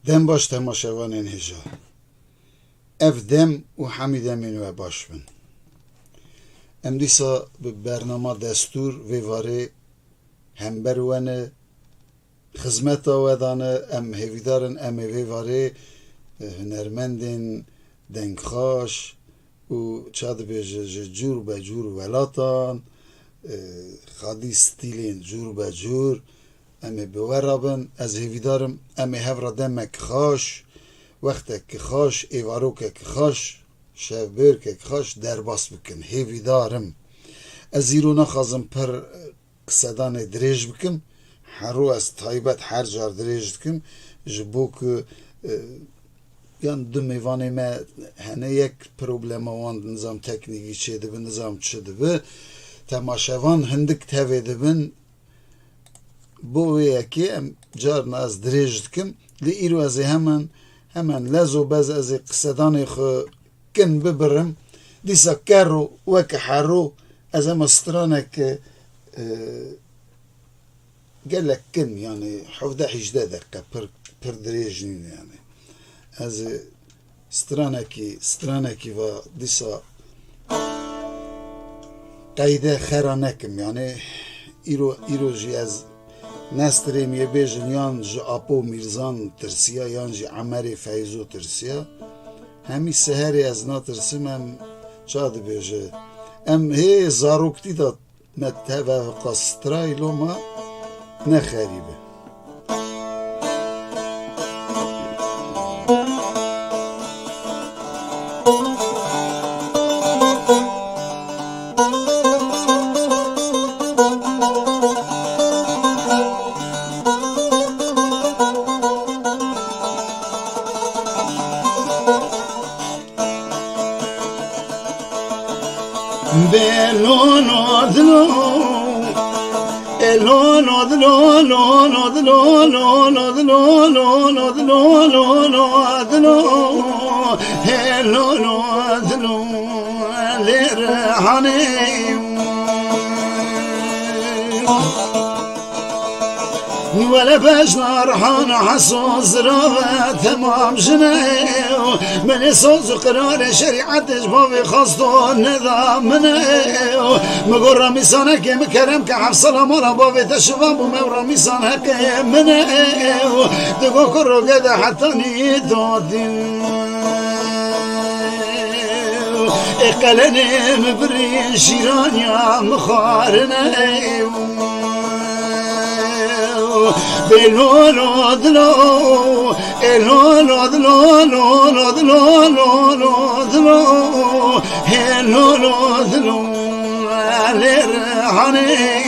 دم باش تماشاوان هجا اف دم و همی دمین و باش بن ام دیسا به برنامه دستور ویواره هم بروانه خدمت آودانه ام هیویدارن ام ویواره هنرمندین دنگخاش و چاد بیجه جور به جور ولاتان خادی ستیلین جور به جور امی بورابن از هیویدارم امی هفرا دمک خاش وقت که خاش ایوارو که خاش شبیر که خاش درباس بکن هیویدارم از زیرو نخوازم پر قصدان دریج بکم هرو از تایبت هر جار دریج بکم جبو که یان دو میوانه ما هنه یک پروبلم آوان نظام تکنیکی چه دبن نظام چه دبن تماشاوان هندک تاوی دبن بوی که ام جار ناز دریج دکم لی ایرو از همان لازو باز از قصدان خو کن ببرم دیسا کرو وک حرو از ام استرانک قالك كن يعني 11 دقيقة پر دریج نین يعني از سترانكي و دیسا قايدة خرانكم يعني ایرو جي از نستریم یه بیجن یان جی اپو میرزان ترسیا یان جی عمری فیزو ترسیا همی سهری از نا ترسیم هم چاد بیجه ام هی زاروکتی داد متهوه قاسترای لو ما نخریبه ولا بجنا رحانا حصوص رابع تمام جنايو من صوص قرار شريعة جبابي خاصتو النظام منايو مقول رميسانا كي مكرم كحفصة مرة بابي تشباب ومورا ميسانا كي منايو دقو كرو قد حتى نيدو اقلني مبري شيران يا مخارنايو بلولو دلو الولو دلو لولو دلو لولو دلو هلولو دلو لرحاني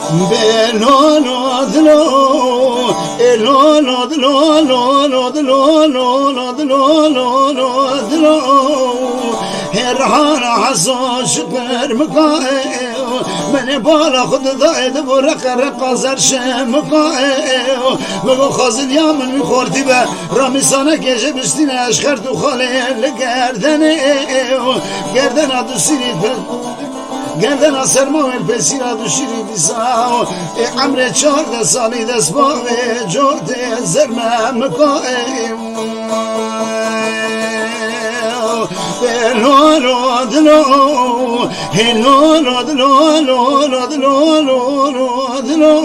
بلولو دلو الولو دلو لولو دلو لولو دلو لولو دلو الرحانة حصو شكر مقايو من بالا خد ضايد برق رقا زرش مقايو بگو خازن یا من میخورتی به رامیسانه کشه بشتین اشخرت و خاله لگردنه گردن دو سیرید گردن سرمایل پسیرا دو شیری دیساو عمر 14 سالی دست باوه جوده زرمه مکایم لولو دلو لولو دلو لولو دلو لولو دلو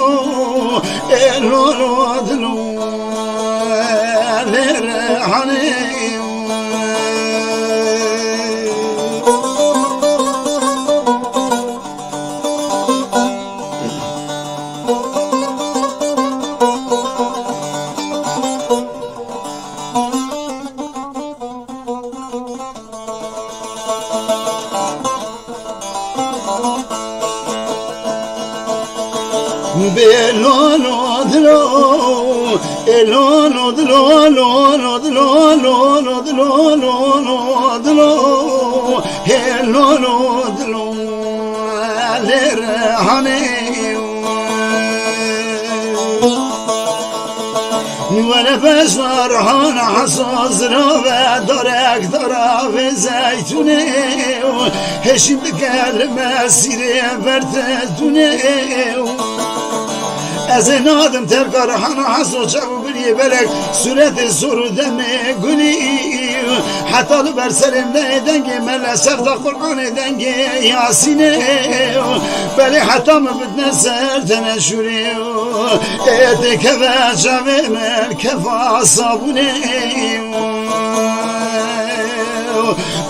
لولو دلو لرحاني بلولو دلو الولو دلو لولو دلو لولو دلو لولو دلو هلولو دلو لر ولا بزار هان حساس را و دارک دارا و زیتونه هشیم دکل مسیر برت دونه از نادم ترکار هانا حسو چاو بری بلک صورت سرو دم گلی حتی لو بر سرم دنگ مل سرد قرآن دنگ یاسینه بله حتی مبدن سر تنشوری ایت کفا شوه من کفا صابونه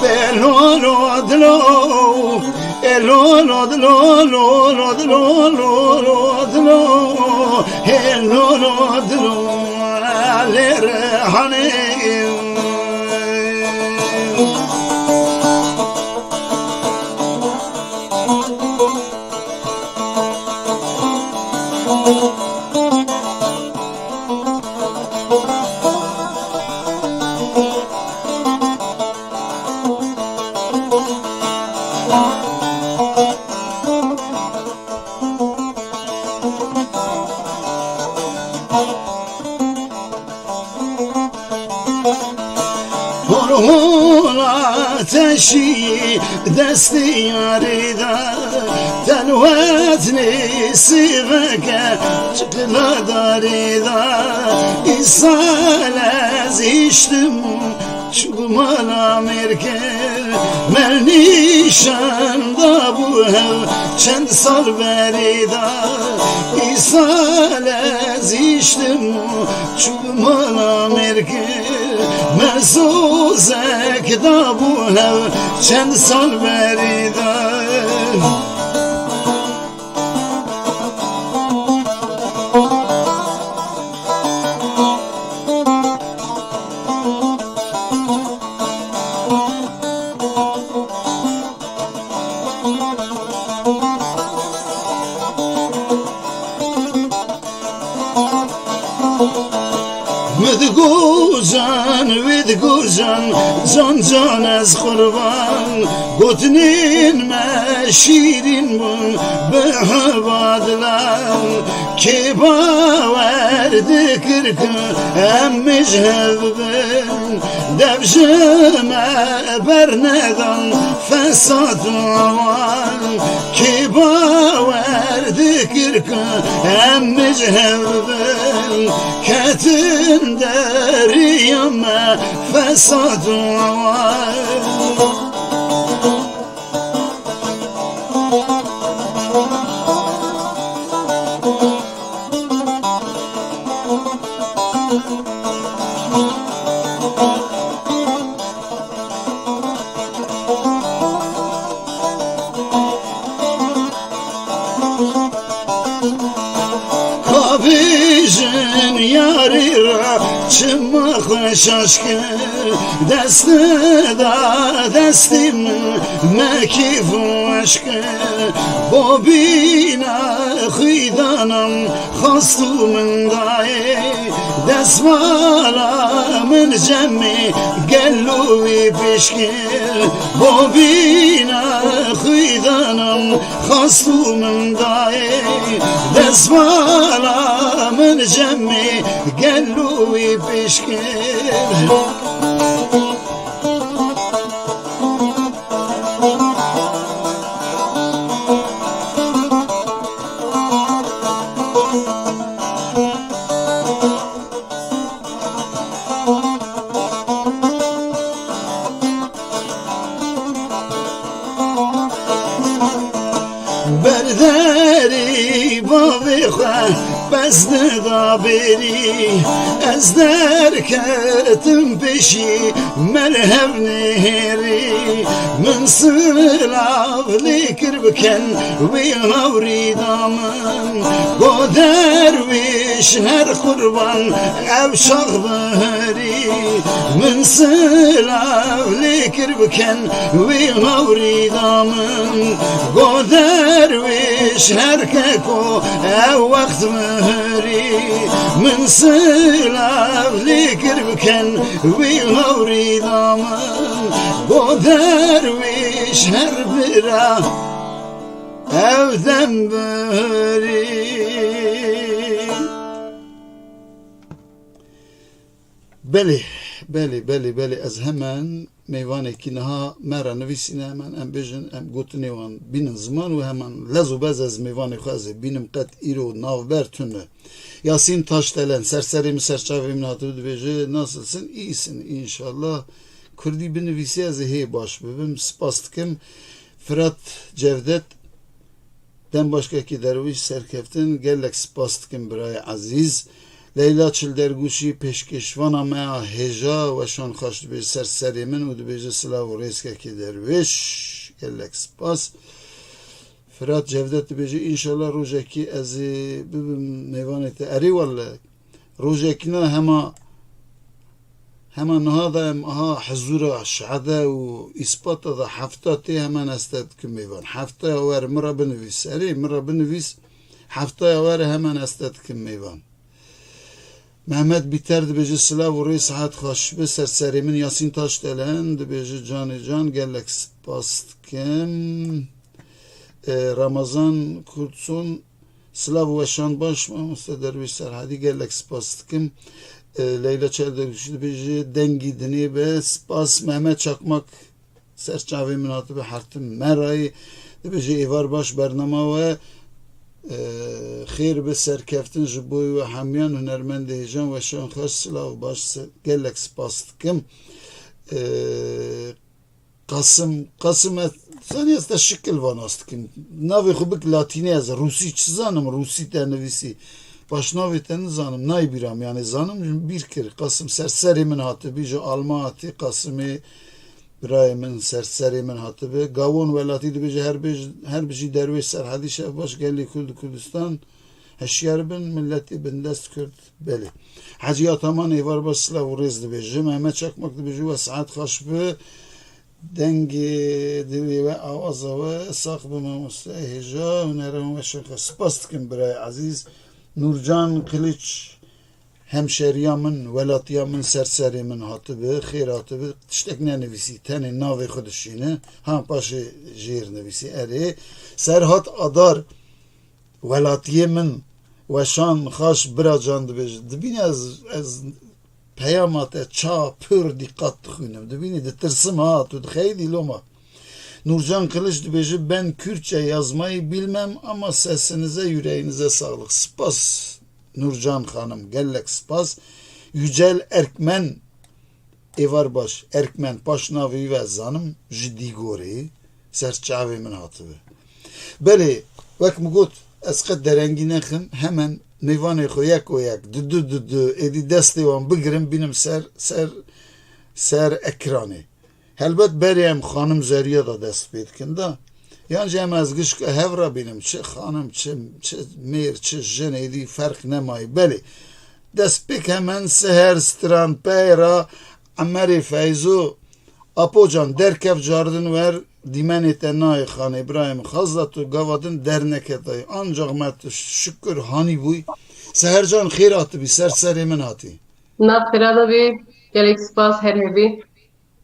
بلولو دلو الولو دلو لولو دلو لولو دلو الولو دلو لرهاني ateşi desti yarida telvetni siveke çıkla darida İsalez içtim çubmala merker mernişanda bu hev çend sar verida İsalez içtim çubmala merker merzuzek da bu hev çend sar verida ودگوزن جان جان از قربان گوتنین مشیرین بون به هوادلان که باورد کرک امش هبن دبجم برندان فساد روان که باورد کرک امش هبن کتن دریم فساد Kabijin yari ra çıma خوش aşkı deste da destim mekif aşkı bobina xidanam خاستومن دای دسوالا من جمعی گلوی پیشکر بابینا خیدانم خاستومن دای دسوالا من جمعی گلوی پیشکر برداری بابی خواه بس ندا بری از درکتم بشی مرهب نهری من سلاف لیکر بکن وی غوری دامن گودر ویش هر قربان عبشاق بهری من سلاف لیکر بکن وی غوری دامن گودر ویش هر ککو وقت مهري من سلاف ليكر بكن ويغوري ضامن بودر ويش هربرا evden beri. Beli az hemen meyvaneki naha mera nivîsîne hemen em bêjin em gotinê wan bînin ziman û hemen lez û bez ez meyvanê xwe ez ê bînim qet îro navber tune. Yasin Taşdelen serserê min serçavê min hatibû dibêje nasılsın? İyisin inşallah. Kurdî binivîsî ez ê hê baş bibim. Spas dikim. Firat Cevdet dem başkekî derwîş serkeftin gelek spas dikim birayê ezîz. Leyla Çilderguşî pêşkêşvana me a hêja weşan xweş dibêje ser serê min û dibêje silav û rêzkekê derwêş gelek spas. Firat Cevdet dibêje înşallah rojekî ez ê bibim nêvanê te erê wele rojekî ne hema niha da em aha hezûra şehede û îspata da hefta tê hemen ez te dikim mêvan heftaya were min re binivîs erê min re binivîs heftaya were hemen ez te dikim mêvan. Mehmet Biter dibêje silav û rê sihet xweş bi ser serê min. Yasin Taşdelen dibêje canê can gelek spas dikim. Ramazan Kurtson silav û weşan baş mamoste derwîş Serhadî gelek spas dikim. Leyla Çelderguşî dibêje dengî dinê be spas. Mehmet Çakmak serçavê min hatibe hertim merayê dibêje êvar baş bernama we خیر به سرکفتن جبوی و همیان هنرمند هیجان و شان خواهش سلاو باش gelek spas dikim. Kasım zaniyaz da şekil vanas dikim. Navi xubik latine yaz Rusi çizanım Rusi tenevisi. Baş navi teni zanım nay biram yani zanım bir kere Kasım serserimin hatı bici alma hatı Kasım'ı Birayımın serserimin hatıbı. Gavon velatıydı bici her bici derviş serhadi şefbaş gelli Kürdistan. Heşyar bin milleti bin dest Kürt beli. Hacı Ataman evar baş silav rezdi bici. Mehmet Çakmak'dı bici ve saat kaşbı. Dengi dili ve avaza ve sakbı mamusta heja. Hünerim ve şaka. Spastıkım biray aziz. Nurcan Kılıç. Hemşeriyamın, velatiyamın, serserimin hatıbı, xeyr hatıbı, tiştek ne nevisi, teni navi xuduşini, ham paşı jir nevisi eri. Serhat Adar, velatiyemin, veşan, xaş, biracan dibêje. Dibîne ez peyamate ça pür dikkat dixwînim. Dibîne ditirsim ha, tu dixeyî loma. Nurcan Kılıç dibêje ben Kürtçe yazmayı bilmem ama sesinize, yüreğinize sağlık. Spas. Nurcan Hanım gelek spas. Yücel Erkmen Evarbaş Erkmen paşnavi ve zanım jiddi gori serçavê min hatıbı. Belê wek min got ez qet derengî nexim hemen nêvanê xwe yek û yek du êdî destê wan bigirim bînim ser ekranê. Helbet berê em xanim Zeriya da dest pê dikin da. Yani em ez gişka hevra bînim çi xanim çi mêr çi jin êdî ferq nemayî. Belê destpêk hemen seher stran peyra Emerê Feyzo Apocan derkev cardin wer dîmenê te nayê xanê İbrahim xazda tu gavadin derneke dayê ancak me tu şükür hanî bûyî. Sehercan xêr hatibî serserê min hatî. Nav xêrada bê gelek spas her hevî.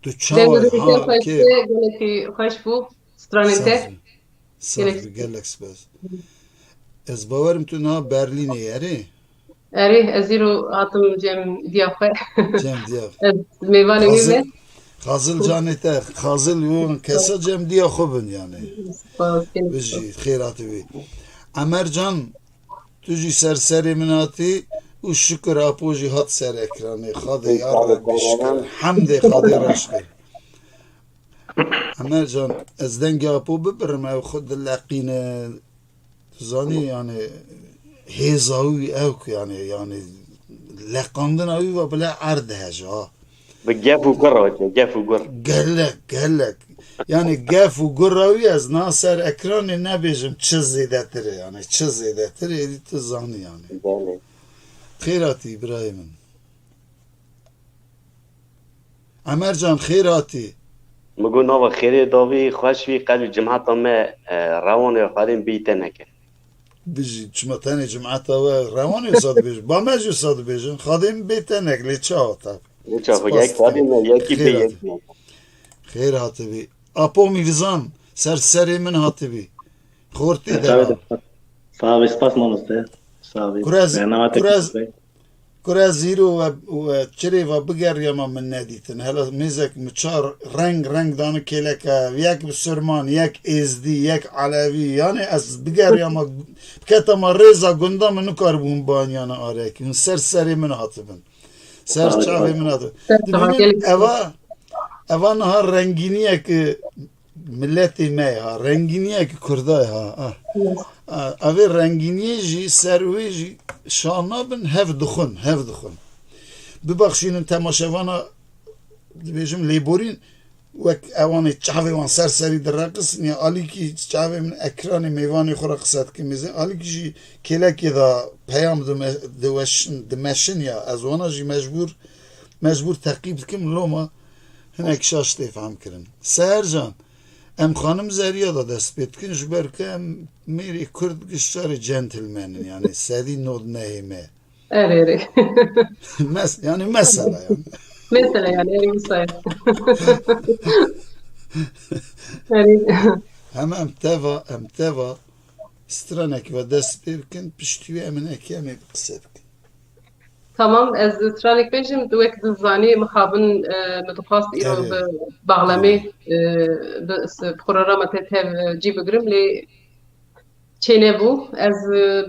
Tu çawa ha kê gelekî xweş bû stranên te. Sağ gelek spas. Ez bawerim tu niha Berlînê erê. Erê ez îro hatim cem diya xwe. Cem diya. Ez mêvanê wî me. Xazil canê te xazil yon kesa cem diya xwe bin yani. Bijî xêr hatibî. Emercan tu jî serserê min hatî û şükür apo jî hat ser ekranê xadê yarde bişkir hemdê xadê reş kir. Emercan ez dengê apo bibirim ew xwe dileqîne zanî yani hêza wî ew yani leqandina wî ve bile erd hece ha. Bi gef û gur hatiye gef û gur. Gelek. Yani gef û gura wî ez na ser ekranê nebêjim çi zêdetir e yani çi zêdetir êdî tu zanî yani. Xêr hatî İbrahim'im. Emercan xêr hatî. Migo nava xêrê davî xweş wî qet û cimheta me rewanê xwarên bîte neke. Bijî çima tenê cimheta we rewanê sad dibêjin. Bame jî sad dibêjin. Xadê min bê tenek lê çi hata. Yek xwarê me yekî pê yek. Xêr hatibî. Apo Mirzan serserê min hatibî. خورتی چاوی دلا دست صاحب اسپاس مانسته صاحب كراز برنامه كراز تکنیک كراز زيرو وشري وبقر يما من ناديتن هلا ميزك متشار رنگ دانو كيلكا ياك بسرمان ياك ازدي ياك علوي يعني از بقر يما بكتا ما ريزا قندا منو كاربون بانيانا آريك من سر من هاتبن سر صاحب چاوي اسپاس من هاتبن Tamam, دبینن gelin. اوا نها رنگینیه که ملتی می ها رنگینیه که کردای ها اوی رنگینیه جی سروی جی شانا بن هف دخون ببخشینن تماشاوانا دبیجم لیبورین وک اوانی چاوی وان سری در رقص نیا آلی کی چاوی من اکران میوانی خورا قصد که میزن آلی کی جی کلکی دا پیام دمشن یا از وانا جی مجبور تقیب کم لوما هناك شاش تفهم كرن سهرجان ام خانم زريا دا دست بيت كن جبر که ميري كرد قشتار جنتلمن يعني سادي نود نهيمه Evet. يعني مثلا يعني Mesela yani en misal. Yani هم امتوا استرانك و دست بيركن بشتوي امن اكيامي بقصدك tamam ez tranik bejim duek dizani mixabin mutxast iro اري bi bağlamê اري bi programa te tev cî bigirim lê çêne bû ez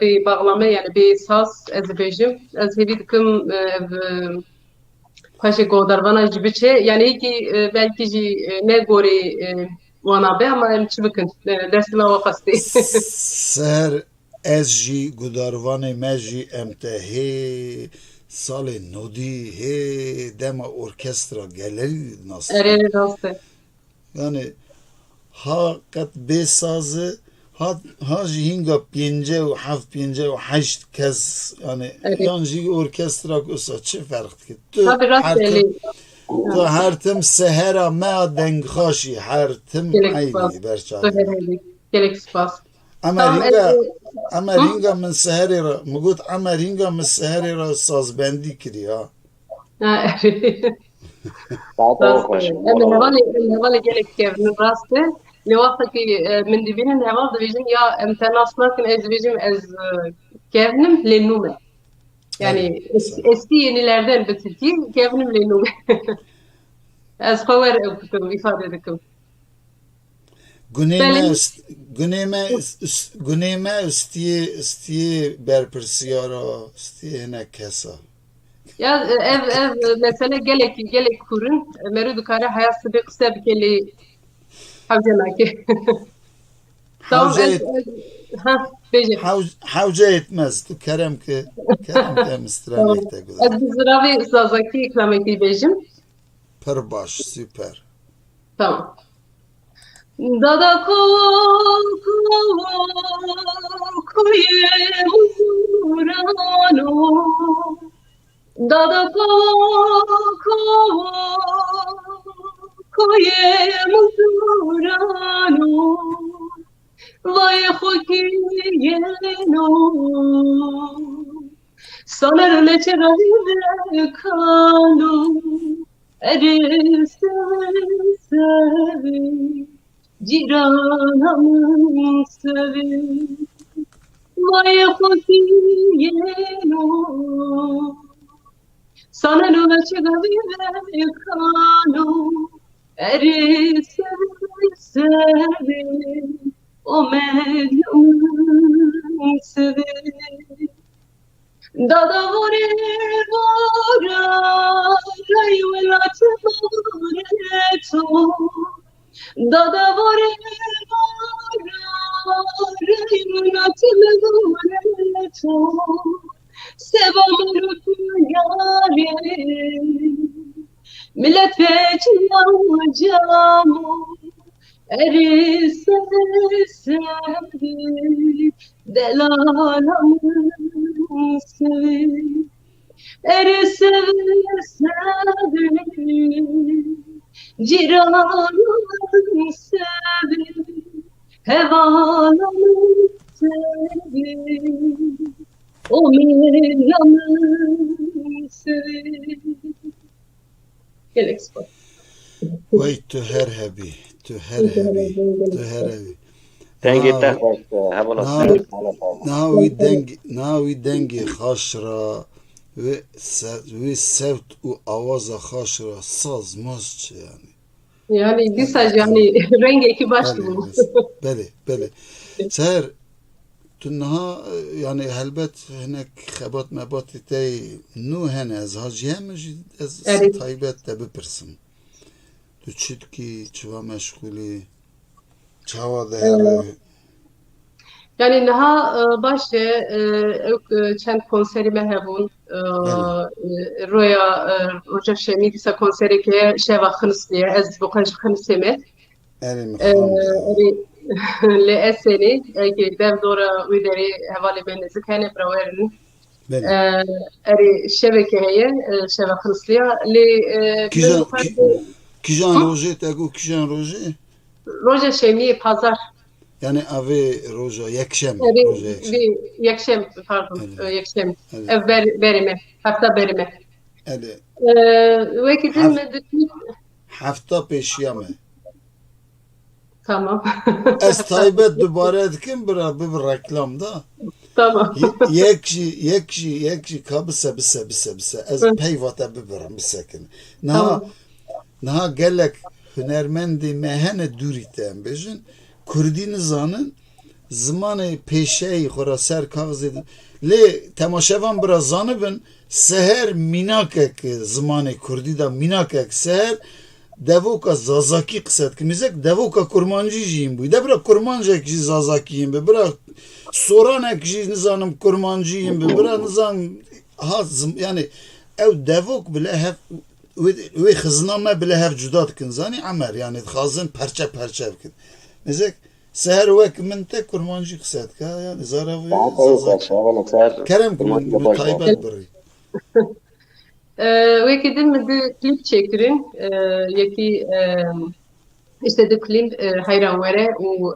bê bağlame yani bê saz ez bêjim ez hêvî dikim ev paşê godarvana jî biçe yani yekî belkî jî ne gorî wana be ama em çi bikin destime wa qestî سهر از جي قدارواني ماجي امتهي سالي نودي هي دما اوركسترا جالري ناس erê rast e Yani ha kat besazı ha jihinga pince ve haf pince ve haşt kez yani evet yan jig orkestra kusa çi fark ki tu tabii rast elê her tim sehera ma deng khaşi her tim gelek spas ayni berçavina söheydik gelek spas ama tamam ez hı? ringa min seherera mugut ama ringa min seherera sazbendi kiri ha Ha, erê ساعت rast e خوش em والله hevalê gelek kevin rast e li wextekî min dibînin heval dibêjin ya em te nas nakin ez dibêjim ez kevinim lê nû me yani evet eski yenilerden bi Tirkî kevinim lê nû me ez xwe were ew dikim îfade dikim Güneyme belê güneyme istiye berpirsiyara istiye hene kesa. ya ev mesele gelek kurin merû dikare heya sibê qise bike lê hewce nake tamam Havca ez et, ha bêje havca etmez. Tu kerem ke tamam mistranek te ez güzel. bi ziravê sazakî ikramekî bêjim Pır baş, süper. tamam Dada koye murano Dada koye murano Vay khokiyeno Saner leche ravive kano Ere sevi Ciranamın sevi Vay khokiyeno Saner leche ravive kano Ere sevi O Meryem'in sevi Dada vore vora Ray velat to Dada vore vora Ray velat to Sevam rüyare Millet peçinacamu Eri sevi Delalamın sevi Eri sevi Ciranın sevi Hevalamın sevi O Miriam'ın sevi Gelek spor. Vay tu her hebi. Tenge te hoş. Hevala Na sen. navi dengi xaşra ve sevt u avaza xaşra saz maz yani. Yani disa yani rengi ki baştı Beli, bu. beli. Seher تنها يعني هلبت هناك خبات مبات تاي نو هن از هاجي هم از Evet. تایبت ده بپرسم تو چید کی چوا مشغولی چوا ده هر Yani daha başta çend konserime hevun بله roya roja şemi disa konseri ki şeva xıns diye ez bokaj xınseme اری مخام ده le eseni ki dev dora uderi hevali benizi kene brawerin بله eri şeveke heye şeva xınsliya le min کیجان bokaj کیجان روژه تگو کیجان روژه roja şemi pazar یعنی اوی روژه یکشم روژه یکشم bir yekşem pardon اری yekşem اری ev berime hafta berime اری Ve dedim هفته پیشیامه tamam. از تایبت دوباره دکم برا ببر رکلام ده Tamam. یکشی که بسه از پیواتا ببرم بسکن Tamam. نها گلک هنرمندی مهن دوری تیم بیشن کردی نزانن زمان پیشهی خورا سر کاغذی لی تماشاوان برا زانبن سهر میناکک زمان کردی دا میناکک سهر devوka zazaki kısat ki mizek devوka kurmancı jiyim bu. De bırak kurmancı ki zazakiyim be. Bırak soran ki nizanım kurmancıyım be. Bırak nizam yani ev devok bile hep ve hızname bile hep cudat kin zani amer yani xazın parça kin. Mizek seher vek min te kurmancı kısat ka yani zara ve zazaki. Kerem kumun bu taybet bari. Ve dedim de klip çekirin. Yeki işte de klip hayran vere o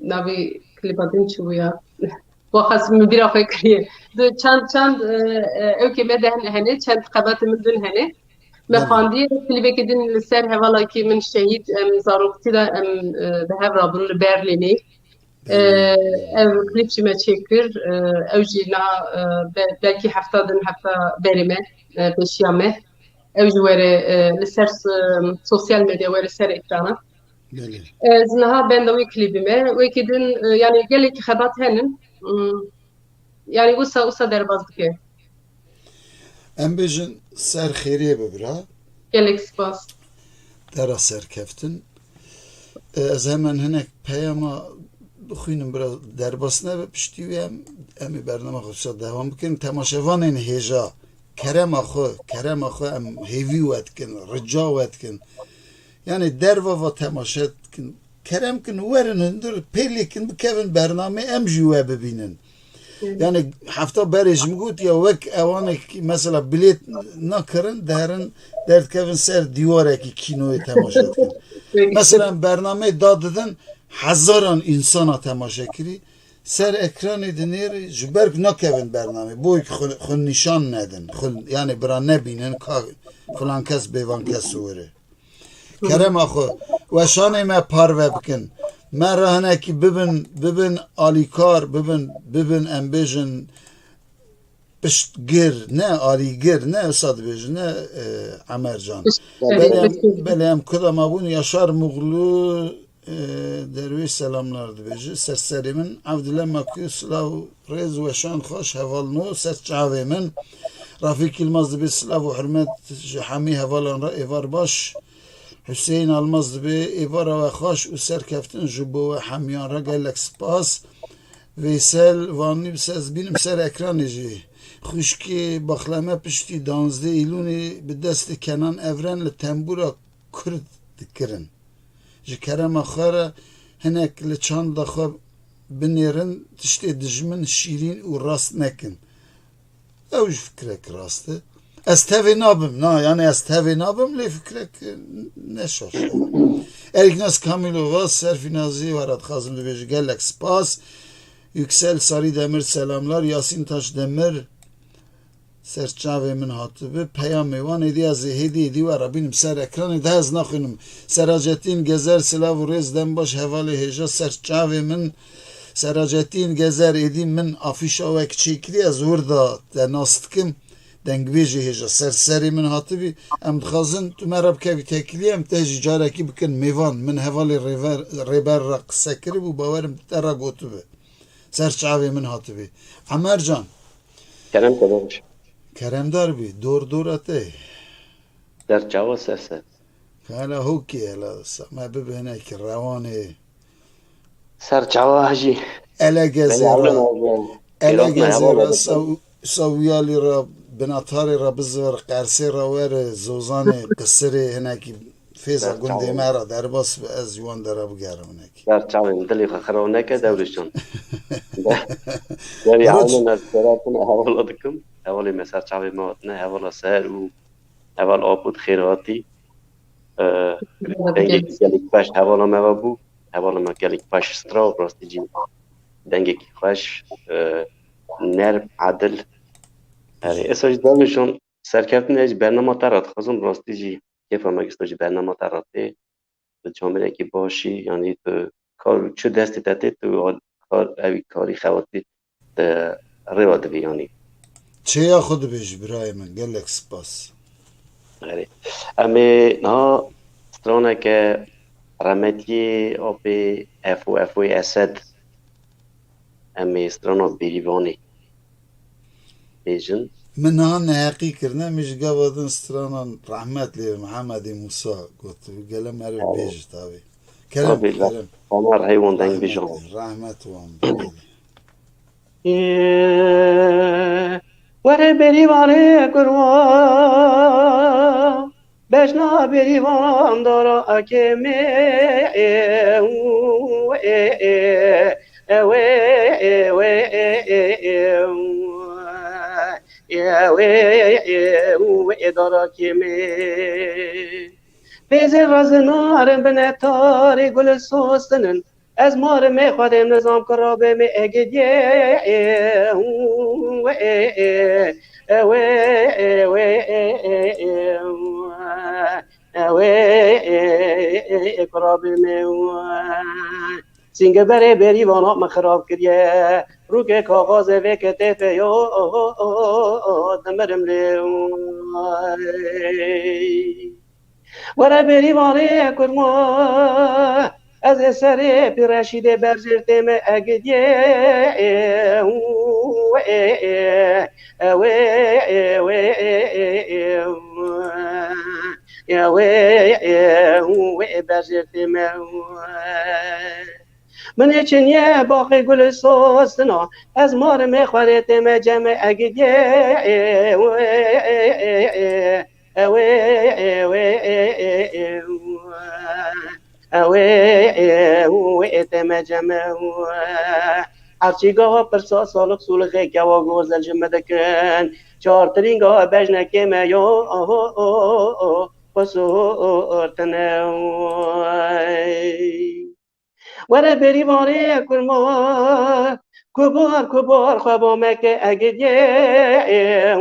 navi klip adın çuya. Bu hasım bir afay kriye. De çand öke meden hani çand kabat müdün hani. Me xandiye klibe kedin li ser hevala ki min şehit em zarokti da em behev rabun Berlinê ev klipçime çekir ev jî na belkî hefta din hefta berî me pêşiya me ew jî were li ser sosyal medya were ser ekrana ez niha benda wî klîbî me wekî din yani gelekî xebat henin yani wisa derbas dike Em bêjin ser xêriye bibira gelek spas dera serkeftin ez hemen hinek peyama bixwînim biraz derbas nebe piştî wê em ê bername xwe devam bikin temaşevanên hêja kerema xwe em hêvî we dikin rica we dikin yani derva ve temaşe dikin kerem kin werin hundir pêlêkin bikevin bername em jî we bibînin yani hefta berê ji min got ya wek ewanekî mesela bilêt nakirin derin derdkevin ser dîwarekî kînoyê temaşe dikin mesela bernamê da didin hezaran insana temaşe kirî ser ekranê di nêrê ji ber ku nakevin bernamê boy xwe nîşan nedin yani bira nebînin ka filan kes bêvan kes were kerema xwe weşanê me parve bikin me re hinekî bibin alîkar bibin em bêjin piştgir ne alîgir ne wisa dibêjin ne Emercan belê em kudama bûn Yaşar Muğlu derviş selamlar dibêje serserê min Evdile Makû silav rêz weşan xweş hevalno ser çavê min Rafîk Yılmaz dibê silav û hirmet ji hemî hevalan re êvar baş Hüseyin Almaz dibê êvara we xweş û serkeftin ji bo we hemiyan re gelek spas Veysel vanî ez bînim ser ekranê jî xwişkê baxleme piştî 12 Îlûnê bi destê Kenan Evren li tembûra Kurd dikirin ji kerema xwe re hinek li çanda xwe binêrin tiştê dijmin şîrîn û rast nekin ew ji fikrek rast e ez tevê nabim yani ez tevê nabim lê fikrek neşaş Eriknas Kamilova Serfinazî werat xazim dibêje gelek spas Yüksel Sarı Demir selamlar Yasin Taş Demir سرچاوی من هاتبه پیامی وان ایدی از هیدی وارا بینم سر اکران ده از نخونم سراجتین گذر سلاو و ریز دم باش حوالی هجا سرچاوی من سراجتین گذر ایدی من آفیش آوک چیکری از وردا دناستکم دنگویجی هجا سری من هاتبی ام دخازن تو مرب که تکلی ام تهجی جارکی بکن میوان من حوالی ریبر را قصه کری بو باورم ترا گوتبه سرچاوی من هاتبی عمر جان کرم کدامش کرمدار بی دور اته در جوا سرسه حالا هوکی حالا ما ببینه که روانه سر جوا هجی اله ایراد نه گزیرا سویالی را بناتاری را بزور قرسی را ور زوزان قصری هنکی فیزا گنده مرا در باس از یوان در بگرم هنکی در جوا دلی خراب نکه دورشان داری حالا نزدیکتون حوالا دکم حوالی مسر جوا ما نه حوالا سر و حوال آبود خیراتی دنگی گلیک باش حوالا ما بو حوالا ما گلیک باش سترا راستی جی دنگی خوش نرم عدل اساج دارمشون سرکردن ایج برنامه ترات خواستم راستی جی کیف هم اگه استاج برنامه تراته تو جامعه که باشی یعنی تو کار چه دستی تاته تو کار اوی کاری خواتی رواد بی یعنی چه یا خود بیش برای من گلک سپاس غیره امی ها سترانه که رحمتی آبی افو اسد امی سترانه بیریوانی بیجن من ها نهاقی کرنه میش گوادن سترانان رحمت لی محمدی موسا گوتو گلم ارو بیش تاوی کرم عمر حیوان دنگ بیجان رحمت وام بگیلی وره بریوانه کروا بجنا بریوان دارا اکمه دارا کمه بیزه رزنارم به نتاری گل سوستنن از مار می خودم نظام کرابه می اگدیه کرابه می سینگه بره بری وانا ما خراب کریه رو که کاغذ و کتف یا دمرم لیو وره بری وانه کرما از سری پیرشید برزرتم اگدیه برزرتم من چنیه باقی گل سوستنا از مار میخورتم جمع اگدیه تم جمع هرچی گاه پرسا سالک سولخه کوا گوزل جمدکن چهار ترینگاه بجنکه میو بسورتنه وره بری واره کرما کبار خوابا مکه اگدیه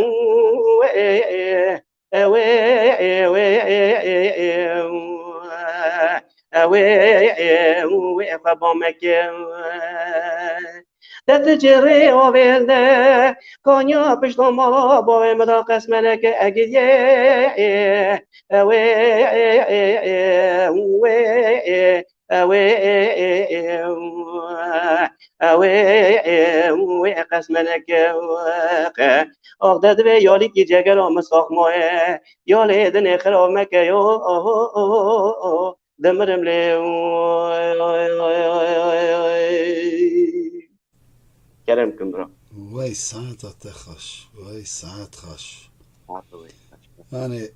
خوابا مکه دست جره آورده کانیا پشت مالا با مدا قسمنه که اگدیه قسمنك أغداد بيالي كي جاكر مساق موه يالي دني خراب مكة يو دمرم لي كرم كمبرا وای ساعت تخش وای ساعت خش يعني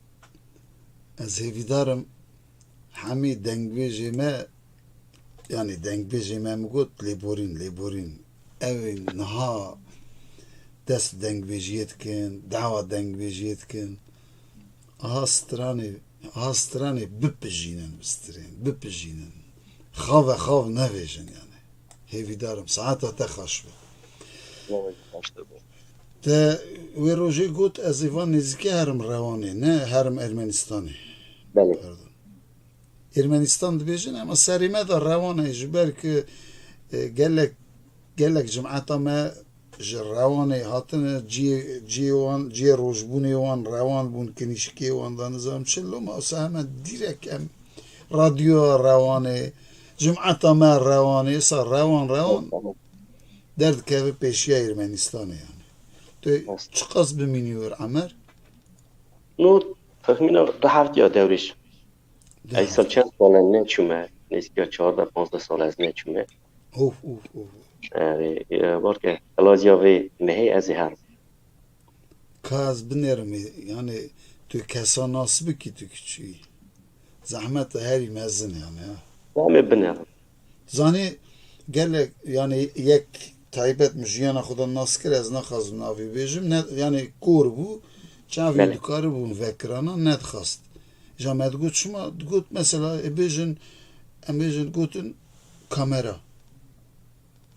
از هیویدارم همی دنگویجی ما يعني دنگویجی ما مگوت لیبورین اوی نها دست دنگویجیت کن دعوة دنگویجیت کن هاسترانی بپجینن بپجینن خاو نویجن يعني هیویدارم ساعت تخش Te ve roje got ez ivan nizike herim revanê ne herim Ermenistanê. Belê. Ermenistan dibêjin ama serî me da rewanê ji ber ku gelek cemeta me ji rewanê hatine ciyê rojbûnê wan rewan bûn kinîşikê wan da nizam çil ma wisa hemen dîrek em radyoya rewanê cemeta me rewanê sa rewan derdikeve pêşiya Ermenistanê yani. Tu çi qas bimînî Emer? No tahmîna heft ya dewrêj. Ez sal çend sal neçûme. Nêzîka 14-15 sal ez neçûme. Of. Barke elaziya vê mehê ez ê herim. Ka ez binêrim yani tu kesa nas bikî tu küçî. Zehmet herî mezin yani ya. Em binerim. Zanî gelek yani yek taybet jiyana xwe nas kir ez naxwazim navê bêjim ne yani kor bû çavê dikaribûn vekirana nedixwast. Ja me digot şima digot mesela em bêjin gotin kamera.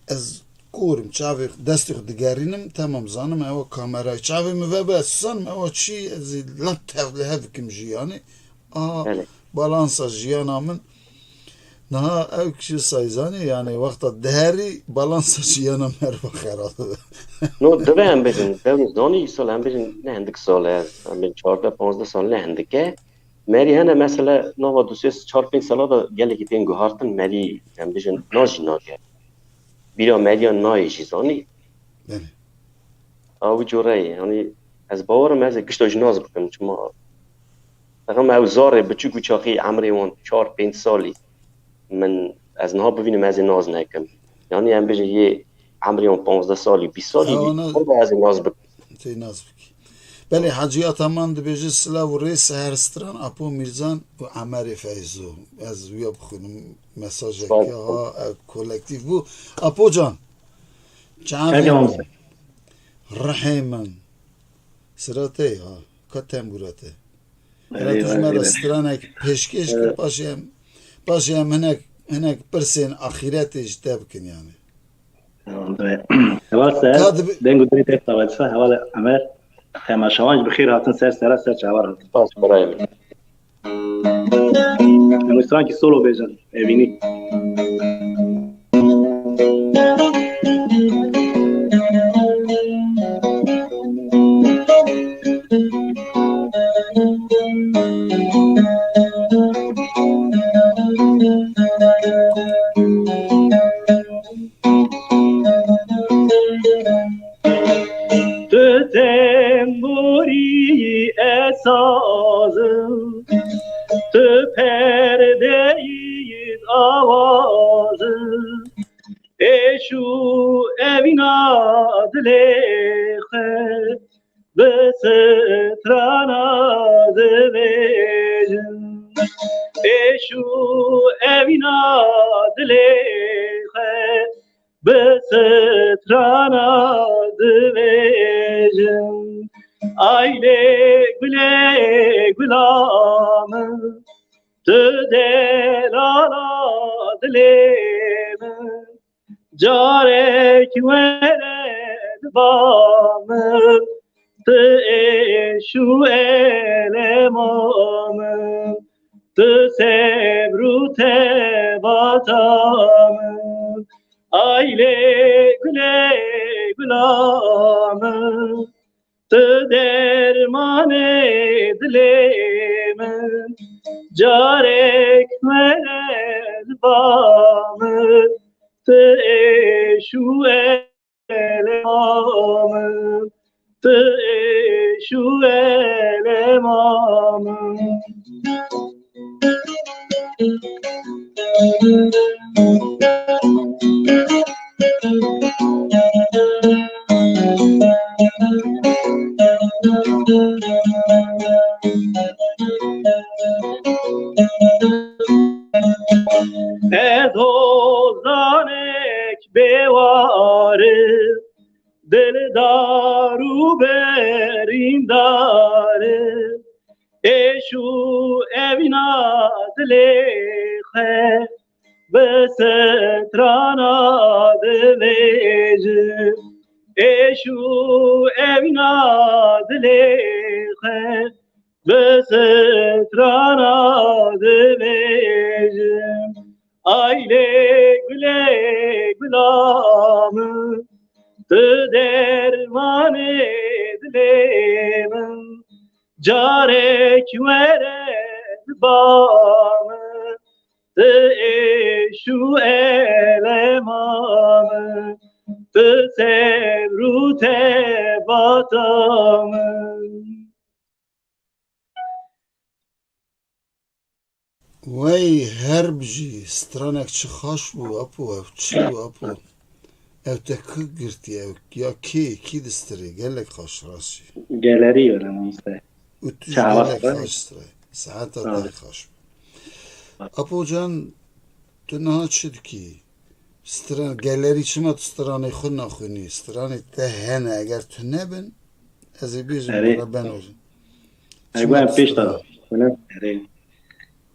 Ez korim çavê destê xwe digerînim temam zanim ewa kamerayê çavê min vebe ez susanim ewa çî ez ê lat tevli hev dikim jiyanê a balansa jiyana min niha ew kişî sayzanê yani wexta diherî balansa jiyana me herî xera dibe. No dibe em bêjin dewrê zanî îsal em bêjin ne hindik sal ez em bêjin 14-15 sal ne hindik e merî hene mesela nava 2-4 sala da gelekî tên guhartin merî em bêjin najî nage. Bîra medya nayê jî zanî. Ew coreyê yani ez bawerim ez ê gişta jî naz bikim çima Ew zarê biçûk û çaqî emrê wan 4-5 salî min ez niha bivînim ez ê naz nekim. Yani em bêjin yê emrê wan 15 salî 20 salî ez ê naz bikim. Tê naz bikî. Belê Hacî Ataman dibêje silav û rê seherstran Apo Mîrzan û Emerê Feyzo. Ez wîya bixwînim mesajekê ha ew kolektîv bû. Apo can çavê rihê min siratê ha ka tembûra te. Tu ji me re stranek pêşkêş kir paşê em hinek pirsên axîretê ji te bikin yani. Heval ser deng û dirê tê tavadisa heval Emer temaşawan ji bixêr hatin ser çavar hatin. Spas berayê min. Em strankî solo bêjin evînî. Tu temburi esazım, tu perdeyi avazım, eşu evina dilexe, bestrana devejim, eşu evina dilexe, bestrana devejim. Aile güle gülamı tu delala dileme carek vered bamı tu eşu elemamı tu sebru tebatamı aile güle gülamı tu derman edileme carek vered bamı tu eşu elemamı tu eşu elemamı. Edozanek bevarı Dildaru berindarı Eşu evina dilexe Besetrana dileje eşu evna dileğe besetrana dibejim aile güle gülamı te dermane dileğim carek vere bamı te eşu elemamı te sevru te batamı. Vay herbji stranek çi xaş bû apo ev çi bû apo ev te kı girtî ev ya kî distirê gelek xaş rastî Galeri öyle işte. û tu jî Çava gelek var. xaş stirê saeta Evet. te xaş apo can tu niha çi dikî stran gelerî çima tu stranê xwe naxwînî stranê te hene eger tu nebin ez ê bêjim Evet. bana ben ojim Egoyan peş da.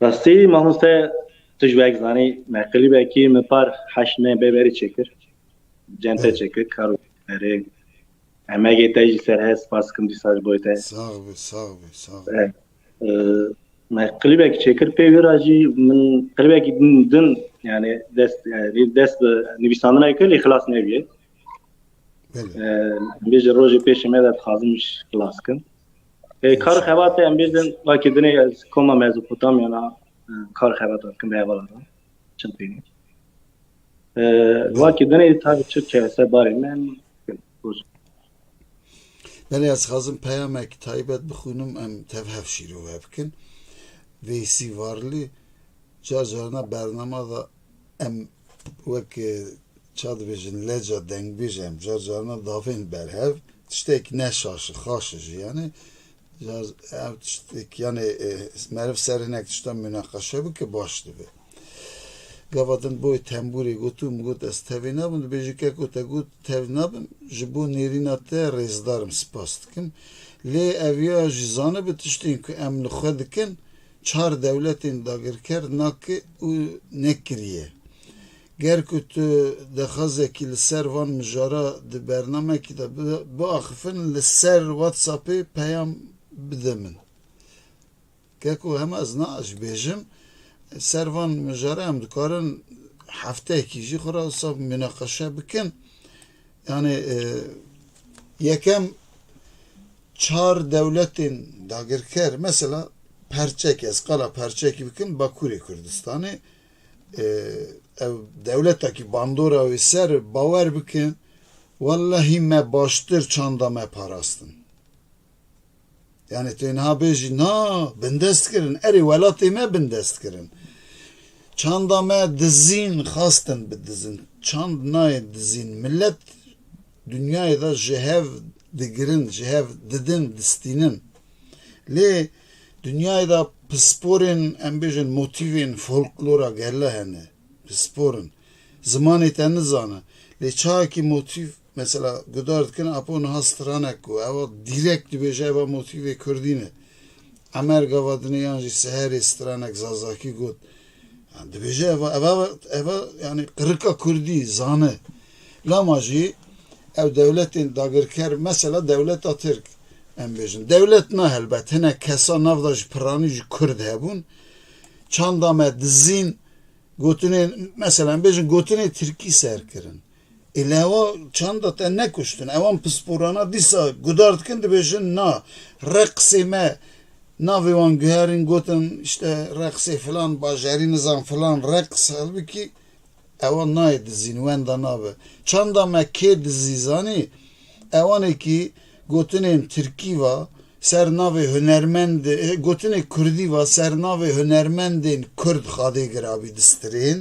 Rastî mamste tu ji vek zanî me klîbekî me par heşne beberî çekir. Cente Evet. çekir kar erê. Emegê te jî ser hez paskim dîsa ji bo te. sağ be sağ be sağ be Evet. Me klîbekî çekir pêvîra jî min klîbekî din yani dest bi nivîsandina kir lê xilas nebiye. belê Bêje rojê pêşê me de dixwazim iş xilas kin. Kar xebatê em bêjin vakî dinê ez koma Mezopotamyana kar xebata dikim hevalara çin têne. Vakî dinê tabi çi kevse barê me belê ez xwazim peyamek taybet bixwînim em tev hevşîrove bikin Veysî Varlî car carna bernama da em wek ça dibêjin leca dengbêj em car carna davên berhev tiştekî neşaşi xaşi jî yani car ev tiştek yani meriv serinek tişta münaqeşe bike baş dibe gavadin boy temburê gotum got ez tevê nabim dibêje keko te got tev nabim ji bo nêrîna te rêzdarim spas dikim lê ev ya jî zanibe tiştên ku em li xwe dikin çar devletên dagirker nake û nekiriye ger ku tu dixwazekî li ser van mijara di bernamekî de biaxifin li ser WhatsAppê peyam bide min keko hema ez naajbêjim ser van mijara em dikarin hefteyekî jî xwe ra münaqeşe bikin yani yekem çar devletên dagirker mesela perçek ez qala perçekî bikin Bakurê Kurdistanê ev devletekî bandora wê ser bawer bikin wallahî me baştir çanda me parastin yani tu niha bêjî na bindest kirin erê welatê me bindest kirin çanda me dizîn xastin bidizin çand nayê dizîn millet dünyayê da ji hev digirin ji hev didin distînin lê dünyayê da pisporên em bêjin motivên folklora gelle hene pisporin zimanê te nizane lê çayekî motiv mesela gudar dikin apo niha stranek ku eva direkt dibêje eva motivê Kurdî ne Emer gavadinê yan jî seherê stranek zazakî got dibêje eva yani qirika Kurdî zane lama jî ev devletên dagirker mesela devleta Tirk em bêjin devlet na helbet hinek kesa nav da ji piranî jî Kurd hebûn çanda me dizîn gotinên mesela em bêjin gotinê Tirkî serkirin Ewa çanda te nekuştin ewan pisporana dîsa gudar dikin dibêjin na reqsê me navê wan guherîn gotin işte reqsê filan bajarî nizam filan reqs helbikî ewan nayê dizîn wenda nabe çanda me kê dizî zanî ewanekî gotinên Tirkî va ser navê hunermendê gotinê Kurdî va ser navê hunermendên Kurd xadê girabî distirên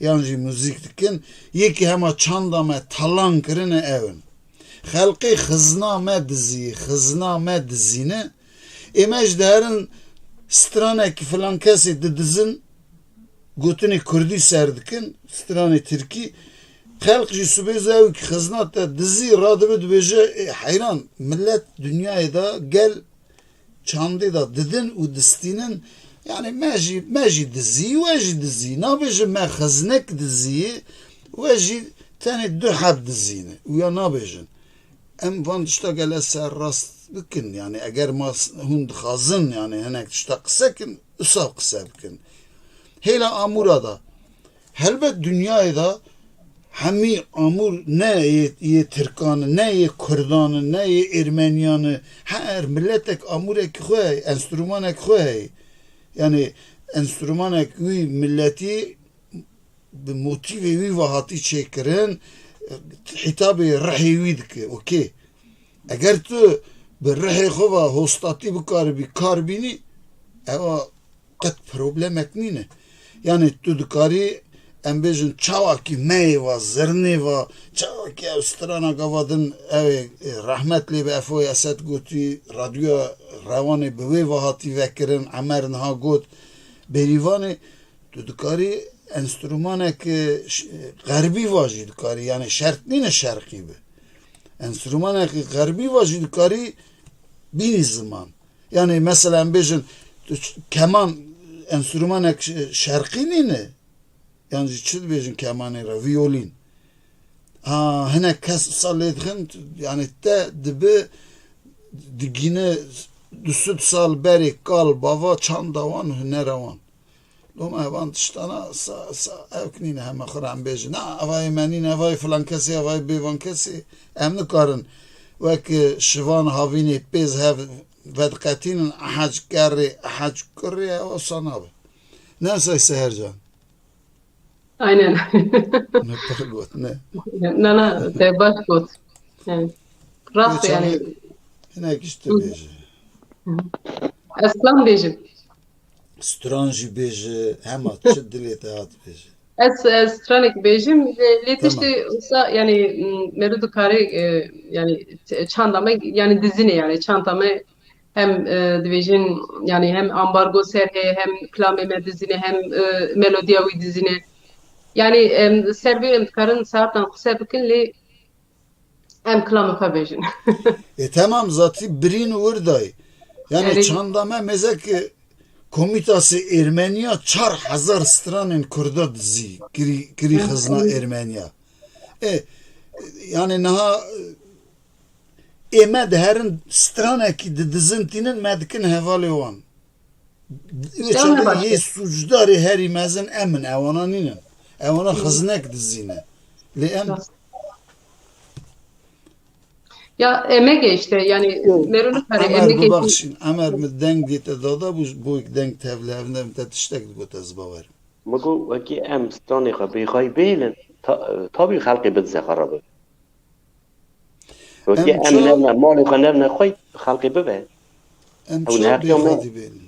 yan jî müzik dikin yekî hema çanda me talan kirine evin xelqê xizna me dizîne ême ji deherin stranekî filan kesê didizin gotinê Kurdî ser dikin stranê Tirkî xelq jî subêz ew ki xizna te dizî radibe dibêje heyran millet dünyayê da gel çandê da didin û distînin yani me jî dizî we jî dizî nabêjim me xiznek dizî we jî Tenê du heb dizîne û ya nabêjin. Em van tişta gele serrast bikin yani eger hûn dixwazin yani hinek tişta qise kin wisa qise bikin. Hêla amûra da helbet dünyayê da hemî amûr ne yê Tirkan ne yê Kurdan ne yê Ermeniyan her milletek amûrekî xwe heye enstrûmanek xwe heye yani enstrûmanek wî milletî bi motivê wî ve hatî çêkirin hitabê rihê wî dike okey eger tu bi rihê xwe ve hostatî bikaribî kar bînî eva qet problemek nîne yani tu dikarî em bêjin çawakî meyê ve zirnê ve çawakî ew strana gavadin ew ê rehmet lê be Efo Esed gotî radyoya rewanê bi wê ve hatî vekirin Emer niha got berîvanê tu dikarî enstrûmanek gerbî ve jî dikarî yani şert nîne şerqî be enstrûmanekî gerbî ve jî dikarî bînî ziman yani mesela em bêjin keman enstrûmanek şerqî nîne yani çi dibêjin kemanê re vîolîn hinek kes wisa lê dixin yani te dibe digîne du sed sal berê kal bava çanda wan hunera wan Loma evan tiştana ew nîne heme xwe em bêjin evayê me nîne evayê filan kesê evayê bêvan kesê em nikarin wek şivan havînê pêz hev vediqetînin ehec gerê ehec kurê ew wisa nabe ne say Sehercan Aynen. ne pir got ne Ne, te baş got. Yani, rast yani. hinek işte bêje Eslan bêjim. stran jî bêje hema çi dilê te hat bêje Ez stranek bêjim lê Tamam. tiştî wisa yani meru dikarî yani çandame yani dizine yani çantame hem dibêjin yani hem ambargo ser heye hem klamê me dizine hem melodiya wî dizine yani ser vê em dikarin saetan qise bikin lê em klamê xwe bêjin. Tamam zatî birîn wirdayê yani Yani- çandame mezek Komitası Ermeniya 4000 stranên Kurda dizî kirî xizna Ermeniya yani niha ême diherin stranekî didizin tînin me dikin hevalê wan yê sucdarê herî mezin emin ewana nînin ewana xiznek dizîne lê em Ya emek işte yani meru dikarî Emer emek bibexşîn Emer min deng dîte dada bû deng tevlevne min te tiştek digot ez bawerim Mego wekî em stranê xwe bêxayî bêlin tabî xelkê bidize xerab be. Wekî Em em ço- nevne malê xwe nevne xwe xelkê bibe. Em Ew çok neheqiya me. bêxadî bênin.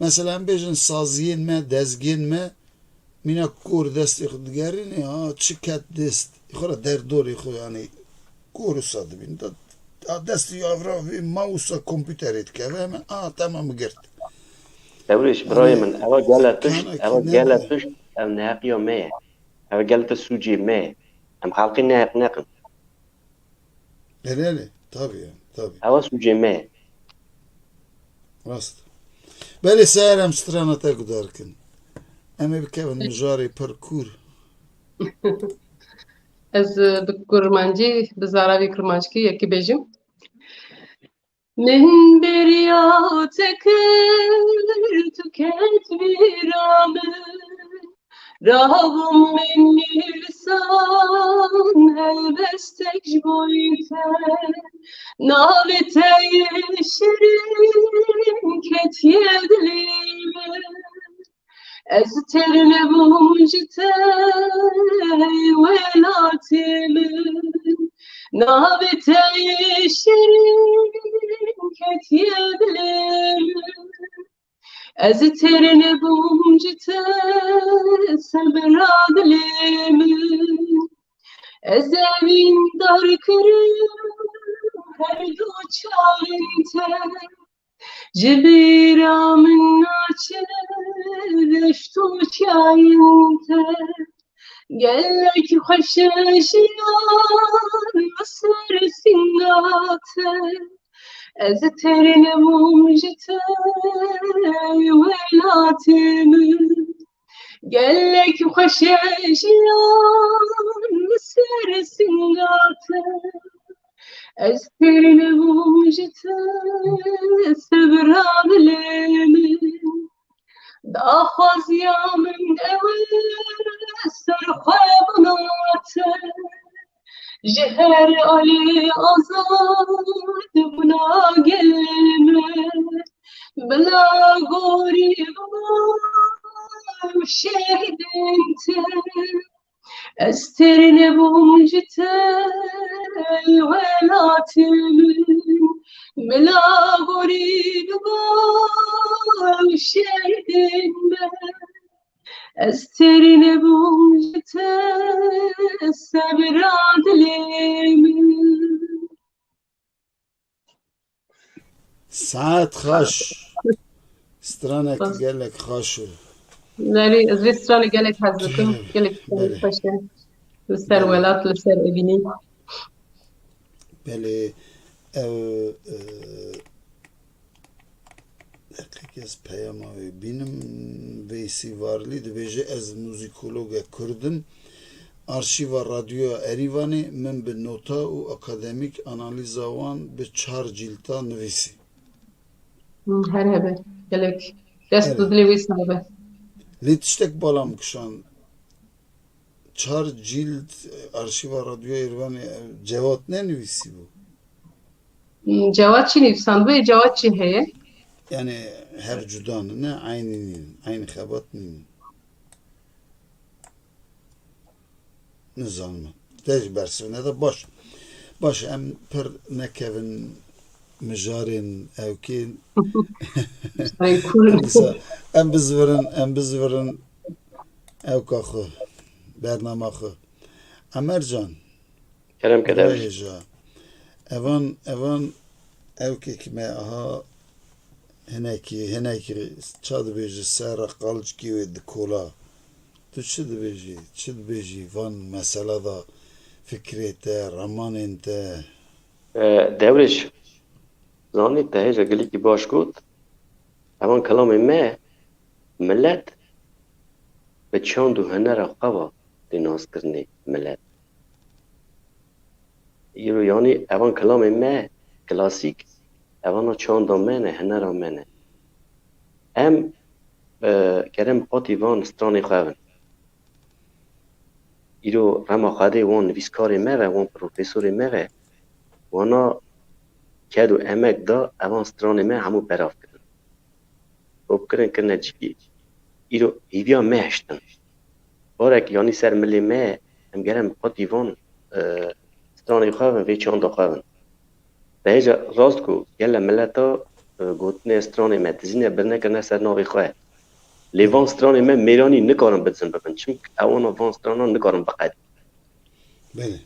Mesela em bêjin saziyên me, dezgên me mîna kor destê xwe digerînê çi ket dest xwe re derdorê xwe yani kor wisa dibîn destî avra vê mawsa kompîterê dikeve hemen temam girt. Ewrîş birayê min ew gele tişt Kanekî ew ne gele be? tişt ew neheqiya me ye. Ew gel te sûcê me ye. Em xelkê neheq nekin. Helali tabii yani tabii Ew sûcê me ye. rast. Belê seher em strana te gudarkin. Em ê bikevin mijarê pir kûr. Ez bi kurmancî bi zaravî kurmanckî yekî bêjim. Min beriya te kir tu ket vîranê Rabim min nîsan helbestek ji bo te Navê te yê şirîn ketiye dilê me Ez ternebûm ji te welatê min Navê te yê şirîn ketiye dilê min Ez ternebûm ji te sebra dilê min Ez evîn dar kirim her du çavên te Ji bîra min naçe deşt û çayên te Gelek xweş e jiyan bi ser singa te Ez ternebûm ji te welatê min Gelek xweş e jiyan bi ser داخوازیا من اول سرخابنات جهر علی آزاد بنا گلمه بلا گوری بام شهدنت استرن بومجت الولات بلا گوری بام شهدنت استرن بومجت سبراد لمن ساعت خوش سترانك قالك خوش ناري زويستراني قالك هزكم قالك بله فشل لسر ولات لسر ابني بله او دقیقی از پیام‌های بینم ویسی وارلی دبیجه از موزیکولوگ کردم آرشیو رادیو اریوانی من به نوتا و اکادمیک آنالیزاوان به 4 جیلتا نویسی هر هبه قالك دست اره دلي ويسنبه لیتشتک بالام کشان 4 جیلد آرشیو رادیو اریوانی جواد ننویسی بو جواد چی نفسان جواد چی هي yani her cudanı ne aynı xebat ninin nizanımı tecbersine de baş em per nekevin mijarin evkin ay kul em bizverin evkakı bernamaxı Emercan Kerem Kederci. Rayja evan evkekime aha هناكي تشاد بيجي سارة قالج كيوي دكولا تشد بيجي فان مسألة ذا فكرته رمان انت دورش زاني تهيجا قلي كي باش قوت اوان كلامي ما ملت بتشاندو هنر قوا دي ناس كرني ملت يرو يعني اوان كلامي ما كلاسيك اوان چاندو منه هنر منه ام کرم قاطی وان سترانی خواه ایرو رما خواهده وان نویسکاری موه وان پروفیسوری موه وانا کدو امک دا اوان سترانی موه همو براف کرن خوب کرن جیبی ایرو هیویا مهشتن بارک یعنی سر ملی موه ام گرم قاطی وان سترانی خواه وی چاندو خواه به هیچ راست کو گله ملتا گوتنه سترانی موه تزینه برنه کرنه سر ناوی خواه لیوان سترانی من میرانی نکارم بزن ببین چون اوانا وان سترانا نکارم بقید بله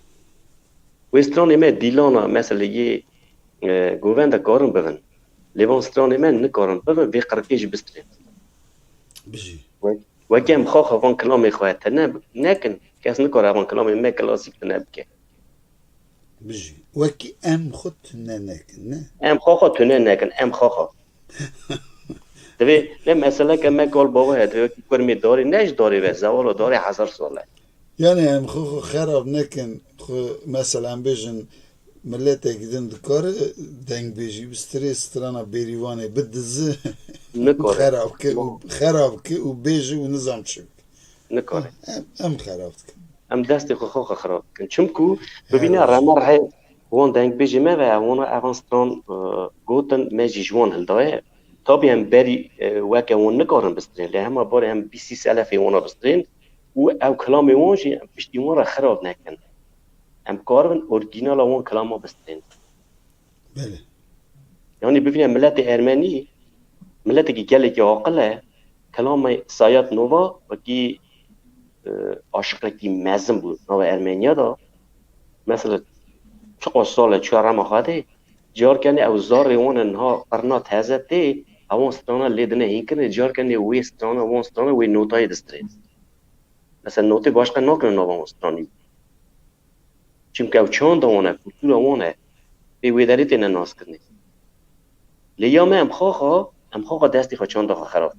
و سترانی من دیلانا مثلا یه گوونده کارم ببین لیوان سترانی من نکارم ببین وی قرقیج بسترین بجی و کم خواه وان کلامی خواهد تنه نکن کس نکار وان کلامی من کلاسیک تنه بکه بجی وکی ام خود ننکن نه ام خواه تنه نکن ام خواه دوی نه مثلا که من گل بابا هدوی کرمی داری نش داری و زوالو داری 1000 ساله yani em xo خراب نکن خو مثلا بیجن ملت گیدن دکار دنگ بیجی بستری سترانا بیریوانه بدزه نکاره خراب که و بیجی و نظام چیک نکاره ام خراب کن ام دستی خو خراب کن چونکو ببینه رمر های وان دنگ بیجی ما و وانا اوانستان گوتن مجی جوان هلدای طبعا هم بری وکه وان نکارن بسترین لی همه باری هم 20 ساله فی وانا بسترین و او کلامی وانشی پشتی وان را خراب نکن هم کارون اورجینال وان کلاما بسترین بله یعنی ببینه ملت ارمنی ملت کی گله کی عاقله کلام سایت نووا و کی عاشقی مزم بود نو ارمنیا دا مثلا چقدر سال چهارم خواهده جار کنه او زار وان انها قرنا تازه تی اوان سترانا لیدنه این کنه جار کنه وی سترانا وان سترانا وی نوتای دسترین مثلا نوتی باشقه نکنه نوان سترانی چونکه او چاند وانه کلتور وانه به ویداری تینه ناس کنه لیامه هم خواه دستی خواه چاند خواه خراب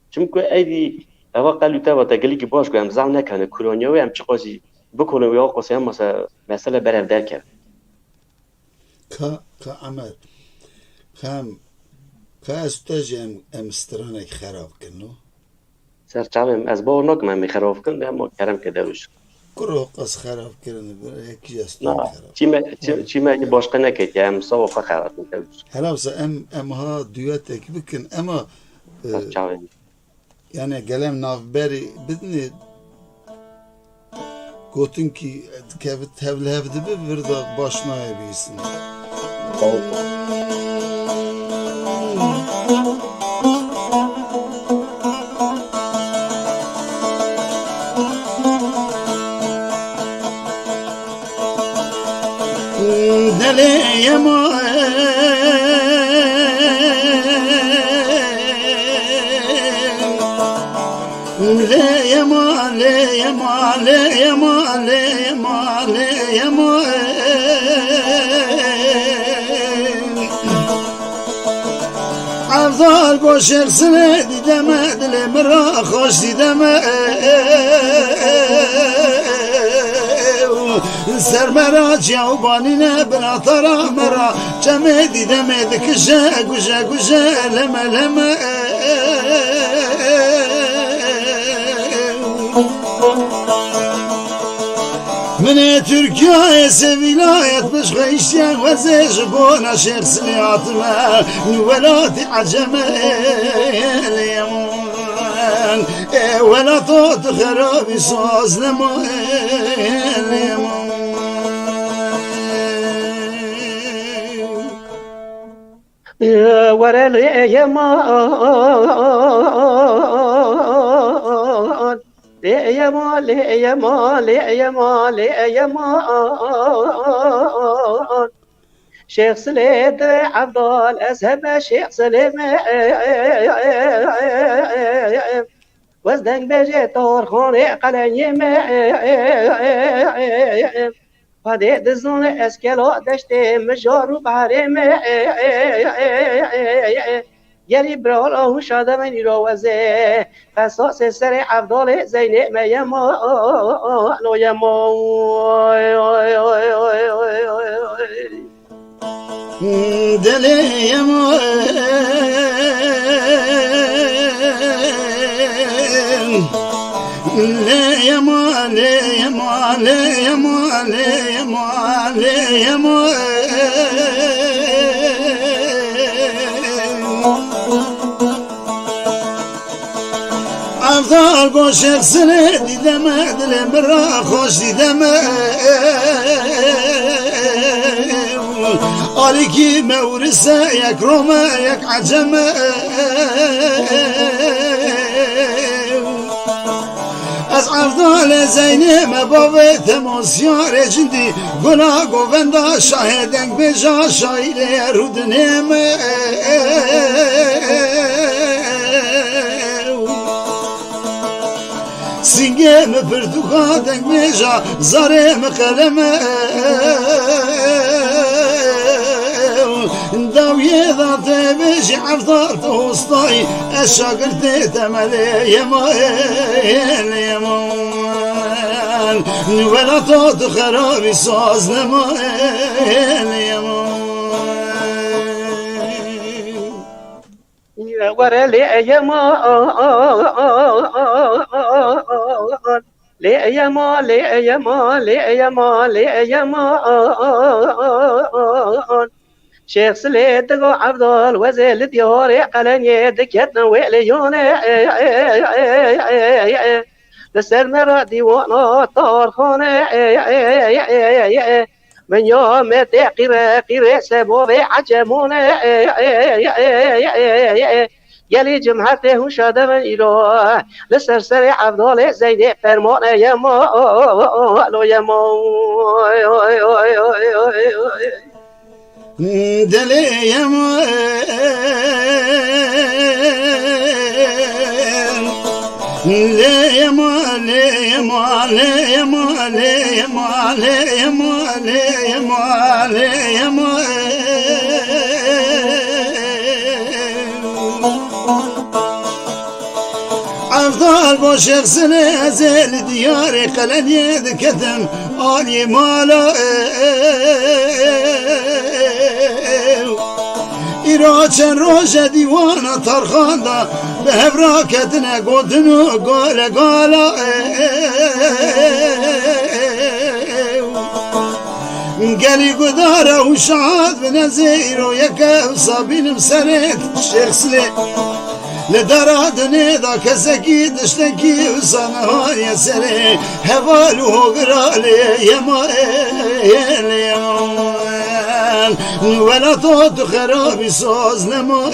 چونکه ایدی اوا قلو تا تا گلی که باش کنم زعم نکنه کورانیاوی هم چقاسی بکنه و یا قصه هم مثلا برف در کرد که عمر هم خواستج ام سترانک خراب کنو سرچاویم از با نکم می خراب کن اما کرم که دروش کرو قص خراب کردن برای یکی استون نه خراب چی ما باشقه نکید یا ام صاف خراب می‌کنم هلاوس ام ها دویتک بکن اما سرچاویم yani gelem navberi بدني gotin ki kevit tevlevdi bir virda başına ebisin. Deli yema افضل گوشر سنه دیدمه دل مرا خوش دیدمه سر مرا جاوبانی نه بنا ترا مرا چمه دیدمه دکشه گوشه گوشه لمه لمه من Türkiye sevilayet بشغى işyen ve zejbona şehsiyatına nüvelati aceme اليمون ولا طوط خرابي صاز لما اليمون ورا اليمان ليمان ليمان ليمان ليمان شيخ سليد عبدال أسهب شيخ سليم وزدن بجي طور خوني قلنيم فدي دزون اسكلو دشتي مجارو بحريم یری برال آهو شاده من ایرا وزه قصاص سر عبدال زینه میما نویما دلیم لیما لیما لیما لیما لیما افضل گوشر سنه دیدمه دلم را خوش دیدمه آلی کی مورسه یک رومه یک عجمه از افضل زینه مبابه تماسیار جندی گناه گووندا شاهدنگ بجا شایله رودنمه سینگم پرتوکا دنگ میجا زارم قلمه داویه داته بیشی افضل توستای اشاگرده تمله یمان ولا تو خرابی ساز نمان ورا اليمان ليمان شيخ سليد دقو عبدال وزيل ديوري قلني دكتنا ويليوني لسر مرا ديوانا طارخوني من يوم قيرة سبوبي عجموني يلي جمعته وشاد من إله لسرسر عبدال زيد فرمان يما لو يما دلي يما ليما ليما ليما ليما ليما ليما ليما افضل باشر سنه ازل دياري قلن يد كتم آلي مالا ایرا چند روش دیوانا ترخاندا به هفراکتنه گودنو گال گالا گلی گداره و شاد به نزیر و یکه و صابینم سرک شخصلی لدرادني ذاك سكي تشتكي وصنها يا سري هوال وقرالي يا مال يا مال ولا طوط خرابي صوز لمال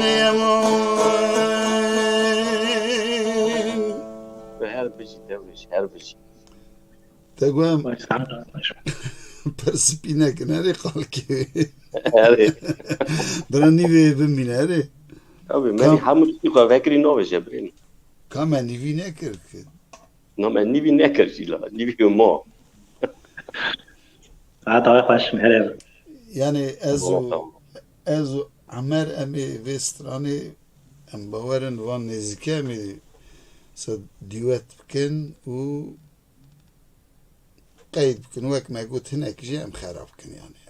يا مال her biji devriş, her biji. تقوم باش سعادة باش برسبينا كناري قالكي Her. دراني بميناري Abi, men hamur tuka vekri nove jebrin. كما نيفي نكر No, men nivi neker jila, nivi mo. سعادة باش مهرب يعني ازو عمر امي ويستراني ام باورن وان نزكامي سد ديوات بكن و قيد بكن وك ما قلت هناك جام خراب بكن يعني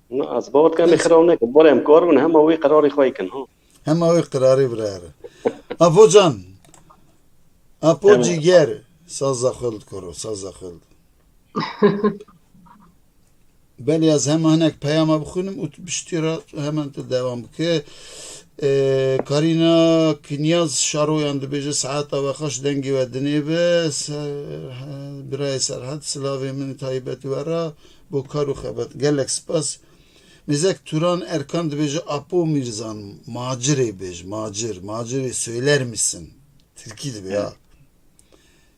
No, az bavot kan khraune ko borem korun hama wi qarari khoyken ha. هم هو قراري براره ابو جان ابو جيگر سازا خلد کرو سازا خلد بلی از همه هنک پیام بخونم و بشتیرا hemen de devam که کارینا کنیاز شارویان دو بیجه ساعتا و خش دنگی و دنیبه برای سرحد سلاوی من تایبت ورا بو کارو خبت گلک سپاس Mizek Turan Erkan de beje Apo Mirzan macire bej maciri söyler misin? Türkiye de ya.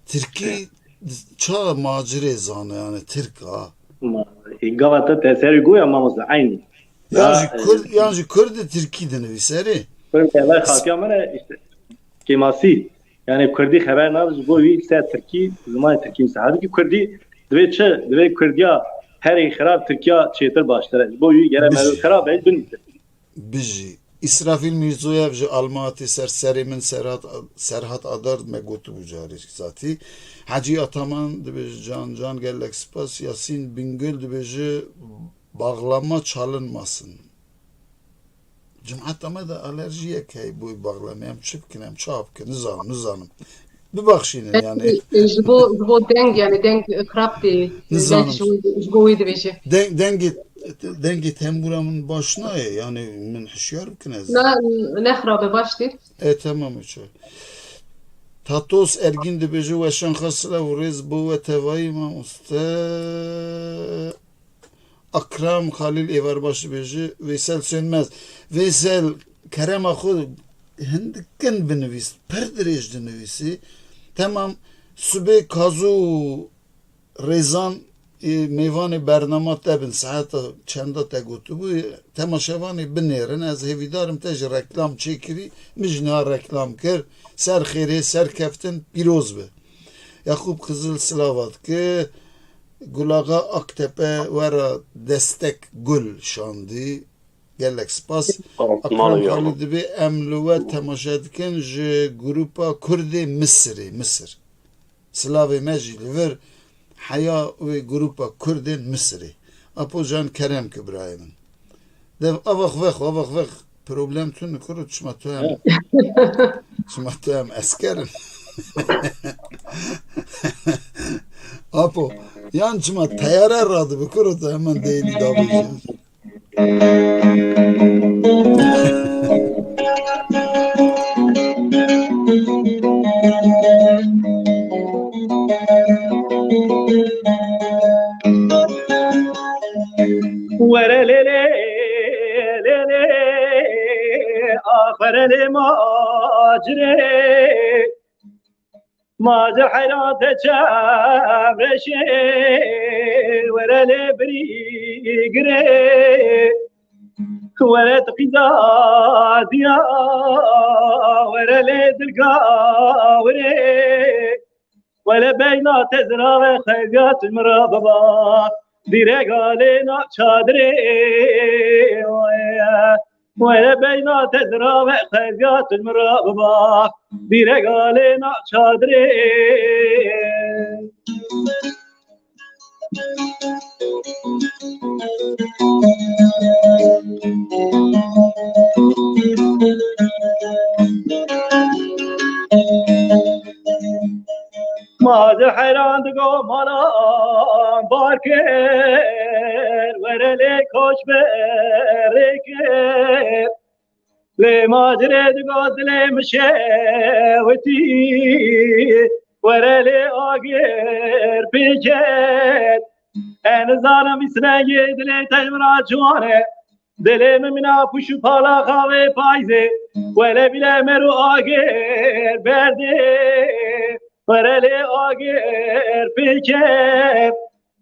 Türkiye çağ macire zanı yani Türk ha. قوات تسير قوي أما مصر عيني Yani Kürt Türkiye'de ne viseri? فهم كذا خاطر أنا كماسي يعني كردي خبر نابز قوي ساعة تركي زمان تركي مساعد كي كردي دوي كرديا her خراب Türkiye çeter başlar. Bu yere mevzu خراب et bin. Biji İsrafil Mirzoyev ji Almaty serseri min Serhat Adar me gotu bu cari zati. Hacı Ataman de can gelek spas Yasin Bingöl de bağlama çalınmasın. Cemaat ama da alerjiye kay bu bağlamayam çıpkinem çapkın nizanım. Bir bak şimdi yani. جبو دنگ يعني دنگ خرابتي نظام. جبو يد بيجي Dengi temburamın başına yani min hişyar kınaz. لا خرابة باشتي Tamam uçu. Tatos Ergin de beji ve şankasla vurez bu ve tevayı usta Akram Halil Evarbaşı beji Veysel Sönmez. Veysel Kerem Akhud hindikken binivist perderej dinivisi tamam Sübe Kazu Rezan meyvani bernama tebin saata çanda tegutu bu temaşevani binerin az hevidarım tej reklam çekiri mijna reklam kir ser xiri ser keftin piroz be Yakup Kızıl Slavat ki Gulaga Aktepe vera destek gul şandi gelek spas Akram Halid bi emluve temaşa dikin ji grupa Kurdi Mısır Slavi mecili ver Haya ve grupa Kurdin Mısri. Apo Can Kerem Kübray'ın. Dev avak vek problem tünü kuru çmatuhem askerin. Apo yan çma tayara radı bu kuru da hemen değil davayacağız. ورا ليلي ليلي آخر الماجري ما حيرات جابرشي ورا لبريقري ورا تقيداديا ورا لدلقاوري ولا بينا تزرع خيقات المراببة direk alena çadre ولا بين تزرع خيات المرابة direk alena çadre ماذا حيران دقو مالا باركر ورلي كوش بركر لما جريد قد لي مشاوتي ورلي آقر بجد انا زانا مسنايد لي تجمرا جوانه دلم منا پوشو پالا خاوه پایزه ولی بلا مرو آگر برده ورلی آگر پیکر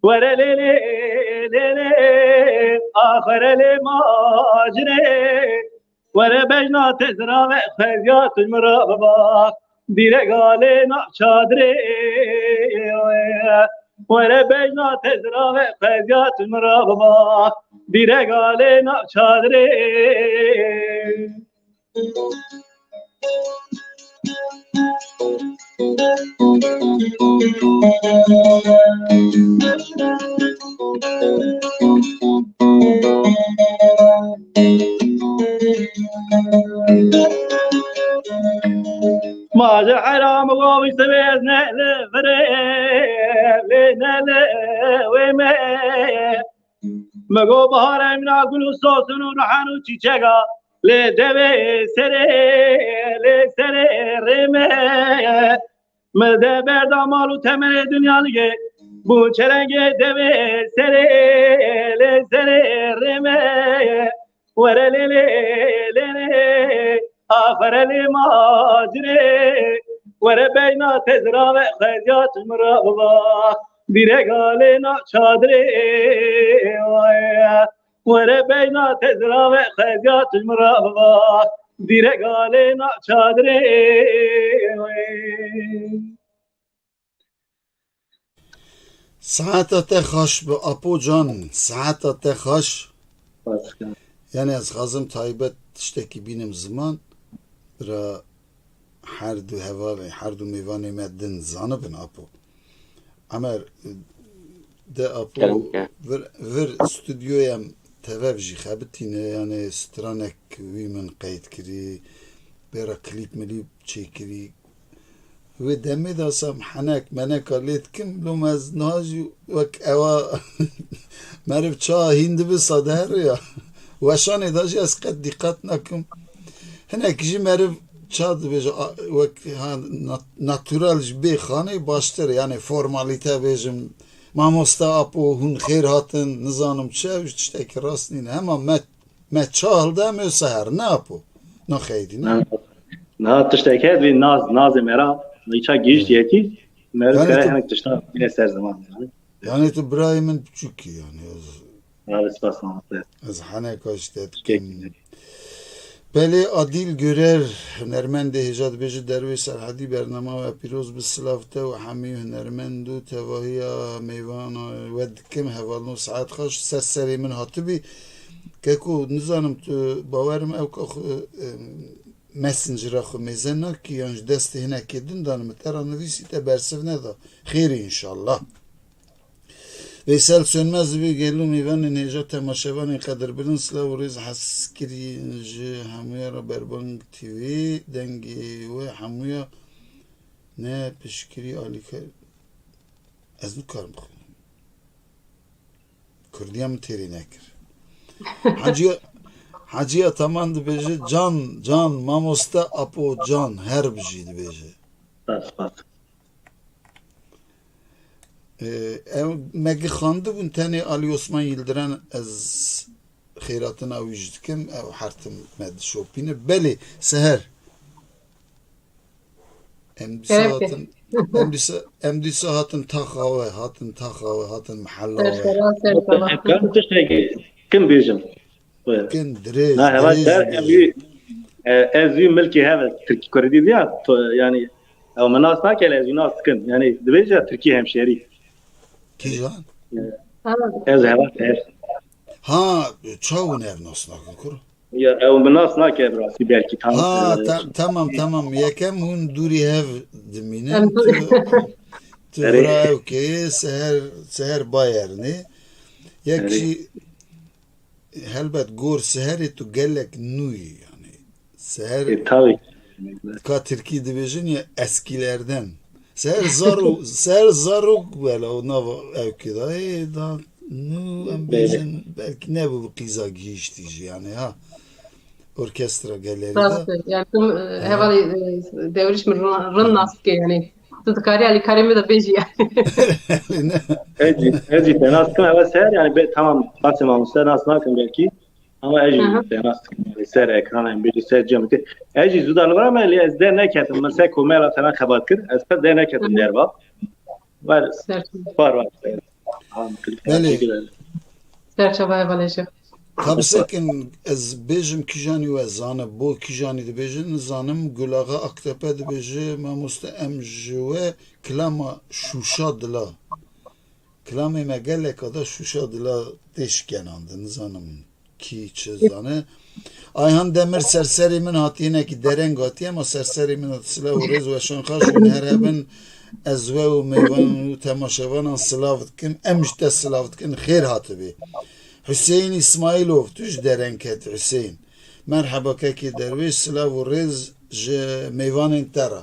ورلی لی لی لی آخر لی ماجره وره بجنا تزرا و خیزیات مرا ببا دیره گاله نا چادره وره بجنا تزرا و خیزیات مرا ببا دیره گاله نا چادره ماجر حرام وقوي سبيز نهل فريب نهل ويمي مگو بهار امنا گلو سوسن و رحان و چیچگا لی دوی سره ریمه مده بردامال و تمن دنیا نگه بو چرنگه دوی سره ریمه وره لی لی لی لی آخر لی ماجره وره بینا تزرا و خیزیات مرا بابا دیره نا چادره وره بینا تزرا و خیزیات مرا بابا دیره نا چادره ساعتت خوش به اپو جان ساعتت خوش یعنی از خازم تایبت تشتکی بینم زمان را هر دو هواوی هر دو میوانی مدن زانه بن اپو امر ده اپو ور استودیویم تفاجی خابتینه یعنی سترانک وی من قید کری برا کلیپ ملی چی کری و دمی داشتم حنک منک لیت کم لوم از ناجی وک اوا مرف چا هند بصدر یا وشان داشی از قد دقت نکم هنک جی مرف چاد بیش وک ناتورال جبی خانه باشتر یعنی فرمالیته بیشم ما مستعپو هن خیر هاتن نزانم چه وشتک راست نین اما مت چهل دم سهر نه اپو نه خیلی نه تشتک هست وی ناز مرا نیچه گیش دیتی مرد کره هنک تشتا بینه سر زمان یعنی تو برای من بچوکی یعنی از حنک اشتت بله عادل گرر هنرمند هجاد بیش دروی سرحدی برنامه و پیروز به سلافته و همی هنرمند و تواهی میوان و دکم حوالنو ساعت خوش سری من هاتبی که کو نزانم تو باورم او که مسنجر خو میزنه که یانج دست هنه کدن دانم ترا نویسی تا برسف ندا خیری انشالله Veysel Sönmez bir gelu mivan neca temaşevan kadar bilin slav riz haskiri hamuya berban TV dengi ve hamuya ne pişkiri alika az bu karım Kurdiyam teri nekir Hacıya tamandı beje can mamosta apo can her biciydi beje مگه خانده بون تنی علی عثمان یلدرن از خیراتنا وجد کم او حرتم مد شوپینه بله سهر امدی ساعتن تاخاوه هاتن محلاوه كم تشتكي كم بيجم كن دريج لا هذا دار ازوي ملكي هذا تركي كردي ديال يعني او مناس ناكل ازوي ناس كن يعني دبيجا تركي همشيري کی جان؟ از هوا ها çoğun ev nasıl nakır? Ya ev nas nakır burası belki tam. Ha tamam yekem hun duri ev demine tu ev ki seher bayerni Yekşi helbet gor seheri tu gelek nuy yani. Seher Tabii. ka Türkiye dibêjin ya eskilerden. Seher zarok böyle o nava evkida. Da nu em bêjin belki ne bu kıza giyiştici yani ha. Orkestra galeride. Rast yani hevali devriş mi rın naske yani. Tutkari Ali Karim'i de beji yani. Eci tenastkın evet ser yani tamam Kasım almışlar nasıl belki ama eci tenastkın yani ser ekran en bir ser camite eci zudalı var ama ez de ne ketim mesela komela sana kabat kır ez de ne ketim der var var Beli. Serçaba hevaleci. Tabsekin ez bêjim kijani we zane bo kijani dibêjin zanim gulağa aktepe dibêje mamoste em ji we klama şuşa dila. Klamê me gelek da şuşa dila teşkenandın zanim ki çizane. Ayhan Demir serserî min hatiyene ki dereng hatiye ama serserî min silav û rêz weşanxa ji her hebin ez ve û mêvan û temaşevanan silav dikin em ji te silav dikin xêr hatibê. Hüseyin İsmailov tuj derenket Hüseyin. Merhaba keki derviş silav û rêz ji mêvanên te re.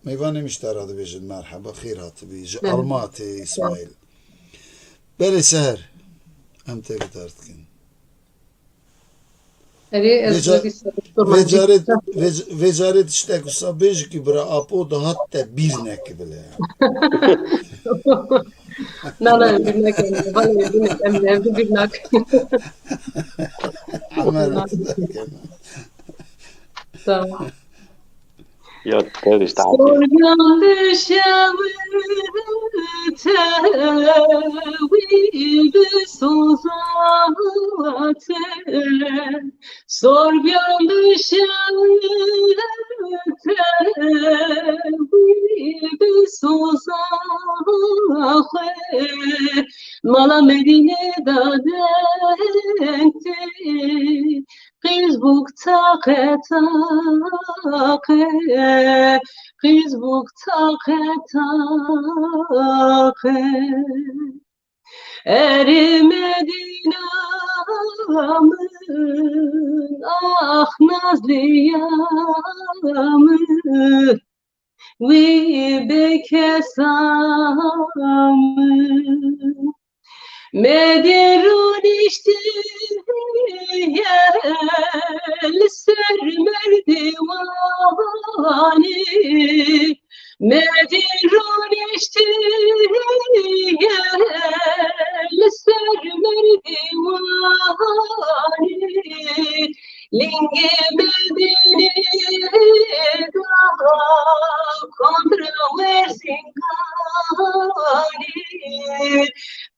Mêvanê min ji te re dibêjin merheba xêr hatibî ji Almatê İsmail. Belê Seher em tê guhdar dikin. Vecaret işte kusa bêj ki bira apo da hat te bir nek bile. Nala bir nek yani. Vallahi bir nek. Evde bir nek. Tamam. Yok kardeş tamam. Sorgan düşemete sozate Sorgan düşemete sozate Mala Medine da dente Kız bukta ketake Kız bukta ketake Erimedin amın Ah nazlı yamın Vi bekesamın Medirun işte yel ser merdivani Medirun işte yel ser merdivani Linge medine daha controversingani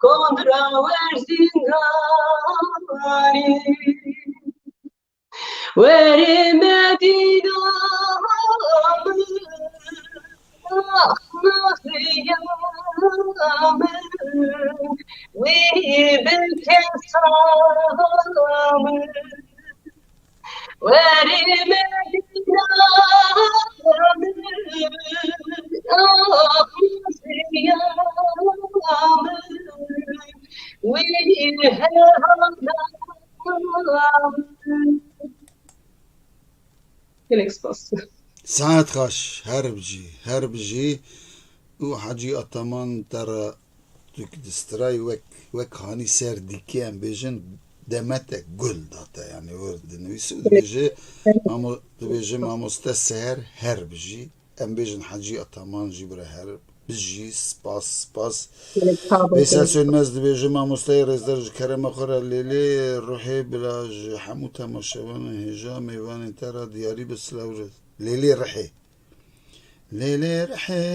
Controversingani Veri medina Ah nasiyamın Vi bekesamın Veri medina Ah nasiyamın Vi herhalde Felix bastı. Saat kaç herbci u Hacı Ataman tera tük distray vek hani ser diken bejin demetek gül data yani ordini visu dibêje mamoste seher herbci em bejin Hacı Ataman jibra herbci spas Veysel Sönmez dibêje mamosteyê rêzdar ji kerema xwe re lêlê ruhê bila ji hemû temaşevanên hêja mêvanên te re diyarî bi silav re lêlê rihê lêlê rihê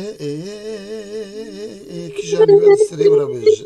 kijanî we sirê bira bêje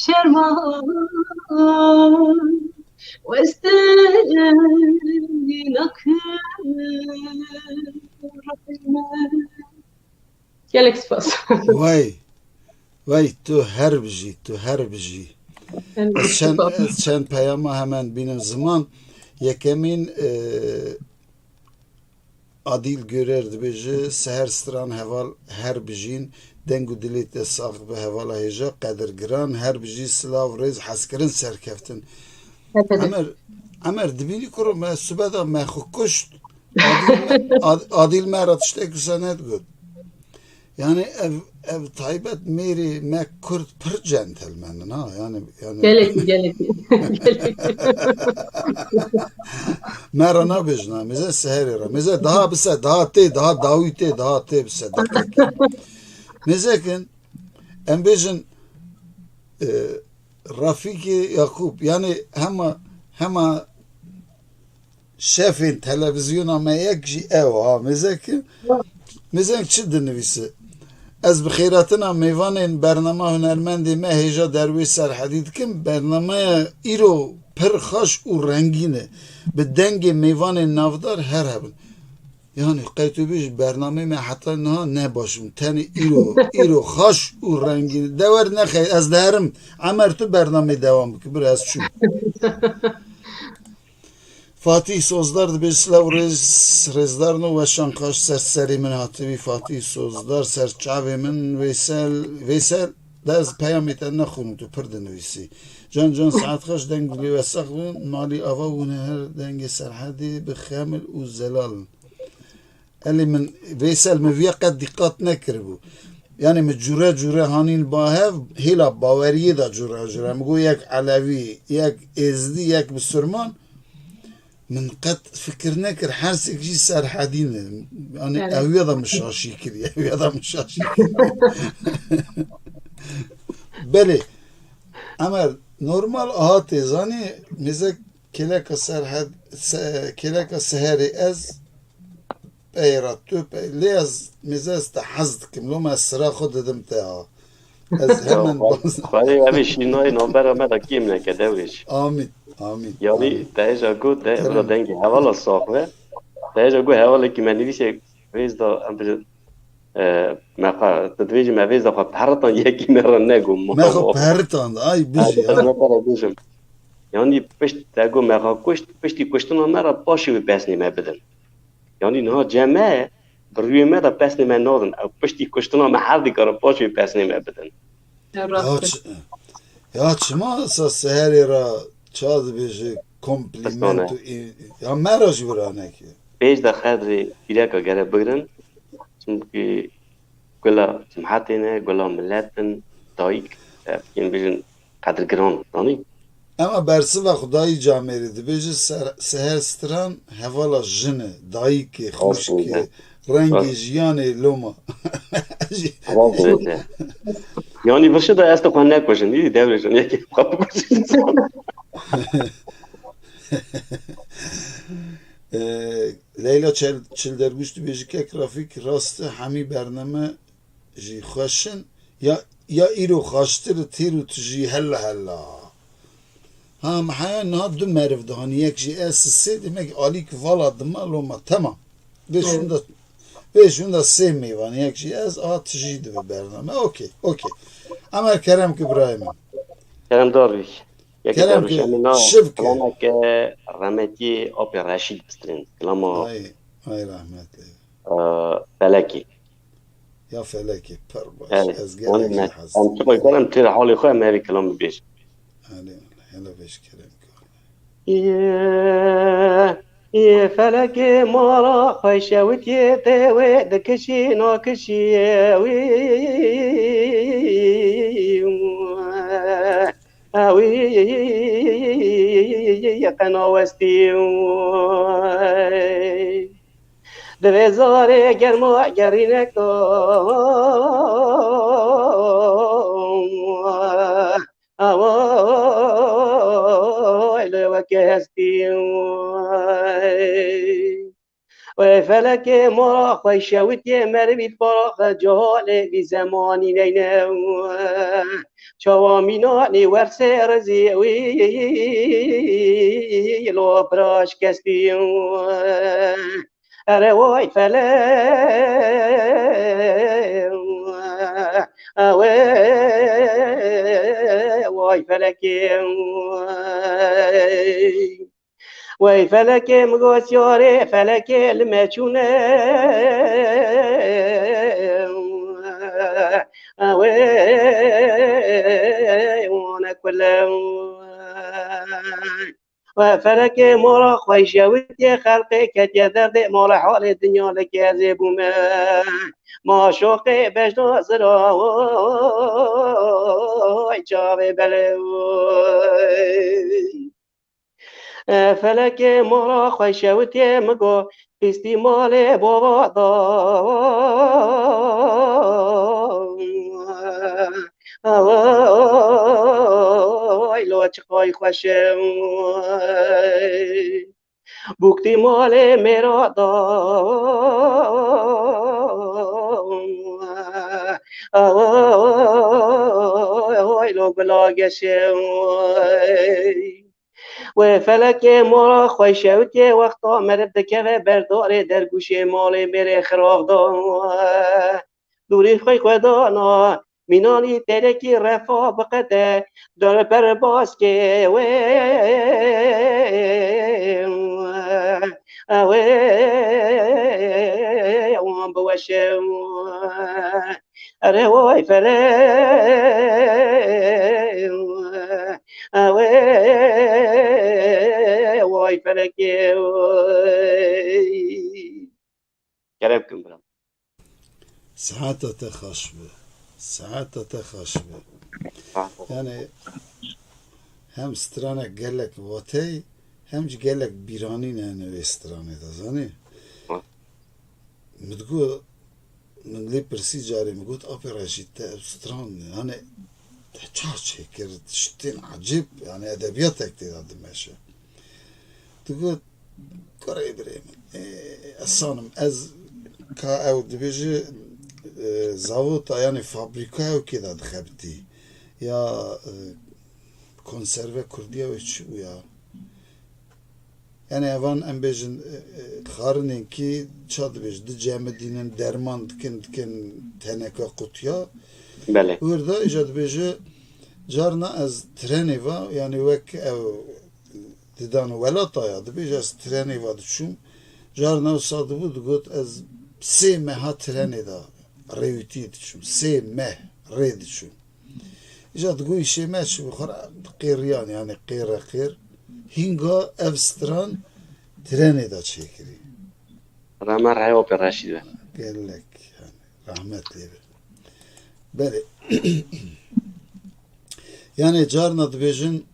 Sherman Gelek spas. Vay tu her biji. Çen peyama hemen benim zaman yekemin adil görerdi beji seher stran heval her bijin dengu dilite saf be hevala heja kadir giran her biji slav rez haskerin serkeftin. Amer dibini kurum me subeda me khukuşt adil merat işte güzenet gud. Yani ev taybet meri me kurt pır centilmenin ha yani Gelek. mera nabijna mize seherira mize daha bise daha davite daha te bise dakika mizekin embejin Rafiki Yakup yani hema şefin televizyona me yekji ev ha mizekin mizek çi dinivisi Ez bi xeyratina meyvanên bername hunermendê me hêja derwê serhedî dikim bernamaya îro pir xweş û rengîn e bi dengê meyvanên navdar her hebin yani qeytûbî ji bernamê me heta niha ne başim tenê îro xweş û rengîn dewer nexey ez diherim Emer tu bernamê dewam bike bir ez çûm Fatih Sozdar dibe Slav Rezdarno ve Şankaş serserî min hatibî Fatih Sozdar serçavê min Veysel dez peyamê te nexwîn tu pir dinivîsî Can saet xweş deng dilê we sex bûn malî ava hûn her dengê serhedê bi xemil û zelalin Elê min Veysel min vêya qet dîqat nekiribû yani min cure hanîn bahev hêla baweriyê da cure min got yek Elewî yek Êzidî yek bi Sirman من قد فكر نكر حرسك جي سار حدين يعني اويضا مش شاشيكر اويضا مش شاشيكر بله اما نورمال اهاتي زاني مزك كلاكا سرحد كلاكا سهري از ايرات توب ليز مزاز تحزدك لو ما السرا خود دم تاعها از همن خالي ابي شنو نمبر ما دكيم لك دوريش آمين Yani deja gut de bro dengi havala sohve deja gut havala ki meni vise vez da amper meqa tedvij me vez da partan yeki meran nego ما خو بهرتان اي بيجي yani pest tego meqa pesti kuştun mera başı ve pesni me beden yani no ceme brüme da pesni me nodun pesti kuştun me hardi kar başı ve pesni me beden ya çima sa seherira Çad beji komplimentu ya meraj buranek. Pej da khadri ilaka gare bugran. Çünkü kula cemaatine kula milletin daik yani bejin kadr gran yani. Ama bersi ve Xudayi cameri beji seher stran hevala jine daik xoşki rengi jiyane loma. Yani başı da asta konak başın iyi devreşin yeki kapı koşun. Leyla Çilderguştu bejike grafik rastı hami bername ji xoşin ya îro xaştir tîru tu jî hella ha mahaya niha du meriv dihani yek jî ez sê demek alîk vala dima loma tamam ve şunda sê meyvan yek jî ez a tu jî dibe bername okey ama Kerem Kibrahim'im Kerem Darvik Kerem ki şivke Kalama ke rahmetli Opera Rashid Bistrin Kalama ay rahmetli Peleki یا فلکی پر باش آره از ولی گلکی نه هست ام چه کنم تیر حالی خواهم میری کلام بیش آره هلا بش کرم کن یه فلک مارا خوشوت یه تیوه دکشی ناکشی اوی قناوستی دوی زاره گرما گرینک اوای لوکه هستی و فلک مرا خوشوتی مروید برا جهال بی زمانی نینه چوامینانی ورسه رزیوی لو براش کستی اره وای فلک وای فلکی وای فلک مگوس یاره فلک المچونه وای وانا كله وفلك مرا خويشوتي خلقي كتيا درد مرا حال الدنيا لك يا زيبو ما شوقي باش نصرا جابي بلوي فلك مرا خويشوتي مگو استعمال بابا وای لو چقای خوشم بوکتی مال میرا وای لو بلاگشم و فلک مرا خوشوتی وقتا مرد دکه بردار در گوشه مال بره خراب دوری خوی خدانا مینانی ترکی رفا بقده دار پر باز که وان بوشه اره وای فلک وای فلکی کرم کن برام ساعتها خشبه ساعتها خشبه yani hem strana gelek vatay hem gelek birani ne strane da zani mtgu من لي برسي جاري مقول أوبرا جيتا ستران يعني تحتاج هيك شتين عجيب يعني أدبياتك تقدر ماشي تقول قريب بريم الصانم از كا أو دبيجي زاوطة يعني فابريكا وكذا دخبتي يا konserve Kurdiya ve ya yani evan em bejin xarinin ki çad bej di cemedinin derman dikin teneka kutuya بله orada icad beje carna az treni va yani vek ev didan velata ya di bej az treni va düşüm carna sadı bu got az se meha treni da reviti düşüm se meh re düşüm icad gu işe meç bu khara qiryan yani qir hinga evstran treni da çekiri. رامر هاي أوبرا رشيدة Gelek yani rahmetli bir. Böyle yani carna dibejin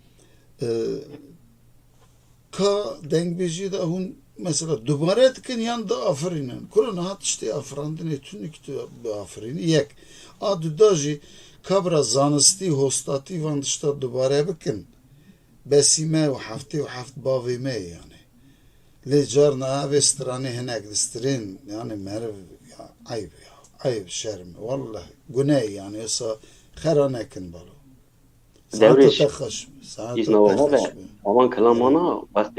ka dengbeci da hun mesela dubare dikin yanda afrinin. Kur'an hat işte afrandın etünik de afrini yek. Adı daji kabra zanısti hostati van dışta dubare bikin. Besime ve hafte bavime yani. Le carna ve strani henek distrin yani merv ya ayıp ya ayıp şerm vallahi güney yani yasa kharanekin balo. دوريش Saat إذا هذا takhış. أوان كلامنا وقت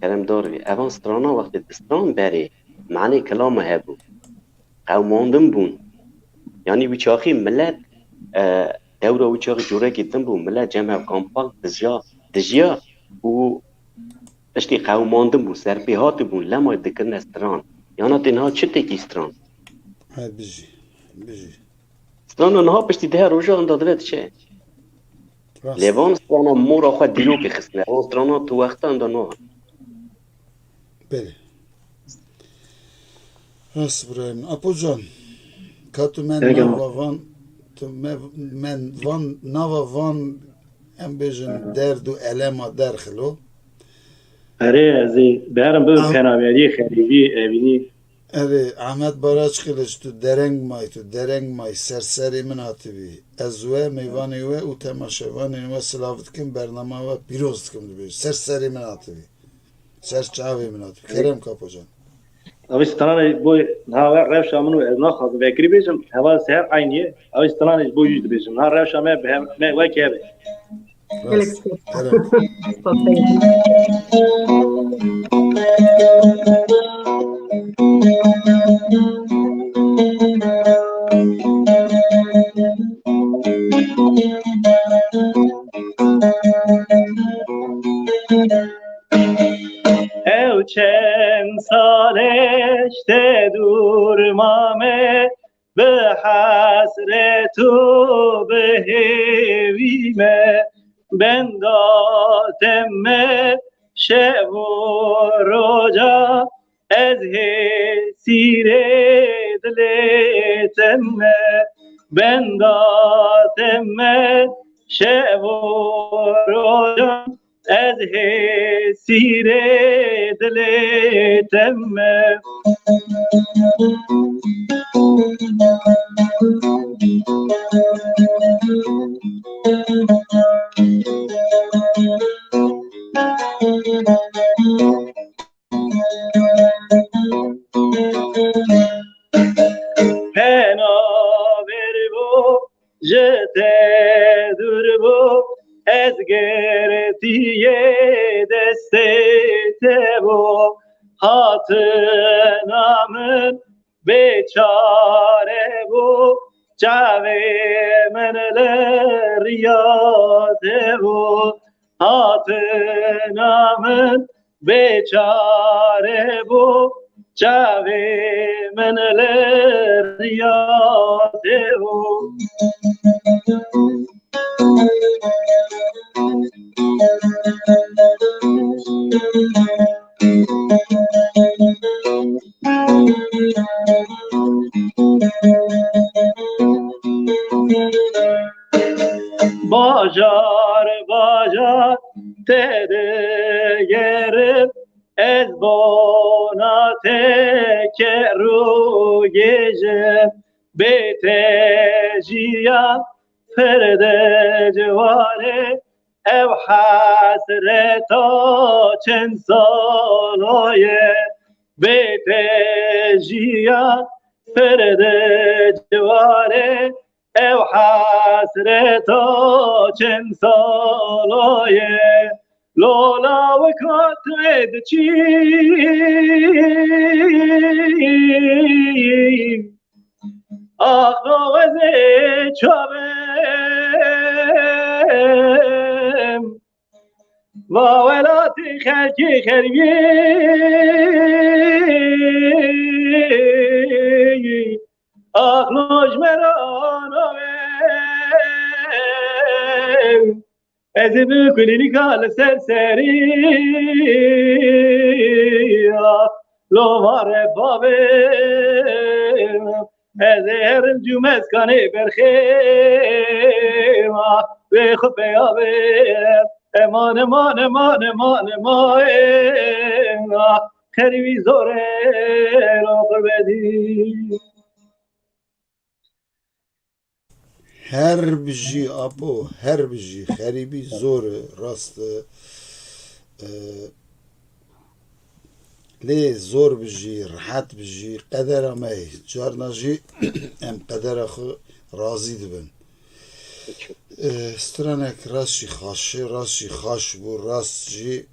كلام دوري أوان سترانا وقت دستران بري معنى كلامه هبو قوماندن بون يعني وشاخي ملت دورة وشاخي جورا جدا بون ملت جمع كامبال دجيا و اشتي قوماندن بون سربيهات بون لما يدكرن استران يعني تنها چه تكي استران Hay bizi. بجی سترانا نها پشتی ده روژا اندا دوید چه راست لیوان سترانا مورا خواه دیرو که خسنه اون سترانا تو وقتا اندا نها بله راست برایم اپو جان کاتو من Thank you. ناوا وان تو من وان ناوا وان ام بیجن درد و علم درخلو اره از برم به ام پناهیاری خریدی اوینی اره احمد باراچ خیلش تو درنگ مای سرسری من هاتبی از و میوانی و او تماشاوانی و سلاوت کن برنامه و پیروز کن بیش سرسری من هاتبی سر چاوی من هاتبی کرم کاپو جان اوی ستران بوی نها روش منو از نخواست وکری بیشم هوا سهر عینیه اوی ستران بوی جد بیشم نها روش من به من وکی هبه راست کرم او چند سالش ده دور مامه به حسرت و به هیویمه بنداتمه شب و روزا از سیر دلتمه بنداتمه شب و روزا از سیر دلتمه پناور بو جته دور بو از گرتی دست بو هات نامن بیچاره بو جاوی من لریاد بو هات نامن بیچاره بو جاوی من لریاد بو باجار باجار تده گرم از بانات که رو گیجم بیت جیان پرده جواره او حسرتا چند سالای بیت جیان پرده جواره او حسرتا چند سالای لولا و کاتد چی آغاز چابم و ولات خلقی خربی آخلوش مرانوم از بکلی کال سرسری لو مار بابم از هرم جمعه کنی برخیم به خود بیابم امان امان امان امان امان خریبی زوره رو بدی هر بجی اپو هر بجی خریبی زور راست لی زور بجی راحت بجی قدر امای جارنا جی ام قدر اخو راضی دبن سترانک راست خاش بو راست جی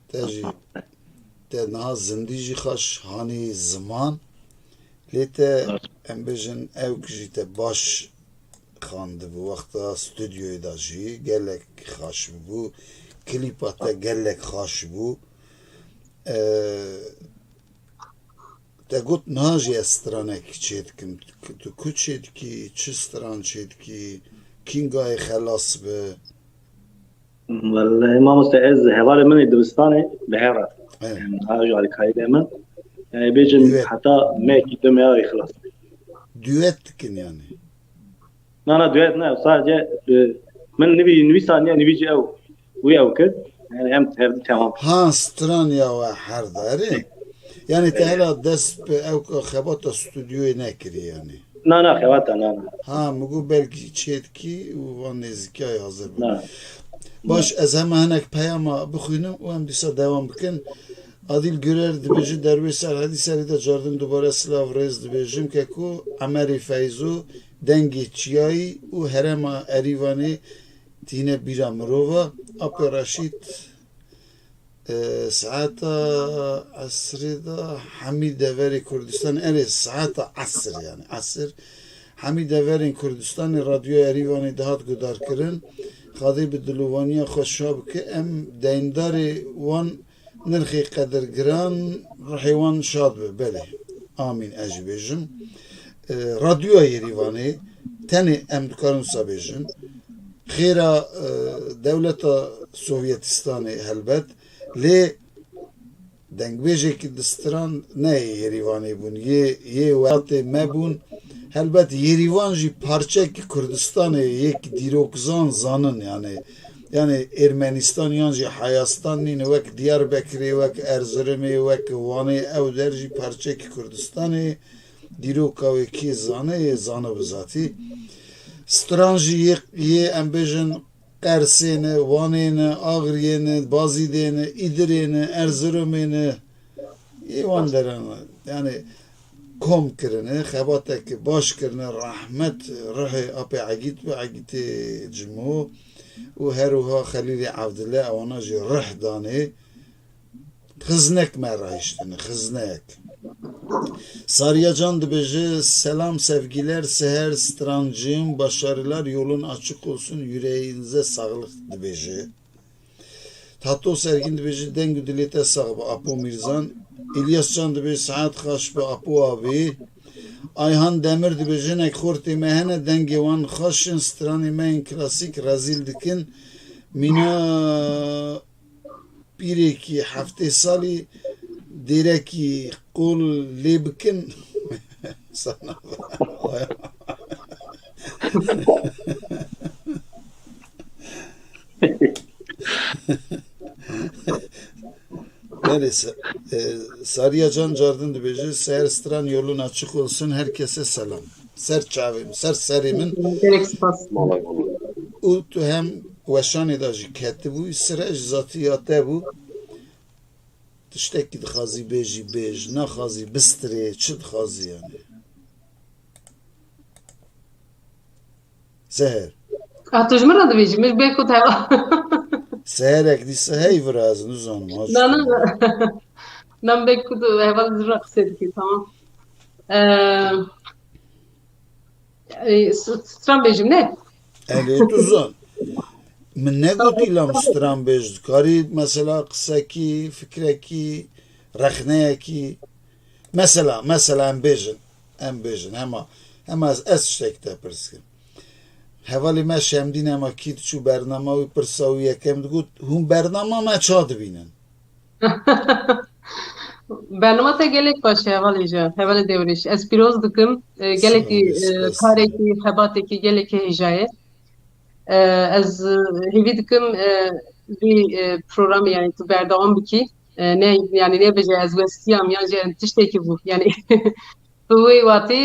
تجی تنها زندگی جی خاش هانی زمان لیتا ام بجن او کجی تا باش خانده بو وقتا استودیوی دا جی گلک خاش بو کلیپاتا گلک خاش بو te got naji stranek çetkim. Tu kuçetki, çi stran çetki, kingay xelas be. والله ما مستعز هوالي من دبستاني بهرة Evet. يعني هاجو على كايدة من يعني بيجم Evet. حتى ماكي دمي يخلص Düetkin yani. لا دويت نا صار من نبي ثانية نبي جي أو ويا وكد يعني هم تمام Ha stran ya ve her dari. Yani te hela dest be ev xebata stüdyoya nekiri yani. لا خواتها لا Ha mugu belki çetki u van nezikay hazır bu. لا Baş ez hem henek peyama bixwînim û em dîsa devam bikin. Adil Gürer dibêje derwê ser hedî serî de cardin dubare silav rêz dibêjim ke ku Emerî Feyzo dengê çiyayî û herêma Erîvanê tîne bîra mirova Apê Reşîd saeta esrê da hemî deverê Kurdistan erê saeta esr yani esr hemî deverên Kurdistanê radyoya Erîvanê dihat gudarkirin xadê bi dilovaniya xwe şa bike em deyndarê wan nirxê qedirgiran rihê wan şad be belê amîn ez jî bêjim radyoya Yerîvanê tenê em dikarin wisa bêjin xêra dewleta Sovyetistanê helbet lê dengbêjekî di stran neyê Yerîvanê bûn yê welatê me bûn helbet Yerîvan jî parçekî Kurdistanê yek dîrokzan zanin yani Ermenistan yan jî Hayastan nîne wek Diyarbekirê wek Erzeromê wek Wanê ew der jî parçekî Kurdistanê dîroka wê kê zane yê zane bi zatî stran jî yê em bêjin Qersê ne Wanê ne Agriyê ne Bazîdê ne İdirê ne Erzeromê ne yê wan deran yani kom kirine xebatekî baş kirine rahmet rihê Apê Egît ve Egîtê cimo û her wiha Xelîlê Evdilê ewana jî rih danê xiznek me rahiştine xiznek Sariya Can dibêje selam sevgiler seher strancığım başarılar yolun açık olsun yüreğinize sağlık dibêje Tato Sergin dibêje deng û dilê te sağ be Apo Mirzan İlyas Can dibêje saet xweş be Apo abî Ayhan Demir dibêje hinek xortê me hene dengê wan xweşin stranê me yên klasîk rezîl dikin mîna pîrekî heftê salî dêrekî qol lê bikin sana Neyse Sariya Can Cardin dibêje seher stran yolun açık olsun herkese selam ser çavim ser serimin Gerek spas. û tu hem weşanê da jî ketibû sire ji zatî ya te bû tiştekî dixwazî bêjî bêj naxwazî bistirê çi dixwazî yani seher Tu ji min re dibêjî min bê ku teva seherek dîsa hey viraz nizanim nam bê ku tu heval ji re qisê dikî tamam stran bêjim ne elê tu zan min negotî lam stran bêj dikarî mesela qisekî fikrekî rexneyekî mesela em bêjin hema ez tiştek te pirskim hevalê me şemdîn hema kî diçû bernama wî pirsa wî yekem digot hûn bernama me ça dibînin bernama te gelek baş hevalê ji hevalê dewrî ji ez pîroz dikim gelekî karekî xebatekî gelekî hêja ye ez hêvî dikim vî programê yani tu berdewam bikî ne yani nebêje ez westiyam yan jî tiştekî bû yani bi wê watê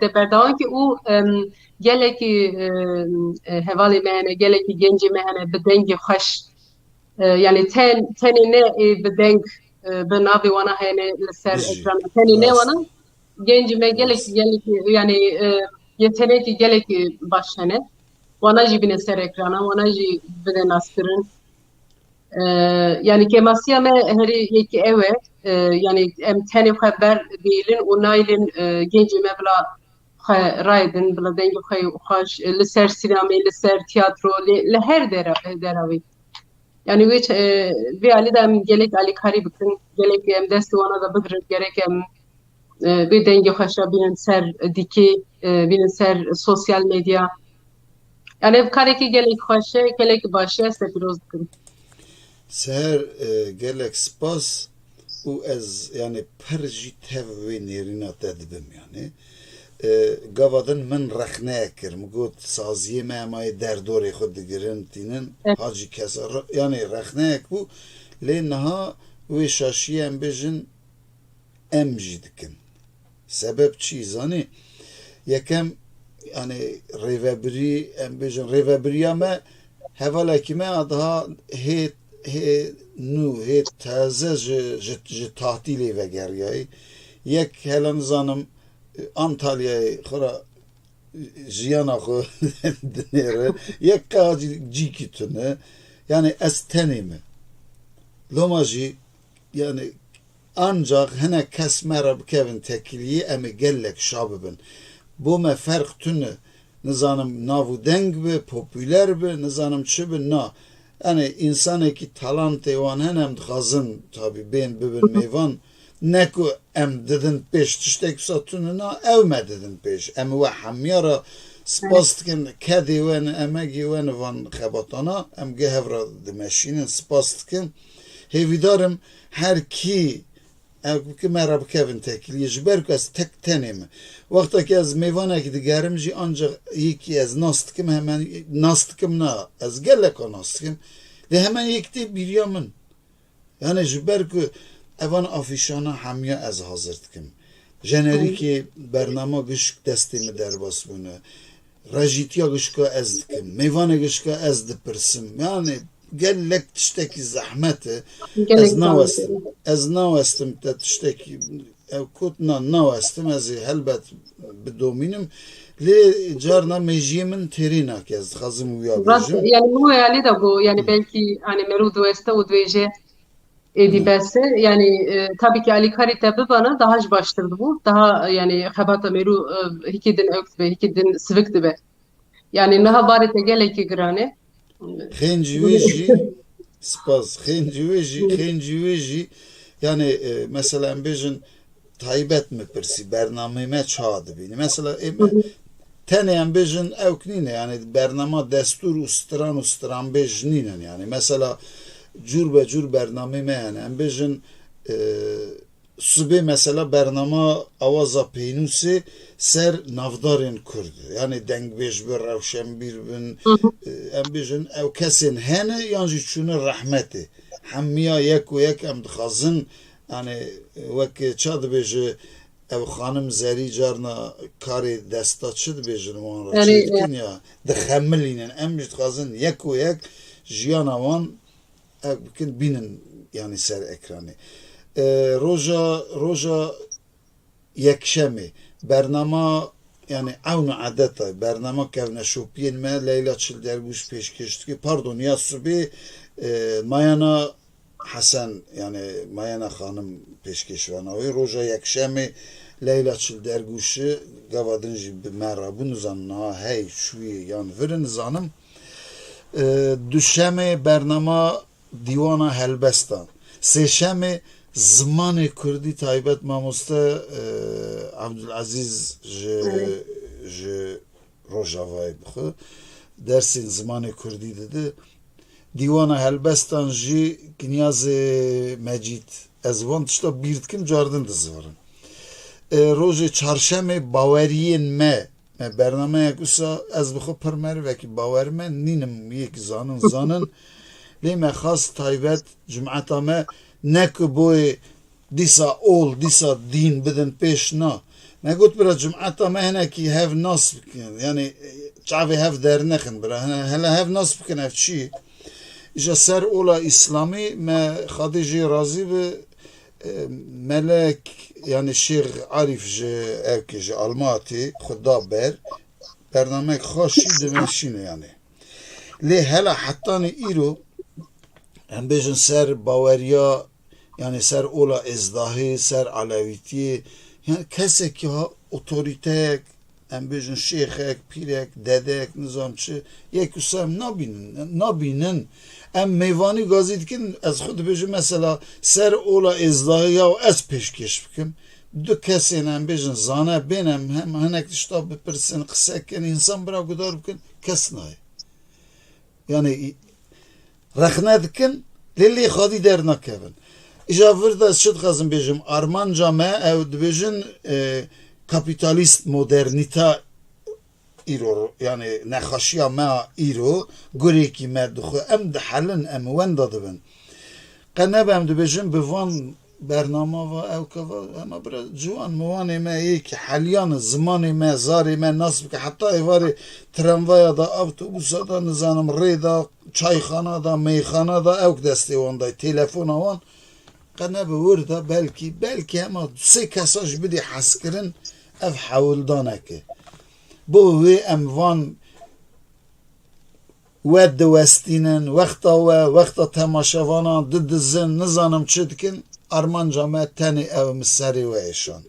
de berdewam kî û gelekî hevalê me hene gelekî gencê me hene bi dengê xweş yani tenê ne bi deng bi navê wana hene li ser ekrana tenê ne wana gencê me gelekî yani yetenekî gelekî baş hene wana jî bine ser ekrana wana jî bine naskirin yani kemasiya me herî yekî ew e yani em tenê xwe ber bîlin û naylin gencê me bila xwe raydin bila dengê xwe xweş li ser sînemê li ser tiyatro li her derawî yani vê alî de em gelek alîkarî bikin gelek em destê wana da bigirin gerek em به دنگ خوشا بینن سر دیکی بینن سر سوسیال medya. Yani ev kareki gelek خوشه gelek باشه سپیروز دکم. Seher gelek spas u ez yani perji tev ve nerina tedbim yani. Gavadın min rexne ekir. Mugot saziye me emay derdore xud digirin tinin hacı keser yani rexne ek bu le naha ve şaşiye em bejin emji dikin. Sebep çi zani yekem yani revebri em bejin revebriya me hevaleki me daha he taze ji tahtili ve geryayı yek helan zanım Antalya'yı xora jiyana xo dinere yek kaci cikitune yani estenimi lomaji yani ancak hene kesmera kevin tekiliyi emi gellek şabibin bu me fark tünü nizanım navu deng be popüler be nizanım çibi na yani insan ki talant evan henem dxazın tabi ben bibin meyvan Neku em dedin peş tiştek satınına evme dedin peş. Em ve hamyara spastkin kedi ven emegi ven van xebatana em gehevra demeşinin spastkin hevidarım her ki ki merhaba Kevin tekili jiber kas tek tenemi. Vakta ki az meyvana ki digerim ji ancak iyi ki az nastkim hemen nastkim na az gellek o nastkim de hemen yekti bir yamın. Yani jiber ki evan afişana hamya ez hazır dikim. Jeneriki bernama gışk destimi derbas bunu. Rajitya gışka ez dikim. Meyvana gışka ez dipirsim. Yani gellek tişteki zahmeti ez navestim te tişteki kutna navestim ez helbet bidominim li carna mejimin terinak ez xazım uyabijim. Yani bu hayali de bu yani belki hani meru dueste u dveje edibese yani tabii ki Ali Kari tabi bana daha baştırdı bu. Daha yani habata meru hikidin ökt ve hikidin sıvıktı be. Yani naha barete geleki grane. Xenciveji spas xenciveji yani mesela embejin taybet mi persi bernameme çağdı beni. Mesela tene embejin evknine yani bernama destur ustran bejninen yani mesela cür cür bernameme yani embejin Subê mesela bernama avaza peynusi ser navdarên Kurd yani dengbêj bir rewşenbîr bin em bêjin ew kesên hene yan jî çûne rehmetê hemiya yek û yek em dixwazin yani wek ça dibêje ew xanim zerî carna karê desta çi dibêjin wan ra çê dikin ya dixemilînin em jî dixwazin yek û yek jiyana wan ew bikin bînin yani ser ekranê. Roja yekşemi bernama yani avnu adeta bernama kevne şopiyen me Leyla Çilderguş peşkeştiki pardon ya subi Mayana Hasan yani Mayana Hanım peşkeşvanavi Roja yekşemi Leyla Çilderguş'u gavadın jibi merhabun zanna hey şuyi yani verin zanım düşemi bernama divana helbestan seşemi Zmanê Kurdî taybet mamoste Abdülaziz ji Rojavayê bixwe dersên zimanê Kurdî dide dîwana helbestan jî Kinyazê Mecîd ez van tişta bîr dikim cardin dizvarin rojê çarşemê baweriyên me bernameyek wisa ez bixwe pir merivekî bawer me nînim yek zanin lê me xas taybet cumeta me Neku boy disa ol disa din bidin peş na. Ne gut bira cumata mehne ki hev nas bikin. Yani çavi hev dernexin bira. Hele hev nas bikin ev çi. İşte ser ola İslami me khadiji razi be melek yani Şeyh Arif ji evki ji Almaty xuda ber bernamek xoşi demeşine yani. Le hele hattani îro em bêjin ser baweriya yani ser ola ezdahi, ser alevitiye yani kesek ya otoritek em bêjin şeyxek, pîrek, dedek, nizamçı yek usam nabînin em meyvanî gazî dikin ez xwe dibêjim mesela ser ola ezdahi ya ez pêşkêş bikim دو کسین هم بیجن زانه بینم هم هنک تشتا بپرسن قصه کن انسان برا گدار بکن کس نای yani رخنه دکن لیلی خادی در نکبن ایجا ورده شد خازم بیجم آرمانجا ما او دبیجن kapitalist modernita ایرو yani نخاشیا ما ایرو گوری کی مردخو ام ده حلن ام وندا دبن قنه بهم دبیجم بوان برنامه و او که اما برا جوان موانه ما یکی حالیان زمان ما زاری ما نصب که حتی ایواری تراموای دا اتوبوس دا نزانم ری دا چایخانه دا میخانه دا او دستی وان دا تلفن وان قنه به ورده بلکی اما سه کساش بدی حس کرن اف حولدانه که بو وی اموان ود وستینن وقتا تماشاوانا ددزن نزانم چه دکن آرمان جامعه تنی او مسری و ایشان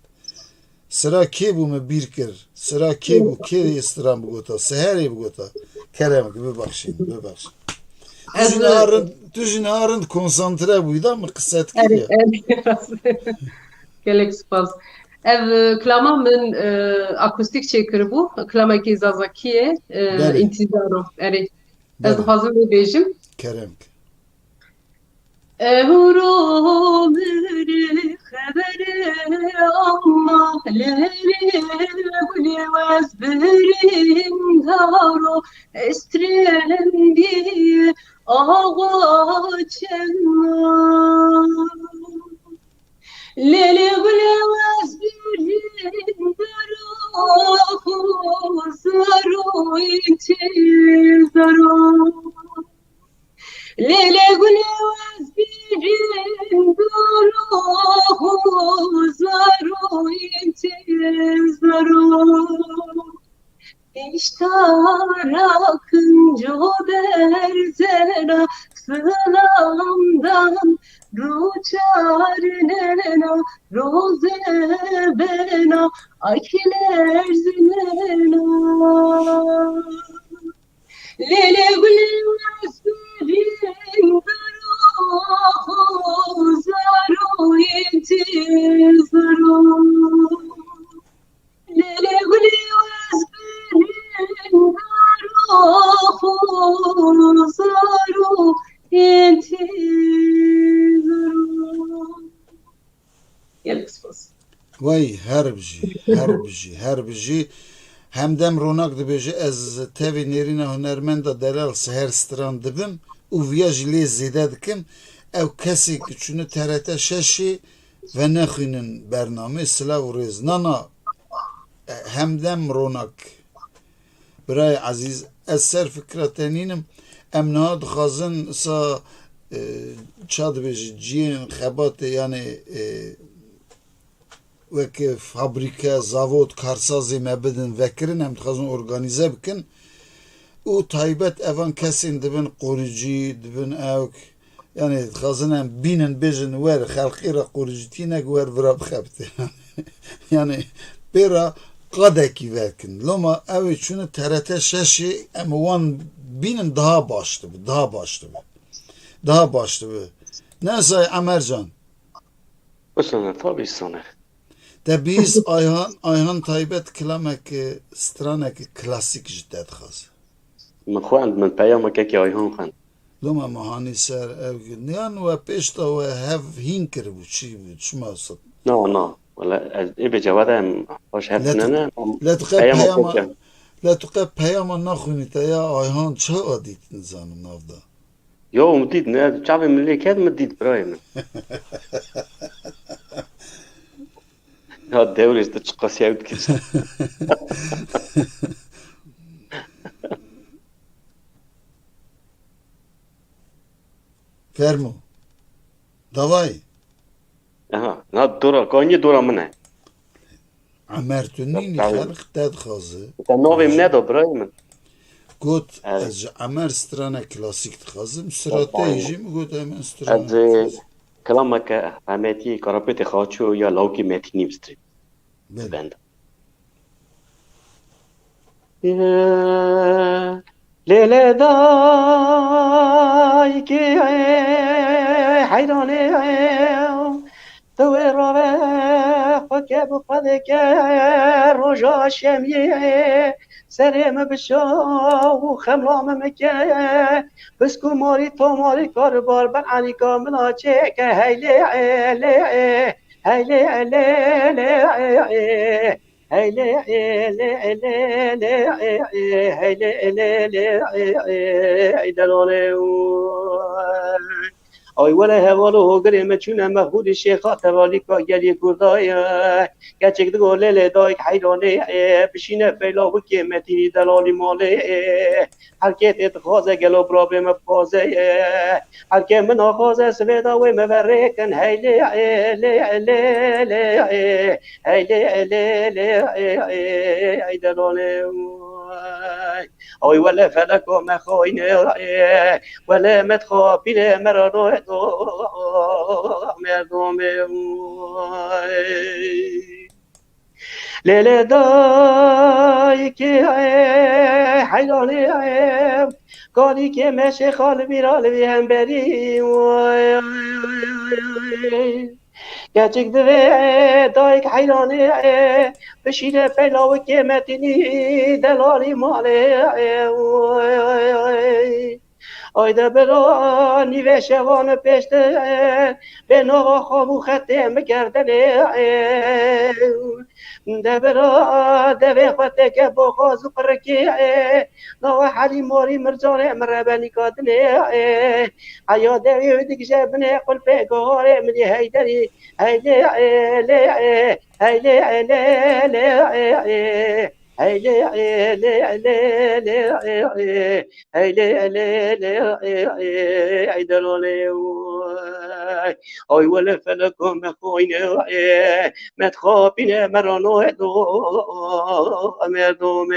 سرا کی بو مبیر کر سرا کی بو کی استرام بگوتا سهری بگوتا کرم که ببخشین تو جنارند konsantre buydu ama kısset geliyor. Gelek spas. Ev klama min akustik çekir bu. Klama ki zazakiye intizaro. Eri. Ez hazır bejim. Kerem. Ehuro meri haberi Allah leri guli vazberim daro estrem diye ağaçlar Lele gule vazberim daro zaro intizaro Lele gule vazbirin duru zaru intizaro İştarakın joberzena sılamdan ruçarnena roze bena akiler zinena Lele gule vazbirin duru zaru intizaro Lele gule vazbirin duru zaru intizaro Geldik spas. Vay herbji همدم رونق دبیجه از تاوی نیرین هنرمند دلال سهر ستران دبم و ویاج لی زیده دکم او کسی که چونه ترته ششی و نخوینن برنامه سلاو ریز نانا همدم رونق برای عزیز از سر فکراتنینم امنها دخوازن سا چا دبیجه جین خبات یعنی وەکە فابریکە زاڤۆت کارسازی me bidin vekirin em dixwazin organize bikin û taybet evan kesên dibin qorîcî dibin ew yani dixwazin em bînin bêjin wer xelqî re qorîcîtînek wer vira bixebite yani pêra qadekî vekin loma ew ê çûne TRT şeşê em wan bînin daha baş dibe daha baş dibe neyse Emercan Sana tabii sana. De biz ayhan taybet kilamek stranek klasik jiddet khaz. من خوند من پیام که که آیهان خوند Loma mahani ser evgin. Yan ve peşta ve hev hinker bu çi bu çma sat. نه نه ولا ای به جواد هم باش هفتنه نه La tuqe پیام peyama که la tuqe peyama nakhuni ta ya ayhan ça adit nizanım navda. یو مدید نه چاوی ملی کد مدید برای من Ya devlet de çıkası yavut kitsin. Fermo. Davay. Aha, na dora, kani dora mene. Amer tunini khalq dad khazı. Sen novim ne do برای من. Got Evet. az Amer strana klasik khazım stratejim got hemen از strana. کلامه که همتی کارپت خواچو یا لاوکی متینیم استری. Bel. بند. لیله دای که حیرانه تو راه خود که بخواد که روژا شمیه سرم بشا و خملام مکه بس کو ماری تو ماری کار بار بر علی کاملا چه که هیلی علی هیلی علی هیلی علی آی وله هوالو هوگره مچونه مخود شیخا توالی کا گلی کردای گچک دگو لیل دایک حیرانه بشینه فیلا و که متینی دلالی ماله حرکت اتخاذه گلو برابه مبخازه حرکت من آخازه سویدا و مبرکن هیلی هیلی هیلی هیلی دلاله آی وله فلک و مخاینه ولا متخابين مرانو مردم لیل دای که حیرانی کاری که مشه خال بیرال بی هم بری گچک دوه دایک حیرانی بشیره پیلاو که متینی دلالی ماله آیده برا نیوه شوان پشته به نوغا خامو خطه مگردنه ده برا ده خطه که با خازو قرکی نوغا حلی ماری مرزانه مربنی کادنه حیا دوی دیگ جبنه قل پیگاره منی هیدری هیلی هیلی هیلی هیلی هیلی هیلی هیلی آی ولی فلکم مخوینه متخابینه مرانو دو مردم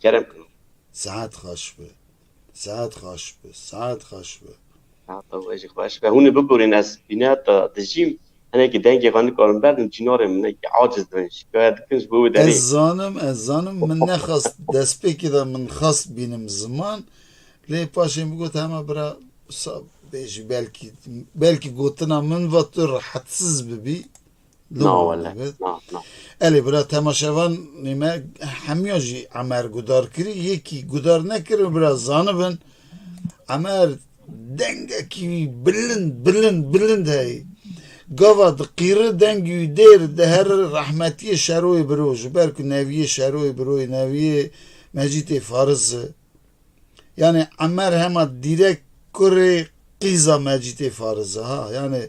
کرم کنم ساعت خوش به ساعت خوش به ساعت خوش به واجی خوش به هونه ببرین از بینات دجیم أنا كدانجي غاني كارن بعدين جنار من عاجز دنش كاد كنش بو داري از زانم من نخواست دست بکیدم من خواست بینم زمان لی پاشیم بگوت همه برا بیشی بلکی گوتنا من و تو راحتسز ببی نا والله نا الی برا تماشاوان نیمه همیا جی عمر گدار کری یکی گدار نکری برا زانبن عمر دنگه کی بلند هی گاوا دقیره دنگی دیر ده هر رحمتی شروع بروج برکو نویه شروع بروی نویه مجید فارز یعنی عمر همه دیرک کره قیزا مجید فارز ها یعنی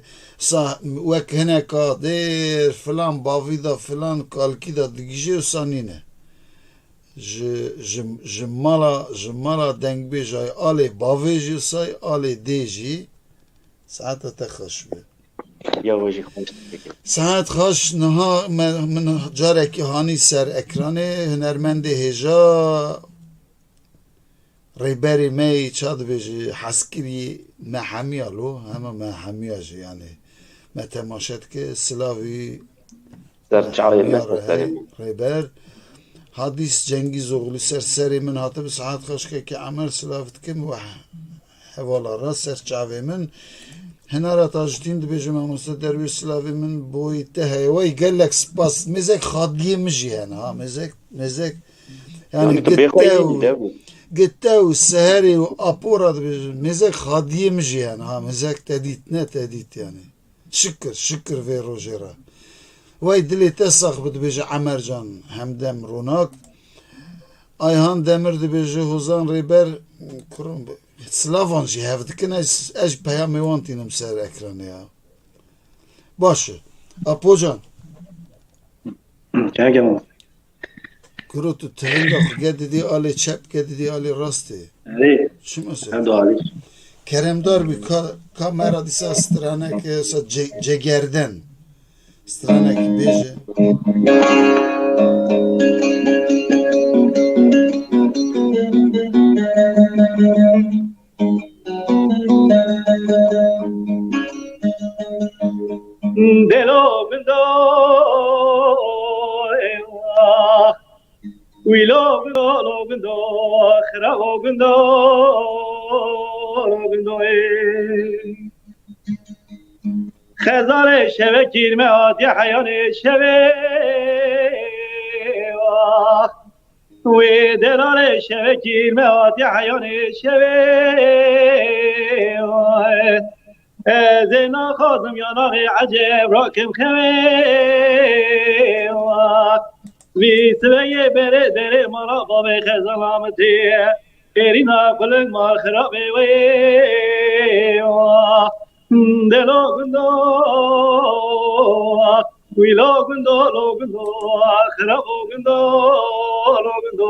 وک هنکا دیر فلان باویدا فلان کالکی دا دگیجه و سانینه جمالا دنگ بیجای آلی باویجی سای آلی دیجی ساعت تخش بید يا واجي خوش ساعت خوش نها من جارکی هانی سر اکرانه هنرمند هجا ریبری می چاد بیجی حسکری محمیالو همه محمیاجی یعنی ما تماشد که سلاوی ریبر حدیث جنگیز اوغلی سری من هاته به ساعت خوش که عمر سلاوت کم و حوالا را سر چاوی من هنارا تاجدين دبيجي مع مستر درويش سلافي من بوي تهي وي قال لك سباس مزك خاضيه مجي هنا ها مزك يعني قتاو السهري وابورا دبيجي مزك خاضيه مجي هنا ها مزك تديت يعني شكر في روجيرا وي دلي تسخ بدبيجي عمر جان همدم روناك ayhan demir dibêje hozan rêber kurum Slavan jî hev dikin ez peyamê wan tînim ser ekranê ya baş e Apocan kuro tu tiringa xwe didî alê çep didî alê rastê çi mesele keremdar bî ka mera dîsa straneke cegerden stranekî bêje دلو بندو ویلو بندو خرابو بندو خزار شوه گیرمه آدی حیان شوه و دلال شوه گیرمه آدی حیان شوه از ناخذم یا ناغی عجب راکم خوه وی سوی بره دره مرا باب خزلامتی ایرینا کلنگ مار خرابه وی دلو گندو ویلو گندو لو گندو خرابو گندو لو گندو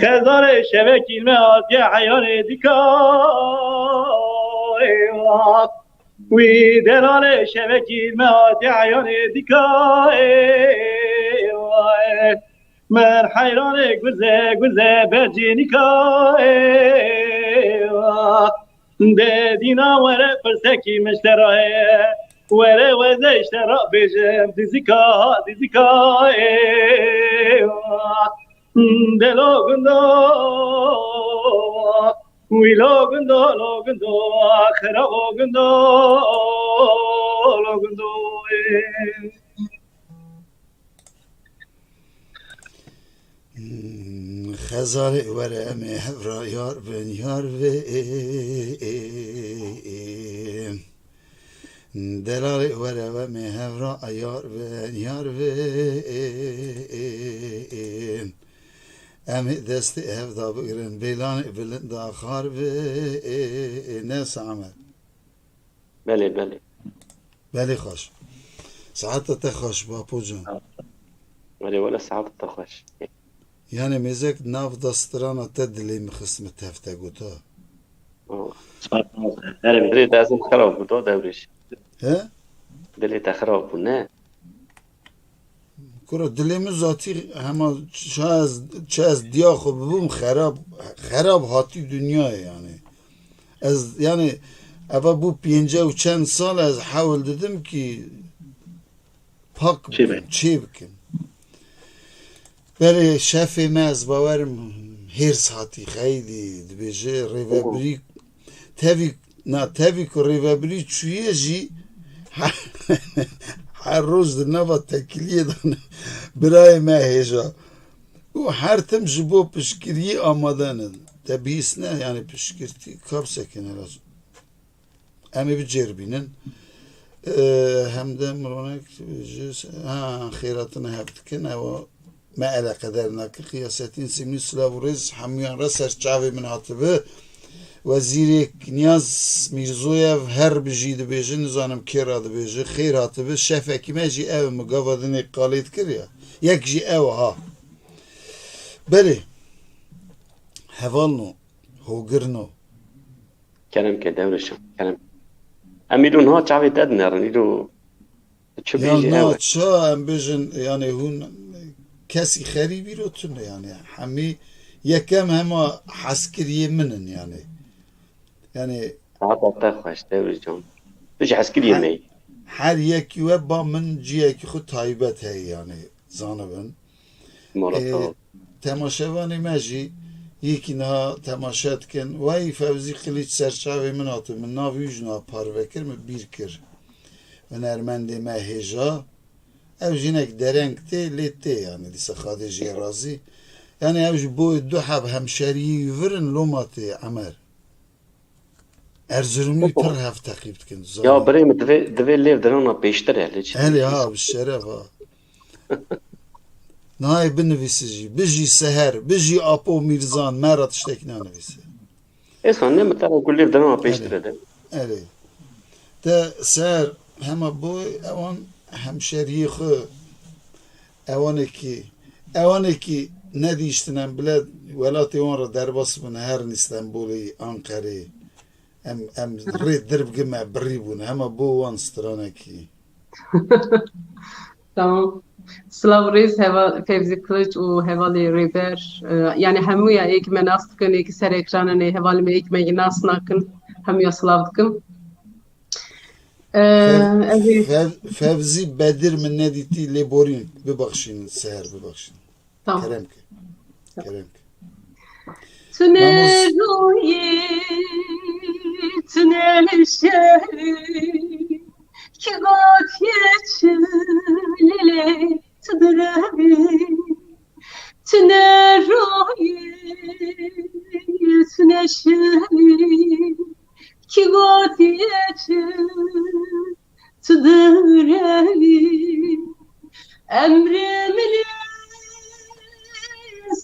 خزار شبه کلمه آتی حیان دیکای وی دلال شبه کلمه آتی حیان دیکای من حیران گرزه گرزه برجینی کای ده دینا وره پرسکی مشتراه وره وزه اشترا بجم دیزیکا دلو گندو ویلو گندو لو گندو خرابو گندو لو گندو خزاره وره ام هفرا یار بن یار و دلال وره و مهفرا یار بن یار و ام دست هفدا بگرن بیلان بلند آخر و نفس عمل بله بله بله خوش ساعت خوش باپو جان ولی ولا ساعت تخش يعني ميزك ناف دسترانا تدلي مخصمة هفتا قوتا دلی لازم خراب بود دورش ها؟ دلی تخراب بود نه كرة دلي ذاتي هما چه از دیا خو ببوم خراب هاتی دنیا يعني از يعني اوا بو 50 و چند سال از حاول دادم که پاک بکن چی بکن بله شفی ما از باورم هرس هاتی خیلی دبیجه ریوابری تاوی که ریوابری چویه جی هر روز در نوا تکلیه دانه برای ما هیجا و هر تم جبو پشکریه آمادانه تبیس نه یعنی پشکرتی کاب سکنه لازم امی بجربینن هم ده مرانک خیراتنا هفتکن و ما على قدرنا كقياساتين سمي سلاوريز حميان رسر شعبي من هاتبه وزيري كنياز ميرزويف هر بجي دبيجي نزانم كيرا دبيجي خير هاتبه شفاكي ما جي او مقافدني قاليت كريا يك جي او ها بلي هفالنو هوگرنو كلام كدورشم كلام اميلون ها شعبي تدنا رنيلو شو بيجي يعني او شا ام بيجن يعني هون کسی خریبی رو تونه یعنی همی یکم همه حسکریه منن یعنی ساعت تخش دورش جان بيجي عسكري مي هر یکی و با من جیه که خود تایبت هی یعنی زانبن مرات تماشاوانی مجی یکی نه تماشات کن وای فوزی خلیج سرچاوی من آتو من ناویج نه پاروکر من بیر کر و نرمنده ما هجا او جينك درنكتي ليتي يعني لسه خادجي رازي يعني اوج بو دو حب همشري يفرن لوماتي عمر ارزرمي پر هفت تقيب تكن يا بريم دفي ليف درانا بيشتري عليك هلي ها بالشرف ها ناي بنفيسجي بجي سهر بجي ابو ميرزان مرة تشتكنا نفيسه ايش انا مثلا كل ليف درانا بيشتري ده هلي تا سهر هما بوي اوان همشری خو اوانه کی ندیشتنم بلد ولاتی اون را در باس من هر استانبولی انقره ام رید درب گمه بری بونه همه بو وان سترانه کی تمام Slav Reis heva Fevzi Kılıç û hevalê Rêber yani hemûya êkî me nas dikin êkî ser ekranê hevalê me êkî me nas nakin hemûya silav dikim. Ez ê Fevzi Bedir min nedîtî lêborîn bibexşînin seher bibexşînin. tamam. Kerem ki. Kerem ki. Tünel royê tünel şehri ki got yeçilele tüdrevi tünel royê tünel şehri ki got yeçil tüdrevi emrimin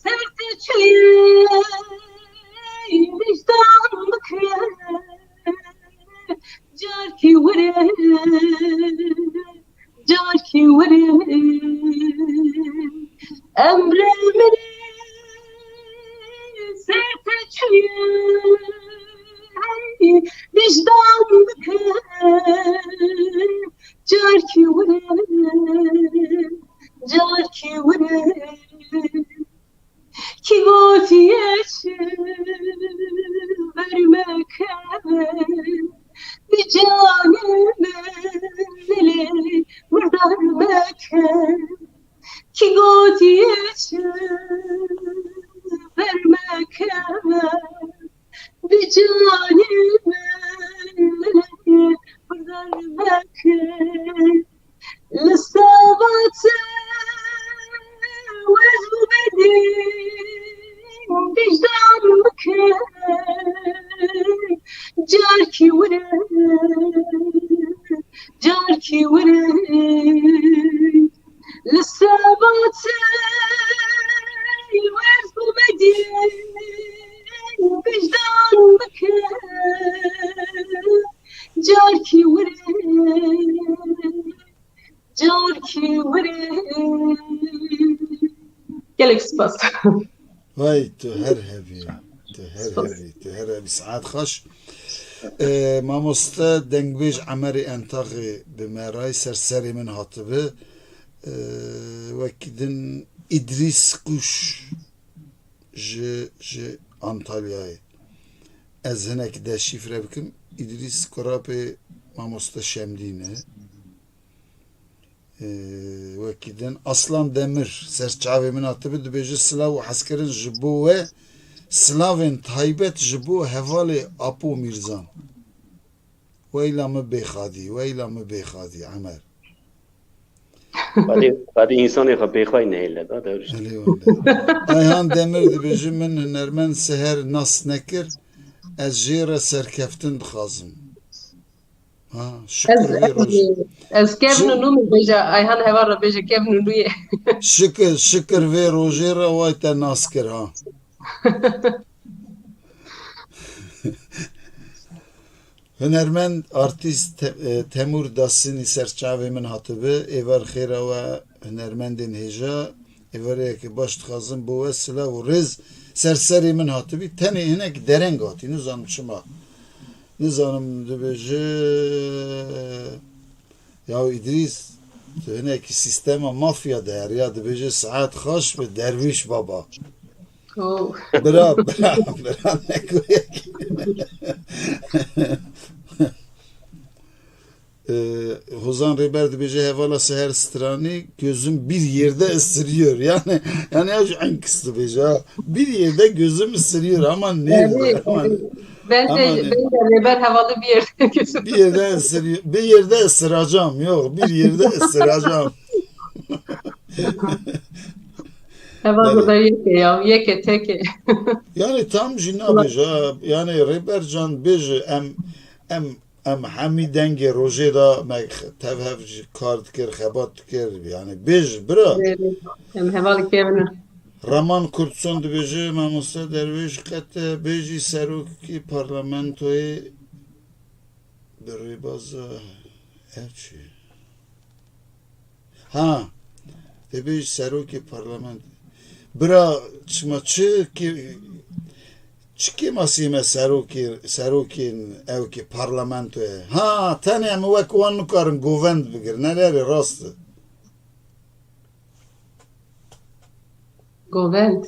serti çiğ vicdan bıkre car ki vere car ki vere emrimin serti çiğ vicdan bıkre car ki vere car ki vere ki gotiyeçi vermek bir canime dile vermek ki gotiyeçi vermek bir canime dile vermek للسبات وزبدي بجدان مكان جاركي ورا جاركي ورا للسبات وزبدي بجدان مكان جاركي ورا جاركي ورا gelek spas. Vay tu her hevi. Tu her hevi. Saat hoş. Mamosta dengbej ameri entağı bimeray serseri min hatıbı vekidin İdris Kuş ji Antalya'yı. Ez hinek de şifre bikim. İdris Korapi mamosta Şemdine. Vekidin Aslan Demir serçave min hatıbı dibêje silav û heskerin ji bo we silavên taybet ji bo hevalê Apo Mîrzan. Weyla me bêxadî, weyla me bêxadî Emer. Badî insanê xwe bêxwe neyle da dewr. Ayhan Demir dibêje min hunermend seher nas nekir ez jê re serkeftin dixwazim. Ha, şükür vê roj. Ez kevnu nû min bêje Ayhan hevar re bêje kevnu nû ye. Şükür vê rojê re way te nas kir ha. Hunermend artîst Temur Dasînî serçavê min hatıbı êvar xêra we hunermendên hêja êvareyekî baş dixwazim bo we silav û rêz serserê min hatibî tenê hinek dereng hatî nizanim çima. Nizanim dibêje ya İdris tu hinekî sîstema mafya de her ya dibêje saet xweş bi dervîş baba. Bira nekuyek. Hozan Reber dibêje hevala seher stranî gözüm bir yerde ısırıyor. Yani en kısa dibêje ha. Bir yerde gözüm ısırıyor ama ne? Ben de Reber havalı bir yerde gözüm. Bir yerde ısırıyor. Bir yerde ısıracağım. Yok bir yerde ısıracağım. Hava burada yeke ya. Yeke teke. Yani tam jina beja. Yani Rebercan beje em hemi denge roje da me tevhev kar dikir xebat dikir. Yani bej bira. Em hevalı kevne. Raman Kurtson dibêje mamosta dervêj qete bêjî serokê parlamentoyê bi rêbaza ev çi? Ha dibêj serokê parlament bira çima çi kêmasî me serokên evkê parlamentoyê ha tenê em wek wan nikarin govend bigirin nelerê rast e گوبند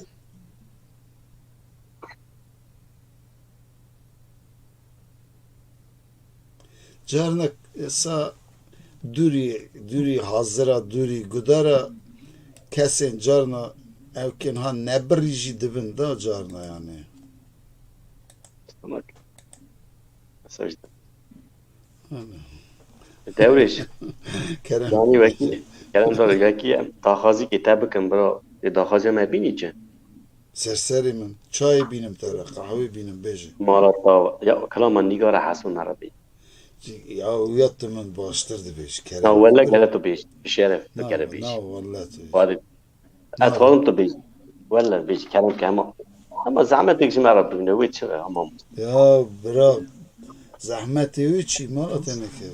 جارنا اسا دوری حاضرا دوری گدارا کسین جارنا اوکن ها نبریجی دبن دا جارنا yani. Ama mesaj دورش Kerem. yani vaki Kerem sonra vaki tahazi kitabı kan bro tahazi ma bini ce Serseri min. Çay binim tara, kahve binim beji. marata ya kalama nigara hasun arabi Ya uyattı min baştırdı beji. Kerem. na wala gala to beş şeref Na, kere beş na vallahi. hadi atkalım to beş wala beş Kerem kama ama zahmet ekşim arabi ne veç ama Ya bırak. Zahmeti üçü maratene ki.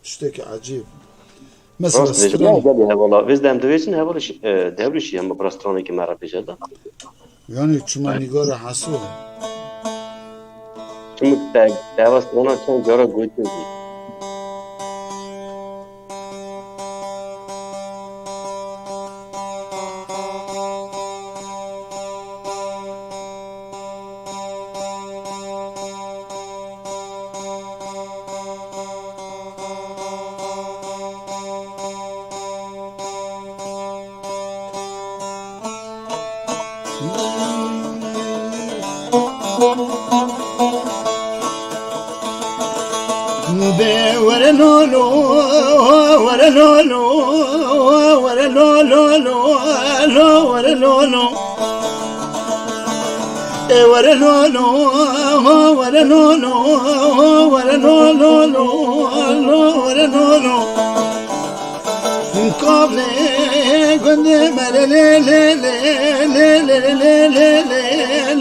Üstteki acib. Mesela Prost veç stran. gel hevala biz dem deveçin hevala devriş ya ama prostroni ki arabi jada Yani çuma nigara hasu. çünkü devas ona sen göre goytun Wara no no, wara no no, wara no no no, wara no no. Wara no no, wara no no, wara no no no, wara no no. Kable gonde mare le le le le le le le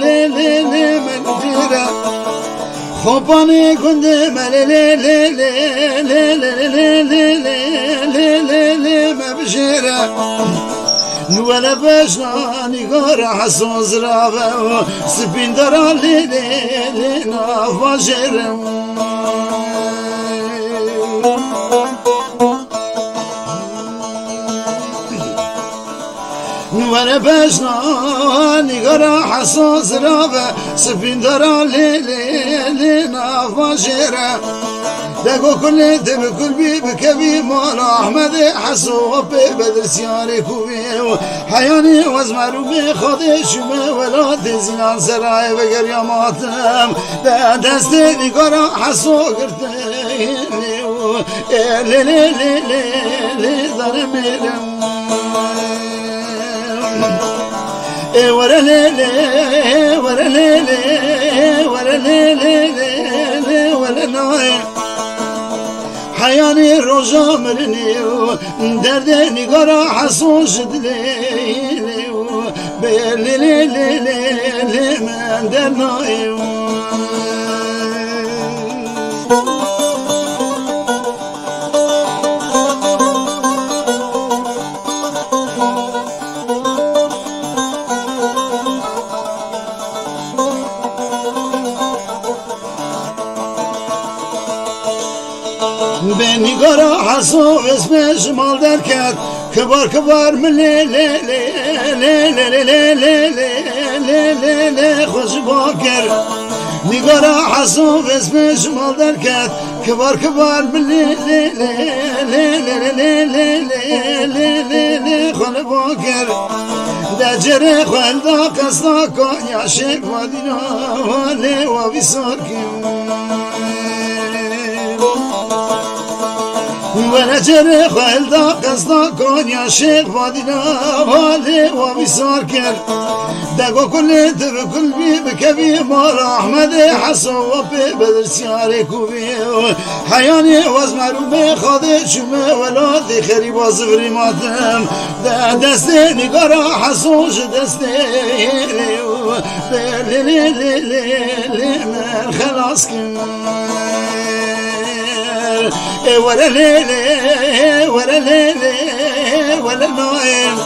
le le le manjira. Khopane gonde mare le le le le le le le le le le mabjira. ولا بجنا نقار حسون زرابة سبين درالي لنا فجر ولا بجنا نقار حسون زرابة سبين درالي لنا فجر دقو كل دب كل بي بكبي مولا احمد حسو بي بدر سياري كوبي حياني وزمرو بي خدي شما ولا دزيان سراي بقر يا ماتم دا دستي نقرا حسو قرتي لي لي لي لي لي ظلميرم ورا لي لي ورا لي لي ورا لي لي ورا نوي حياني رجا مرني درد نقرا حسون شدلي بلي لي لي لي لي من درناي بني قرا حسو اسمش مال دركت كبار كبار من لي لي لي لي لي لي لي لي لي لي خوش باكر نقرا حسو اسمش مال دركت كبار كبار من لي لي لي لي لي لي لي لي لي لي خل باكر دجري خل دا قصدا كون يا شيخ ودينا ولي وبيساركم ولا جري خيل دا قصدا كون يا شيخ فادينا بالي وبيسار كر دقو كل دب كل بي بكبي مال احمد حسن وبي بدر سياري كوبي حياني وزمرو بي خادي شما ولا دي خري وازفري ماتم دا دستي نقرا حسن دستي لي لي لي لي من خلاص كن ولا ليلي ولا ليلي ولا نويم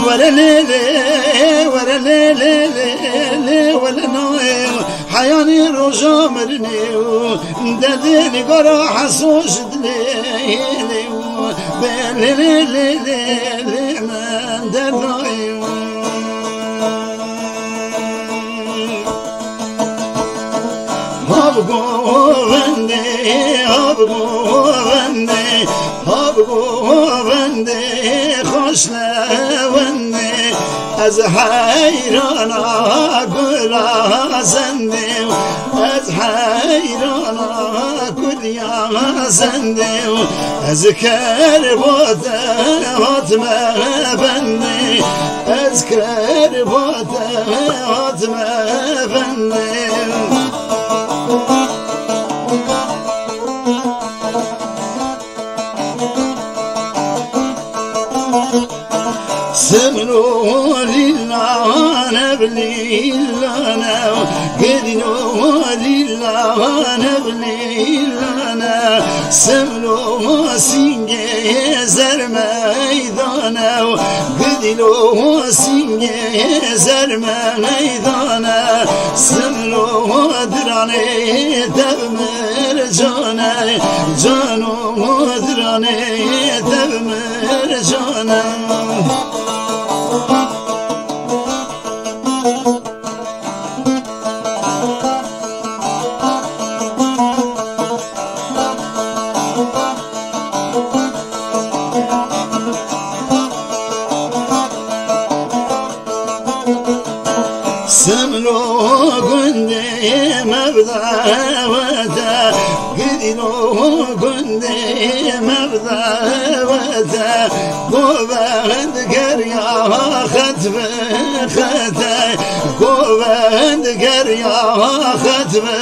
ولا ليلي ولا ليلي ولا نويم حياني رجا مرني دديني قرا حسوش دليلي بلي لي لي لي من درنويم گوونده آب گوونده آب گوونده خوش لونده از حیرانا گلا زنده از حیرانا گلیا زنده از کربات حتمه بنده از کربات حتمه بنده سمرو لله بليلنا قدنو لله بليلنا سمرو سينجي زر ميدانا قدنو سينجي زر ميدانا سمرو دراني دمر جانا جانو دراني دمر جانا سمرو گنده مبدا ودا قدینو گنده مبدا ودا گوبند گریا خط به خط گوبند گریا خط به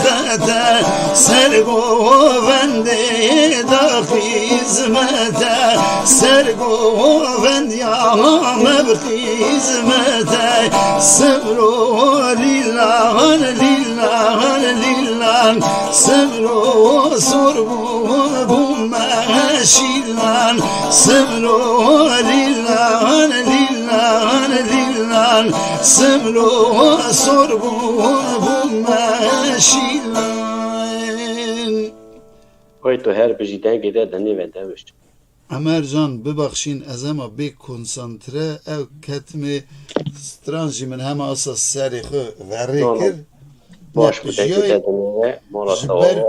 خط سر گوبند دا خیزمت سر گوبند یا مبخیزمت سمرو لیلان لیلان لیلان سمرو سربو بومشیلان سمرو لیلان لیلان لیلان سمرو سربو بومشیلان وای تو هر بجی دنگی ده دنی و دوشت عمر جان ببخشین از اما بی کنسانتره او کتم سترانجی من همه اساس سری خو وره کر باش بود دنگی ده دنی مالا سوال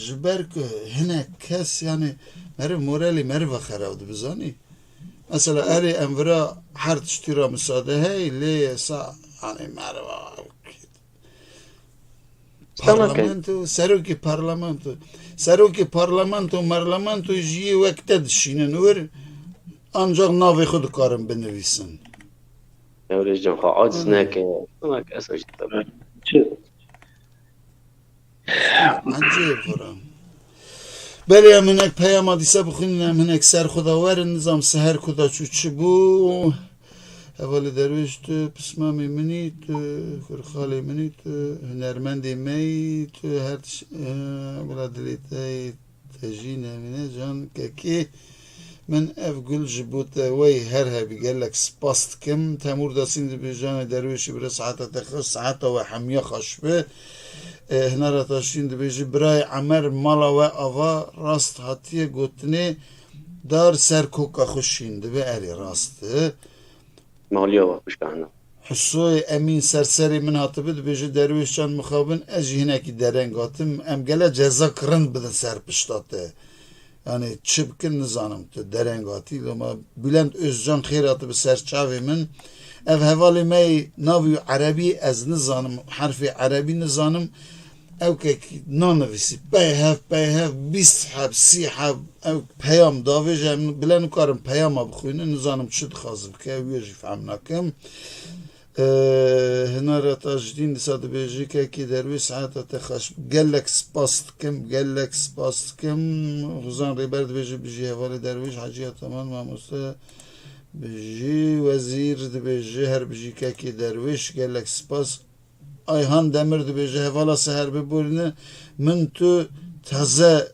جبر که هنه کس یعنی مره مورالی مره بخراود بزانی مثلا اری امورا هر تشتی را مساده هی لی سا یعنی مره پارلمانتو سروکی پارلمانتو مرلمانتو جی وقت دشینن ور ancak navi خود کارم بنویسن نورش جم خواه عاجز نکه اما که اصلا جدا عجیب فرام بله همینک پیام آدیسه بخونین همینک سر خداور نظام سهر کدا چو بو اول درویش تو پسمامی منی تو خورخالی منی تو هنرمندی می تو هر بلادلیتای تجین همینه جان که من اف گل جبوت وی هر هبی گلک سپاست کم تمور داسین دی بجان درویشی برای ساعت تخص ساعت و حمیه خشبه هنا را تاشین دی بجی برای عمر مالا و آوا راست هاتیه گوتنه دار سر کوکا خوشین دی به اری راسته مالیا و خوش کنم حسوی امین سرسری من هاتبه دی بجی درویش چند مخابن از هنه کی درنگ هاتم ام گله جزا کرند بدن سر پشتاته yani çıbkın nizanım tu derengati ama Bülent Özcan xeyratı bir serçave min ev hevali mey navi arabi ez nizanım harfi arabi nizanım ev ki nanavisi peyhev bishab sihab ev peyam davecem bilen ukarım peyam abxuyne nizanım çıd xazım ki ev yeci famnakim هنا را تجدين صاد بيجيك كي دروي ساعات تخش قالك سباست كم غزان ريبرد بيجي هوالي درويش حاجيه تمام ما موسى بيجي وزير بيجي هر بيجي كي درويش قالك سباس ayhan demir bêje hevala seher bibûrine min tu teze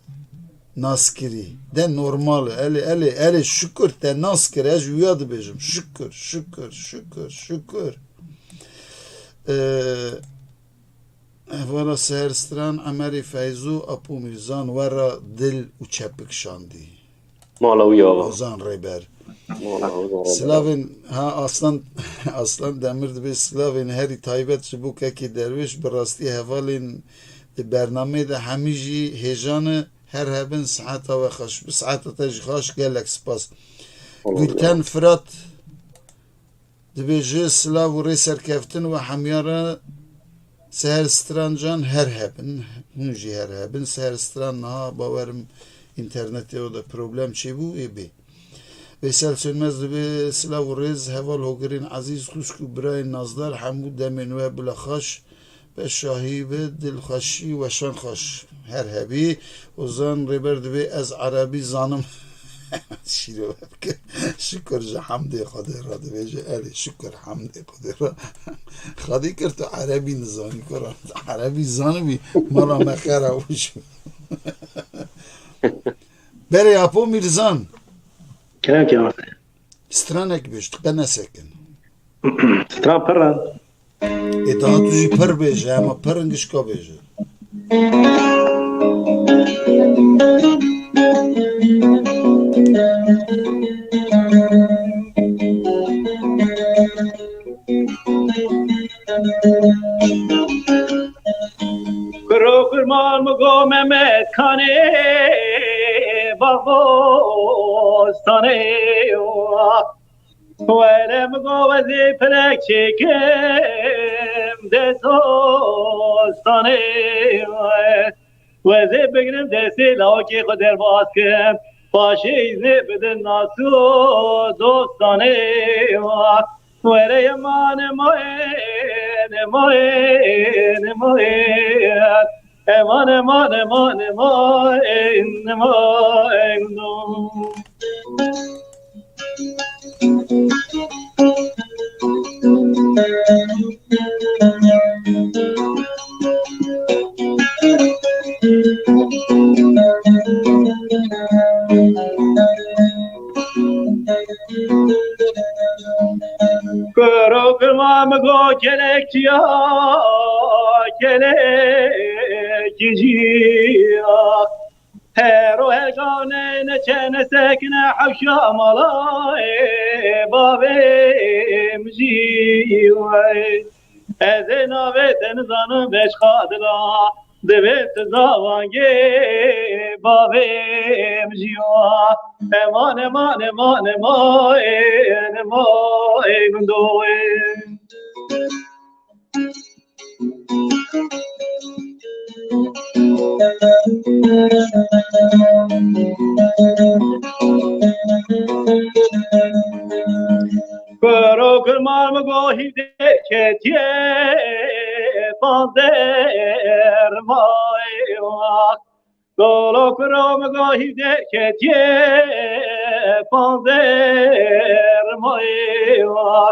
naskirî de normal elê şükür te naskir ez wîya dibêjim şükür hevala seher stran Emerî Feyzû Apû Mîrzan wera dil û çepik şandî mala wîya Ozan Rêber Slavên ha aslan demir dibe Slavên herî taybet ji bo kekê derviş bi rastî hevalên دی برنامه ده همیجی هیجان هر هبن ساعت و خوش ساعت تاج خوش گلک سپاس گلتن فرات دبیجه سلاو و ری سرکفتن و همیاره سهر سترانجان هر هبن هنجی هر هبن سهر ستران ها باورم اینترنتی و ده پروبلم چی بو ای بی Veysel Sönmez ve Slav Rez Heval Hogerin Aziz Kuşku Biray Nazdar Hamud Demin ve Bilakhaş ve Şahi ve Dilxaşi ve Şanxaş her hebi o zan reber ve ez Arabi zanım şiro şükür je hamdi Kadira ve ali şükür hamdi Kadira Khadi kert Arabi nizani kara Arabi zanı mara mekhara uç Bere yapı Mirzan كلام Stranek bişt, qene sekin. ستران بران Daha tuji per beje, ama perin gişka beje. کرو کرمان مگو ممت خانه باغستانه ولی مگو وزی پلک چکم دستانه وزی بگرم دستی لاکی خود در باز کم فاشیزی بدن ناسو دوستانه ولی امان موین موین موین امان امان امان موین موین کرو کرمام گو کلک چیا کلک جیا هرو هرگانه نچن سکن حوشا مالای بابم جیوی از نویت نزانم بش خادلا دویت زوانگی بابم جیوا امان امان امان امان امان دوی کرو کرمان مگوهی دکتیه پانزر مایوا کرو کرو مگوهی دکتیه پانزر مایوا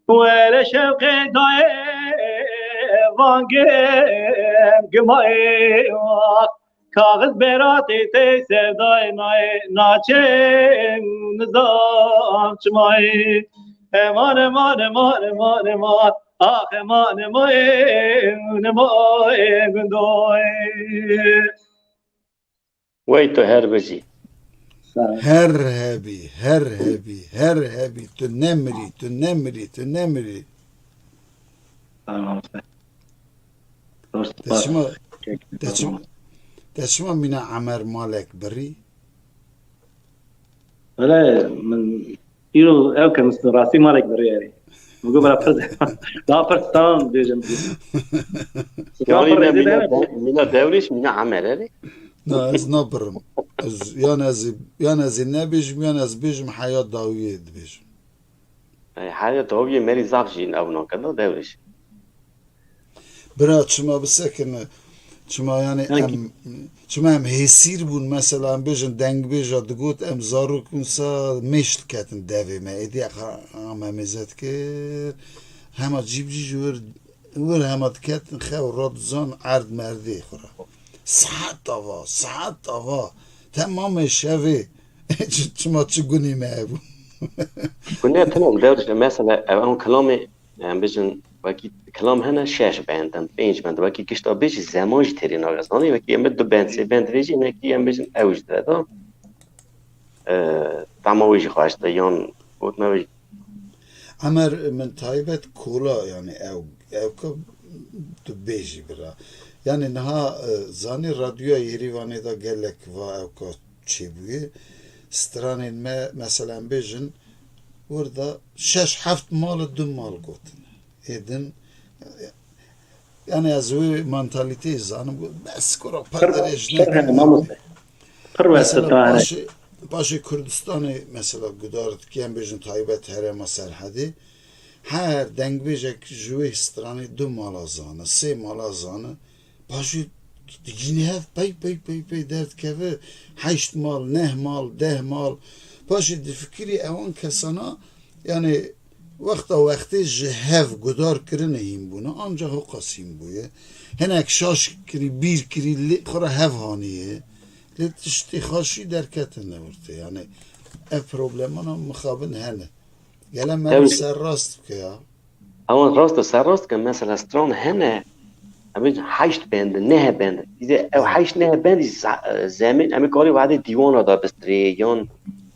ولی شوق دای وانگم گمایوا کاغذ براتی تی سردای ناچه نظام چمایی امان امان امان امان امان آخ امان امان امان گندوی وی تو هر بجی Her hebi, her hebi, her hebi. Tu nemri, tu nemri, tu nemri. تشما من عمر مالك بري ولا من يرو اوكم راسي مالك برياري مگو برا فرز دا فرستان بيجم يعني من دوريش من عمل لا از نبرم از يانا زي نبيجم يانا از بيجم حياة ضوئية بيجم حياة ضوئية ماري زاغجين او نو كذا دوريش برات شما بسكن شما يعني ام شما هم هسير بون مثلا بيجن دنگ بيجا دقوت ام زارو كنسا مشت كاتن دافي ما ايدي ام همزت كر هما جيب جي جور هما كاتن خو راد زان عرض مردي خورا ساعت آوا تمام شوه شما چگونی مهبون كنا تمام دورش مثلا اون كلامي بيجن وكي كلام هنا شاش باندن بينج باند وكي كشتا بيج زماج ترين اغزاني وكي يمد دو باند سي باند ريجي وكي يم بيجن اوج دادا تماويج خواشتا يان بود نوج عمر من تايبت كولا يعني او تو بیجی برا یعنی نها زانی رادیو یریوانی دا گلک و اوکا چی بویه سترانین ما مثلا بیجن وردا 6-7 مال 2 مال گوتن ایدن yani az o mentalite zanım bes kora parderiş ne mesela başı Kürdistan'ı mesela gudarat kiyen bejin taybet herema serhadi her dengbejek jüve strani 2 malazanı 3 malazanı başı yine hep pey dert keve 8 mal 9 mal 10 mal başı fikri evan kesana yani وقتی جهف گدار کرنه این بونه آنجا ها قاسم بویه هنک شاش کری بیر کری خورا هف هانیه لیتشتی خاشی درکت نورده یعنی اف پروبلمان هم مخابن هنه گلم من سر راست که یا اما سر راست که مثلا ستران هنه همین 8 بند 9 بند او 8 9 بند زمین امی کاری وعده دیوان آدا بستری یان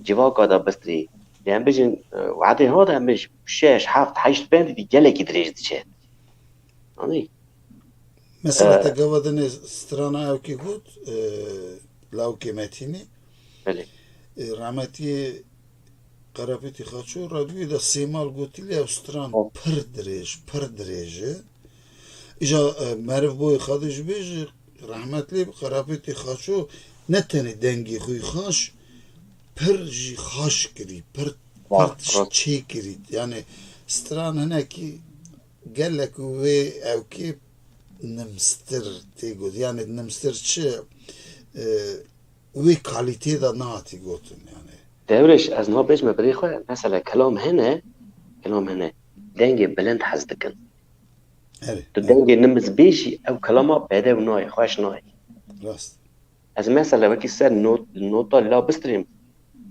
جواک آدا بستری yani bizim vade ha da biz 6-7-8 bende bir gelek idrejdi çet. Anladın? Mesela tagavadın strana evki gut lavki metini. Bele. Rahmeti qarapeti khaço radyoyu da semal gutili ev stran pır dereje. İja merv boy khadij bej rahmetli qarapeti khaço ne tane dengi xuy khaş پر جی خاش کری پر چی کری یعنی ستران هنه کی گلک و او کی نمستر تیگود یعنی نمستر چه وی کالیتی دا ناتی گوتن یعنی دورش از نها بیش مبری خواه مثلا کلام هنه دنگ بلند حزدکن تو دنگ نمز بیشی او کلاما بده و نای خوش نای راست از مثلا وکی سر نوتا لا بستریم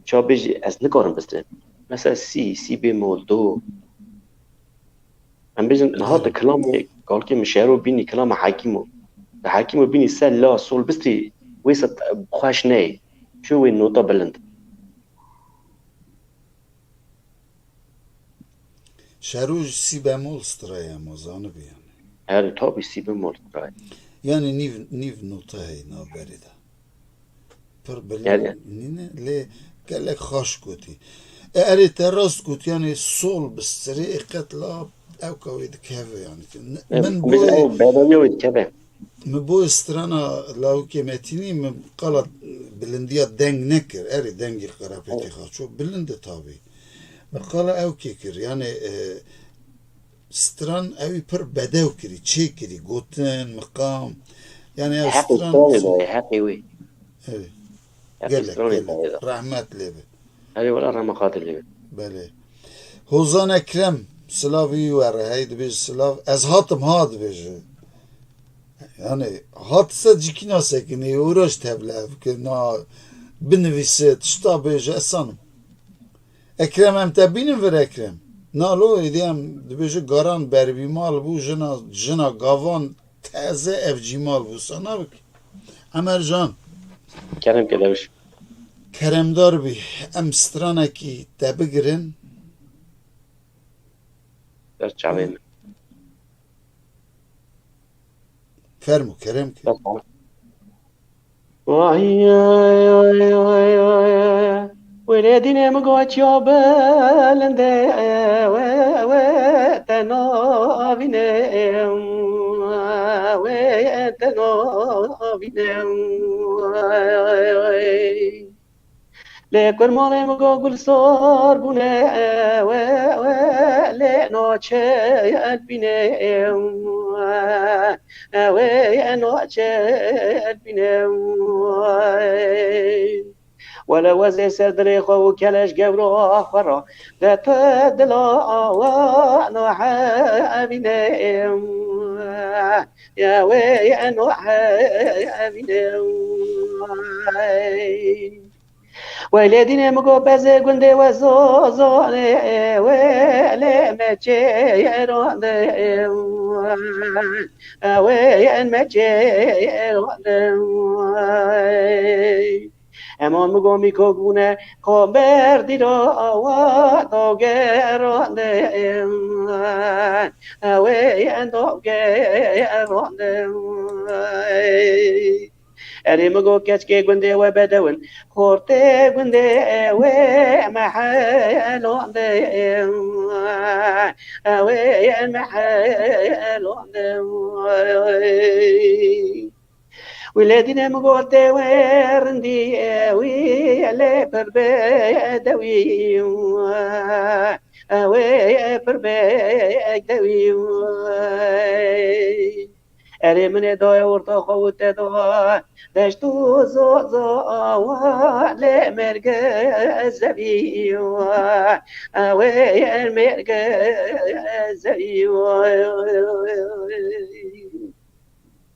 چا بیجی از نکارم بستریم مثلا سی بیمول 2 من بیجن نهاد کلام قال که مشاعر بینی کلام حکیمو بینی سر لا سول بستری ویست خوش نی شو وی نوتا بلند شروع سی بیمول سترای مازانه بیان هر تابی سی بیمول سترای yani niv nota hay naberi da per belen nine le gelek khaş guti eri teras gut yani sol bistri iqtla ev kavid keve yani من بدونی کبه من بو استرانا لاوکی متینی من قلت بلندیا دنگ نکر eri dengi qarapeti khaço bilindi tabi من قala ev kekir yani stran evi per bedev kiri çe kiri goten maqam yani ev stran حقی وی evet gelek rahmetli be هری ولا رحمه خاطر لی بله Hozan Ekrem Slavi var haydi bir Slav az hatım had beje yani hatsa cikina sekini uğraş teblev ki na binviset şta beje esanım Ekrem em tebinin ver Ekrem nalo ediyem beje garan berbimal bu jina gavan taze evcimal bu sana bak Emercan Kerem kelemiş Keremdar bi em stranaki tebigirin در چاوین فرمو Kerem ki ولادنا مقعد يا بلند وتنافينا لكن ما مقول صار بنا ولا نوشل بنا ونوشل بنا ولا وزي صدري خو كلاش قبرو آخرا لا تدلا وانا حابنا يا وينو حابنا ولادنا مقو بزي قندي وزوزوني ولا ما جيرون وين ما جيرون امان مگامی کگونه کامبر دیرا آوا داگرانده اوه داگرانده اری مگو کچ که گنده و بدون خورته گنده و محلانده و محلانده ولادنا مقوتة ورندي ويا بربادوي ويا بربادوي أري من داي ورطا خوت دا دشتو زو زو ولا مركز زبي ويا المركز زبي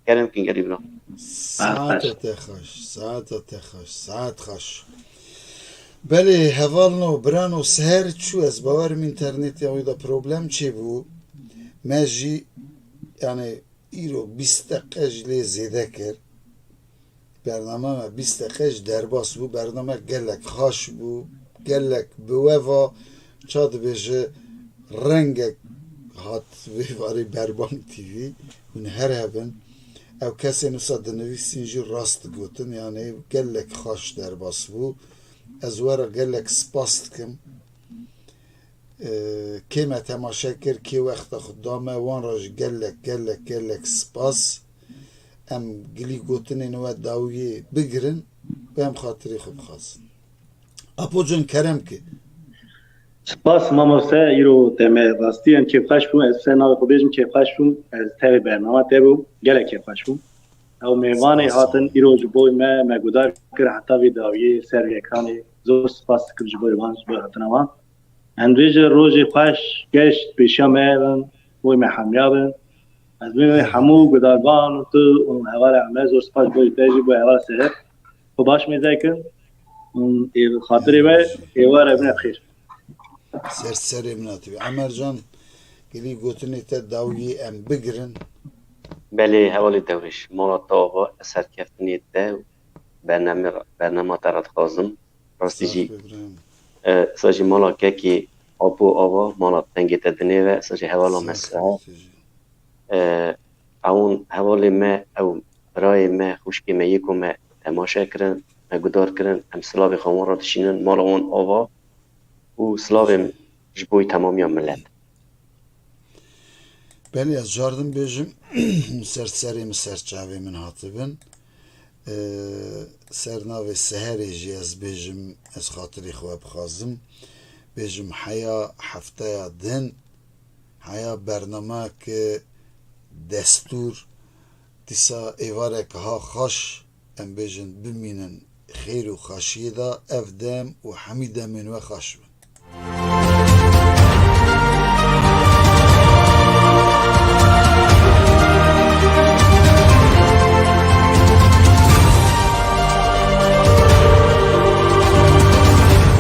كلام كين قريب ساعت خش بله هوالنو برانو سهر چو از باورم اینترنت یا دا پروبلم چی بو مجی یعنی ایرو 20 دقیقه لی زیده کر برنامه 20 دقیقه درباس بو برنامه گلک خاش بو گلک بوه چاد بیجه رنگ هات بیواری بربان تیوی اون هر هبن او کسی نوسا دنویسین جی راست گوتن یعنی گلک خاش درباس بو از وره گلک سپاست کم کیمه تماشا کر کی وقت خدامه وان راج گلک سپاس ام گلی گوتن اینو داویه بگرن و هم خاطری خود خواستن اپو جون کرم که سپاس ماموسه ایرو تمه راستی ان که خوش بوم از سنا خو بیجم که خوش بوم از ته برنامه ته بو گله که خوش بوم او میوانه هاتن ایرو جبوی ما گودار کر حتی وی داویه سر اکران زو سپاس کر جبوی وان جبوی هاتن وان اندریج روز خوش گشت پیشامه بوی محمیابن از بین همو گوداربان تو اون حوال عمل زو سپاس بوی پیجی بوی حوال سهر خو باش میذکن اون خاطری به ایوار ابن بخیر سر مناتبی عمر جان گلی گوتنی تا داویه ام بگرن بله حوالی دورش مالا تاوا اثر کفتنی ده برنامه ترد خازم راستی جی ساجی مالا که آبو آوا مالا تنگی تدنی و ساجی حوالا مسعه اون حوالی ما او برای ما خوشکی ما یکو ما تماشا کرن ما گدار کرن هم سلاوی خامون را تشینن مالا اون آوا و سلاویم جبوی تمامی ملت بله از جاردم بیجم سر چاوی من هاتبن سرناوی سهری جی از بیجم از خاطری خواه بخوازم بیجم حیا هفته دن حیا برنامه که دستور دیسا ایواره که ها خوش ام بیجن بمینن خیر و خاشیه دا افدم و حمیده من و خوش بن